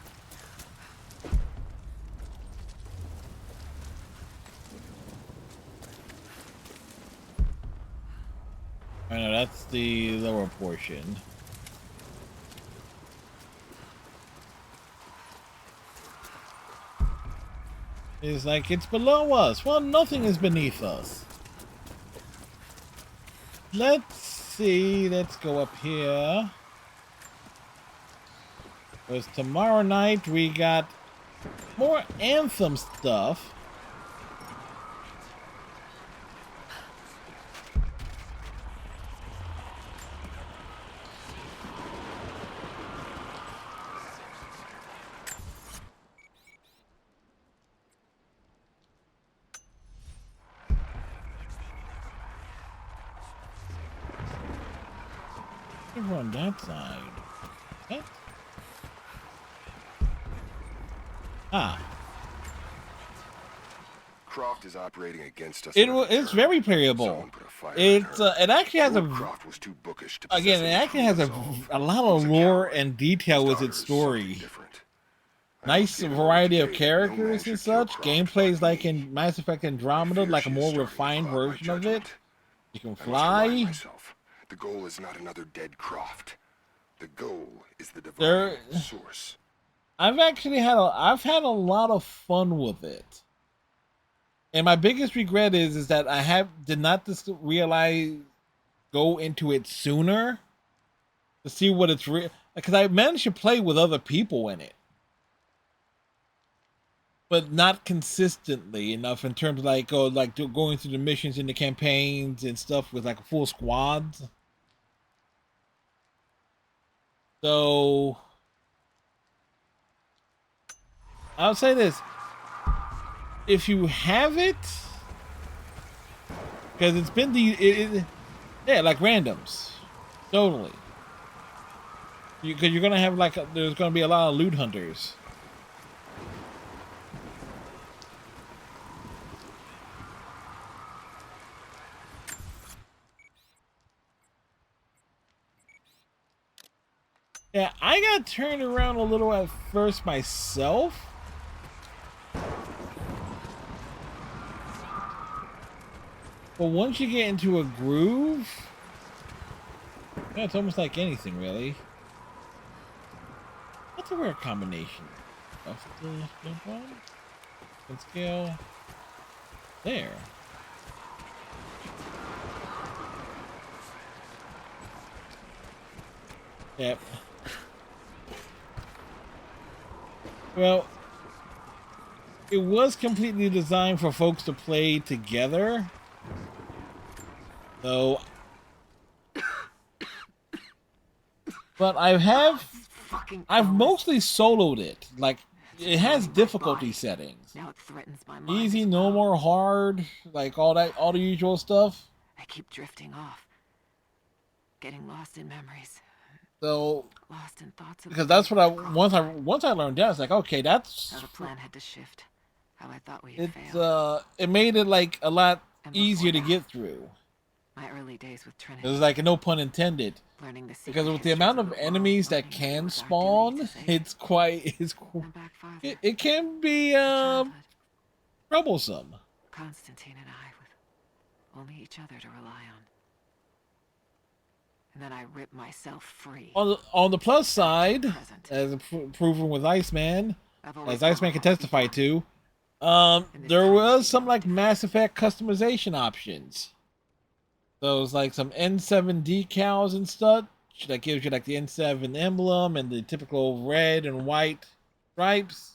I know that's the lower portion. It's like it's below us. Well, nothing is beneath us. Let's see. Let's go up here. Because tomorrow night we got more Anthem stuff. Over on that side. What? Ah. Croft is operating against us. It's very playable. It actually has Croft was too bookish to again. It actually has a lot of lore and detail with its story. Nice variety of characters and such. Gameplays like in Mass Effect Andromeda, like a more refined version of it. You can fly. The goal is not another dead Croft. The goal is the divine source. I've had a lot of fun with it. And my biggest regret is that I did not go into it sooner to see what it's because I managed to play with other people in it, but not consistently enough in terms of going through the missions in the campaigns and stuff with like full squads. So I'll say this. If you have it, because it's been yeah, like randoms, totally. Because you're gonna have there's gonna be a lot of loot hunters. Yeah, I got turned around a little at first myself. But once you get into a groove, yeah, it's almost like anything, really. That's a rare combination. That's the jump on. And scale. There. Yep. Well, it was completely designed for folks to play together. So, but I've mostly soloed it. Like, it has difficulty settings. Now it threatens my mind. Easy, normal, hard, like all the usual stuff. I keep drifting off, getting lost in memories. So, Lost in thoughts of because that's what once I learned that, it's like, okay, that's how the plan had to shift. How I thought we had it's failed. it made it like a lot easier to get through. My early days with Trinity. It was like no pun intended. Learning the Because with the amount of enemies that can spawn, it can be troublesome. Constantine and I with only each other to rely on. And then I ripped myself free. On the plus side, as proven with Iceman, as Iceman can testify to, there was some like Mass Effect customization options. So it's like some N7 decals and stuff that gives you like the N7 emblem and the typical red and white stripes.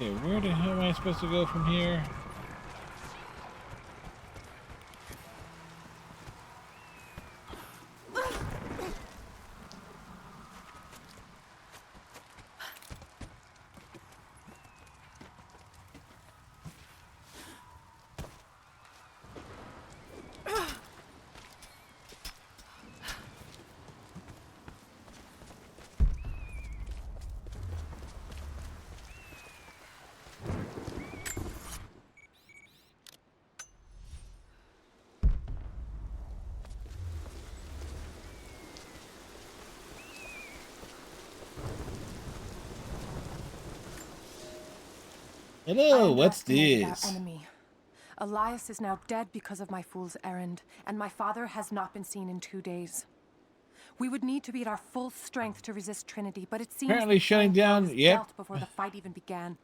Okay, where the hell am I supposed to go from here? Hello, what's this? Our enemy. Elias is now dead because of my fool's errand, and my father has not been seen in 2 days. We would need to be at our full strength to resist Trinity, but it seems Apparently shutting down. Yep. Before the fight even began.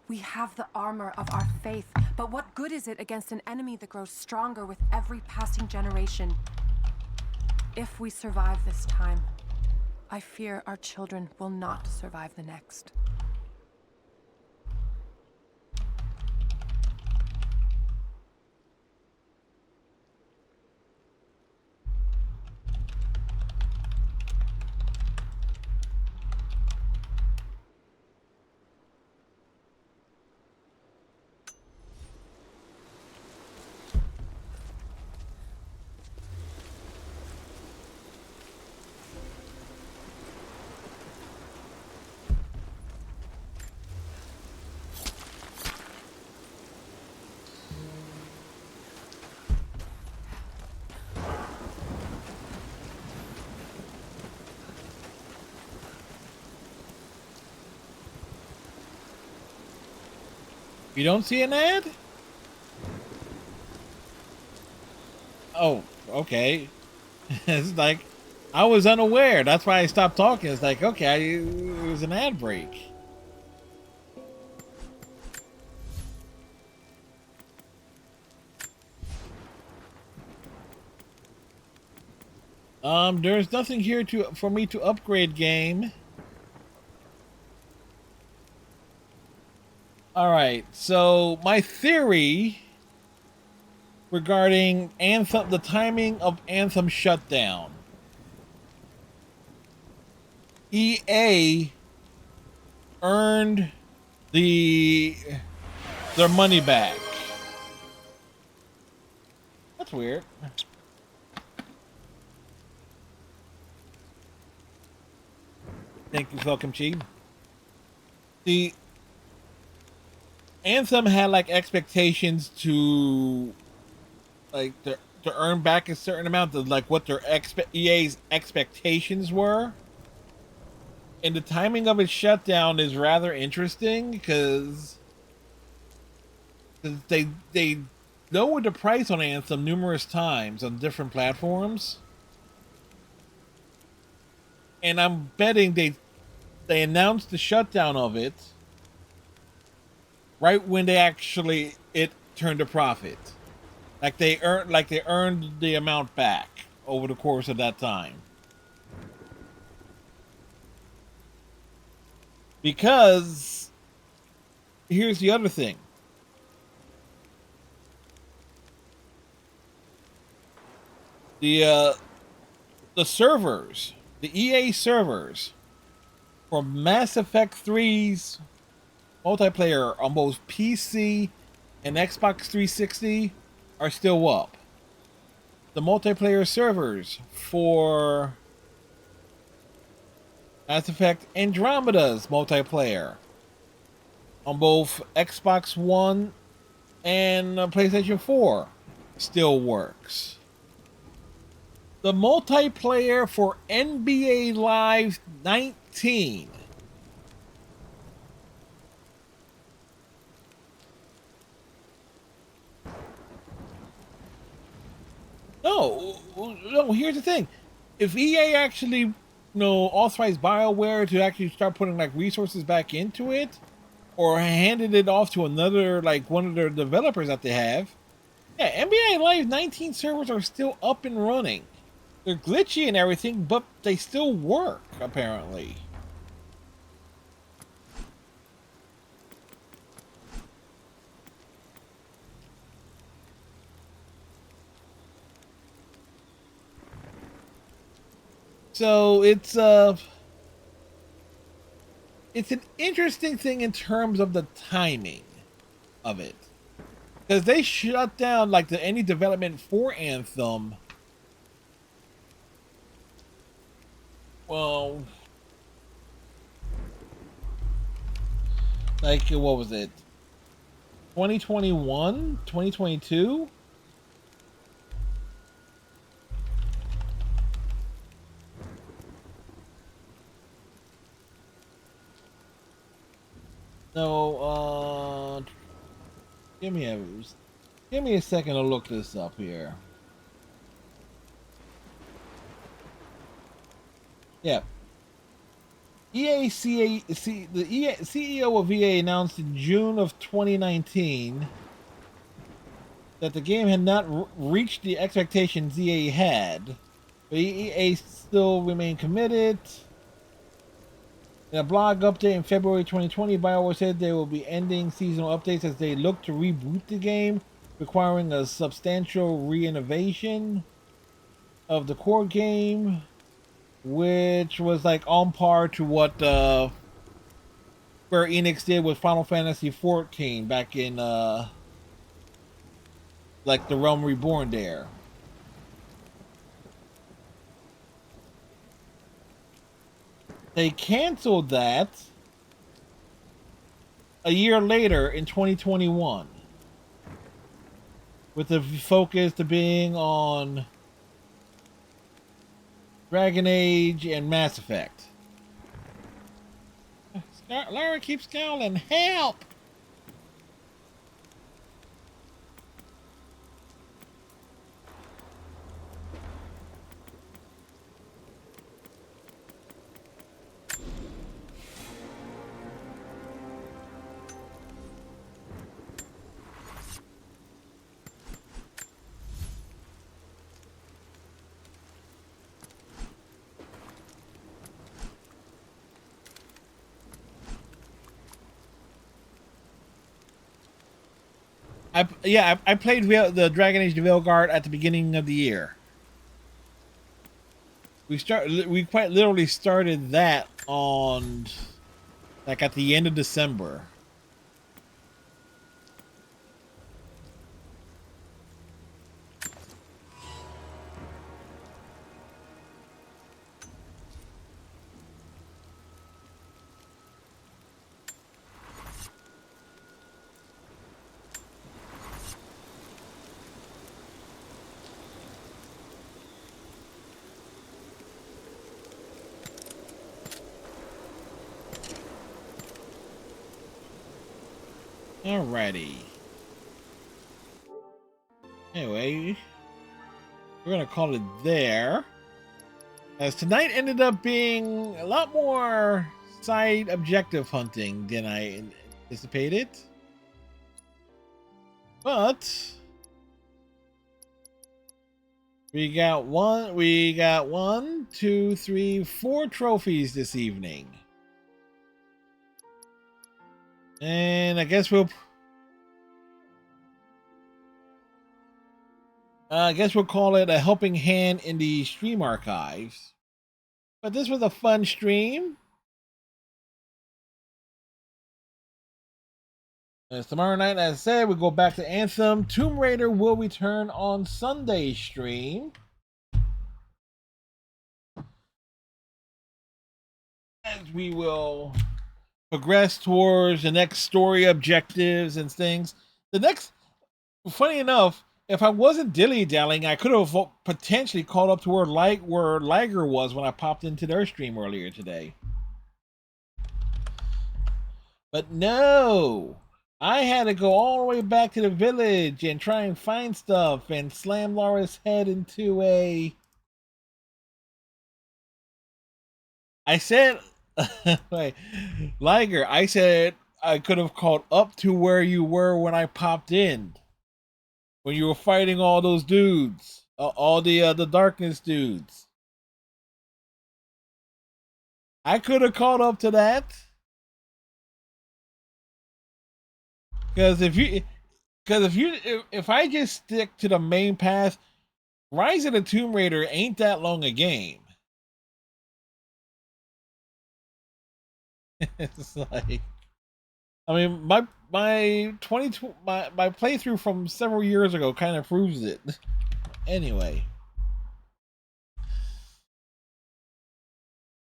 We have the armor of our faith, but what good is it against an enemy that grows stronger with every passing generation? If we survive this time, I fear our children will not survive the next. You don't see an ad? Oh, okay. It's like, I was unaware. That's why I stopped talking. It's like, okay, it was an ad break. There's nothing here for me to upgrade, game. Alright, so my theory regarding Anthem, the timing of Anthem shutdown. EA earned their money back. That's weird. Thank you, Falcon Chi. The Anthem had like expectations to earn back a certain amount of like what their EA's expectations were. And the timing of its shutdown is rather interesting because they lowered the price on Anthem numerous times on different platforms. And I'm betting they announced the shutdown of it right when it turned a profit. Like they earned the amount back over the course of that time. Because here's the other thing. The servers, the EA servers for Mass Effect 3's multiplayer on both PC and Xbox 360 are still up. The multiplayer servers for Mass Effect Andromeda's multiplayer on both Xbox One and PlayStation 4 still works. The multiplayer for NBA Live 19 No, here's the thing. If EA actually, authorized BioWare to actually start putting like resources back into it, or handed it off to another, like one of their developers that they have, yeah, NBA Live 19 servers are still up and running. They're glitchy and everything, but they still work, apparently. So it's an interesting thing in terms of the timing of it, because they shut down like any development for Anthem. Well, like what was it? 2021, 2022. No, give me a second to look this up here. Yeah. The CEO of EA announced in June of 2019 that the game had not reached the expectations EA had, but EA still remained committed. In a blog update in February 2020, BioWare said they will be ending seasonal updates as they look to reboot the game, requiring a substantial re-innovation of the core game, which was like on par to what Square Enix did with Final Fantasy XIV back in like the Realm Reborn there. They canceled that a year later in 2021, with the focus to being on Dragon Age and Mass Effect. Lara keeps calling, help! I played the Dragon Age Veilguard at the beginning of the year. We quite literally started that on like at the end of December. Alrighty. Anyway, we're gonna call it there. As tonight ended up being a lot more side objective hunting than I anticipated. But we got 1, 2, 3, 4 trophies this evening. And I guess we'll call it a helping hand in the stream archives. But this was a fun stream. As tomorrow night, as I said, we go back to Anthem. Tomb Raider will return on Sunday stream. As we will progress towards the next story objectives and things. Funny enough, if I wasn't dilly-dallying, I could have potentially called up to where Liger was when I popped into their stream earlier today. But no! I had to go all the way back to the village and try and find stuff and slam Laura's head into a... I said... Wait, Liger, I said I could have called up to where you were when I popped in. When you were fighting all those dudes. All the darkness dudes. I could have called up to that. Because if I just stick to the main path, Rise of the Tomb Raider ain't that long a game. It's like, I mean, my playthrough from several years ago kind of proves it. Anyway,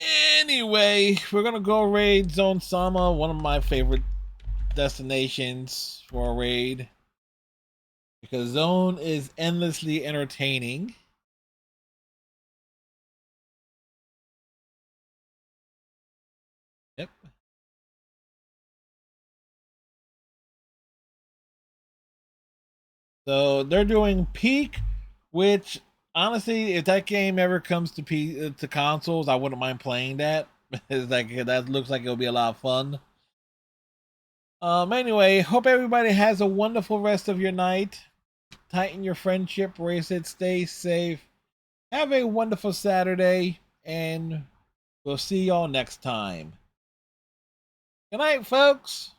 we're gonna go raid Zone Sama, one of my favorite destinations for a raid, because Zone is endlessly entertaining. Yep. So they're doing Peak, which honestly, if that game ever comes to consoles, I wouldn't mind playing that. It's like, that looks like it'll be a lot of fun. Anyway, hope everybody has a wonderful rest of your night. Tighten your friendship, race it, stay safe. Have a wonderful Saturday, and we'll see y'all next time. Good night, folks.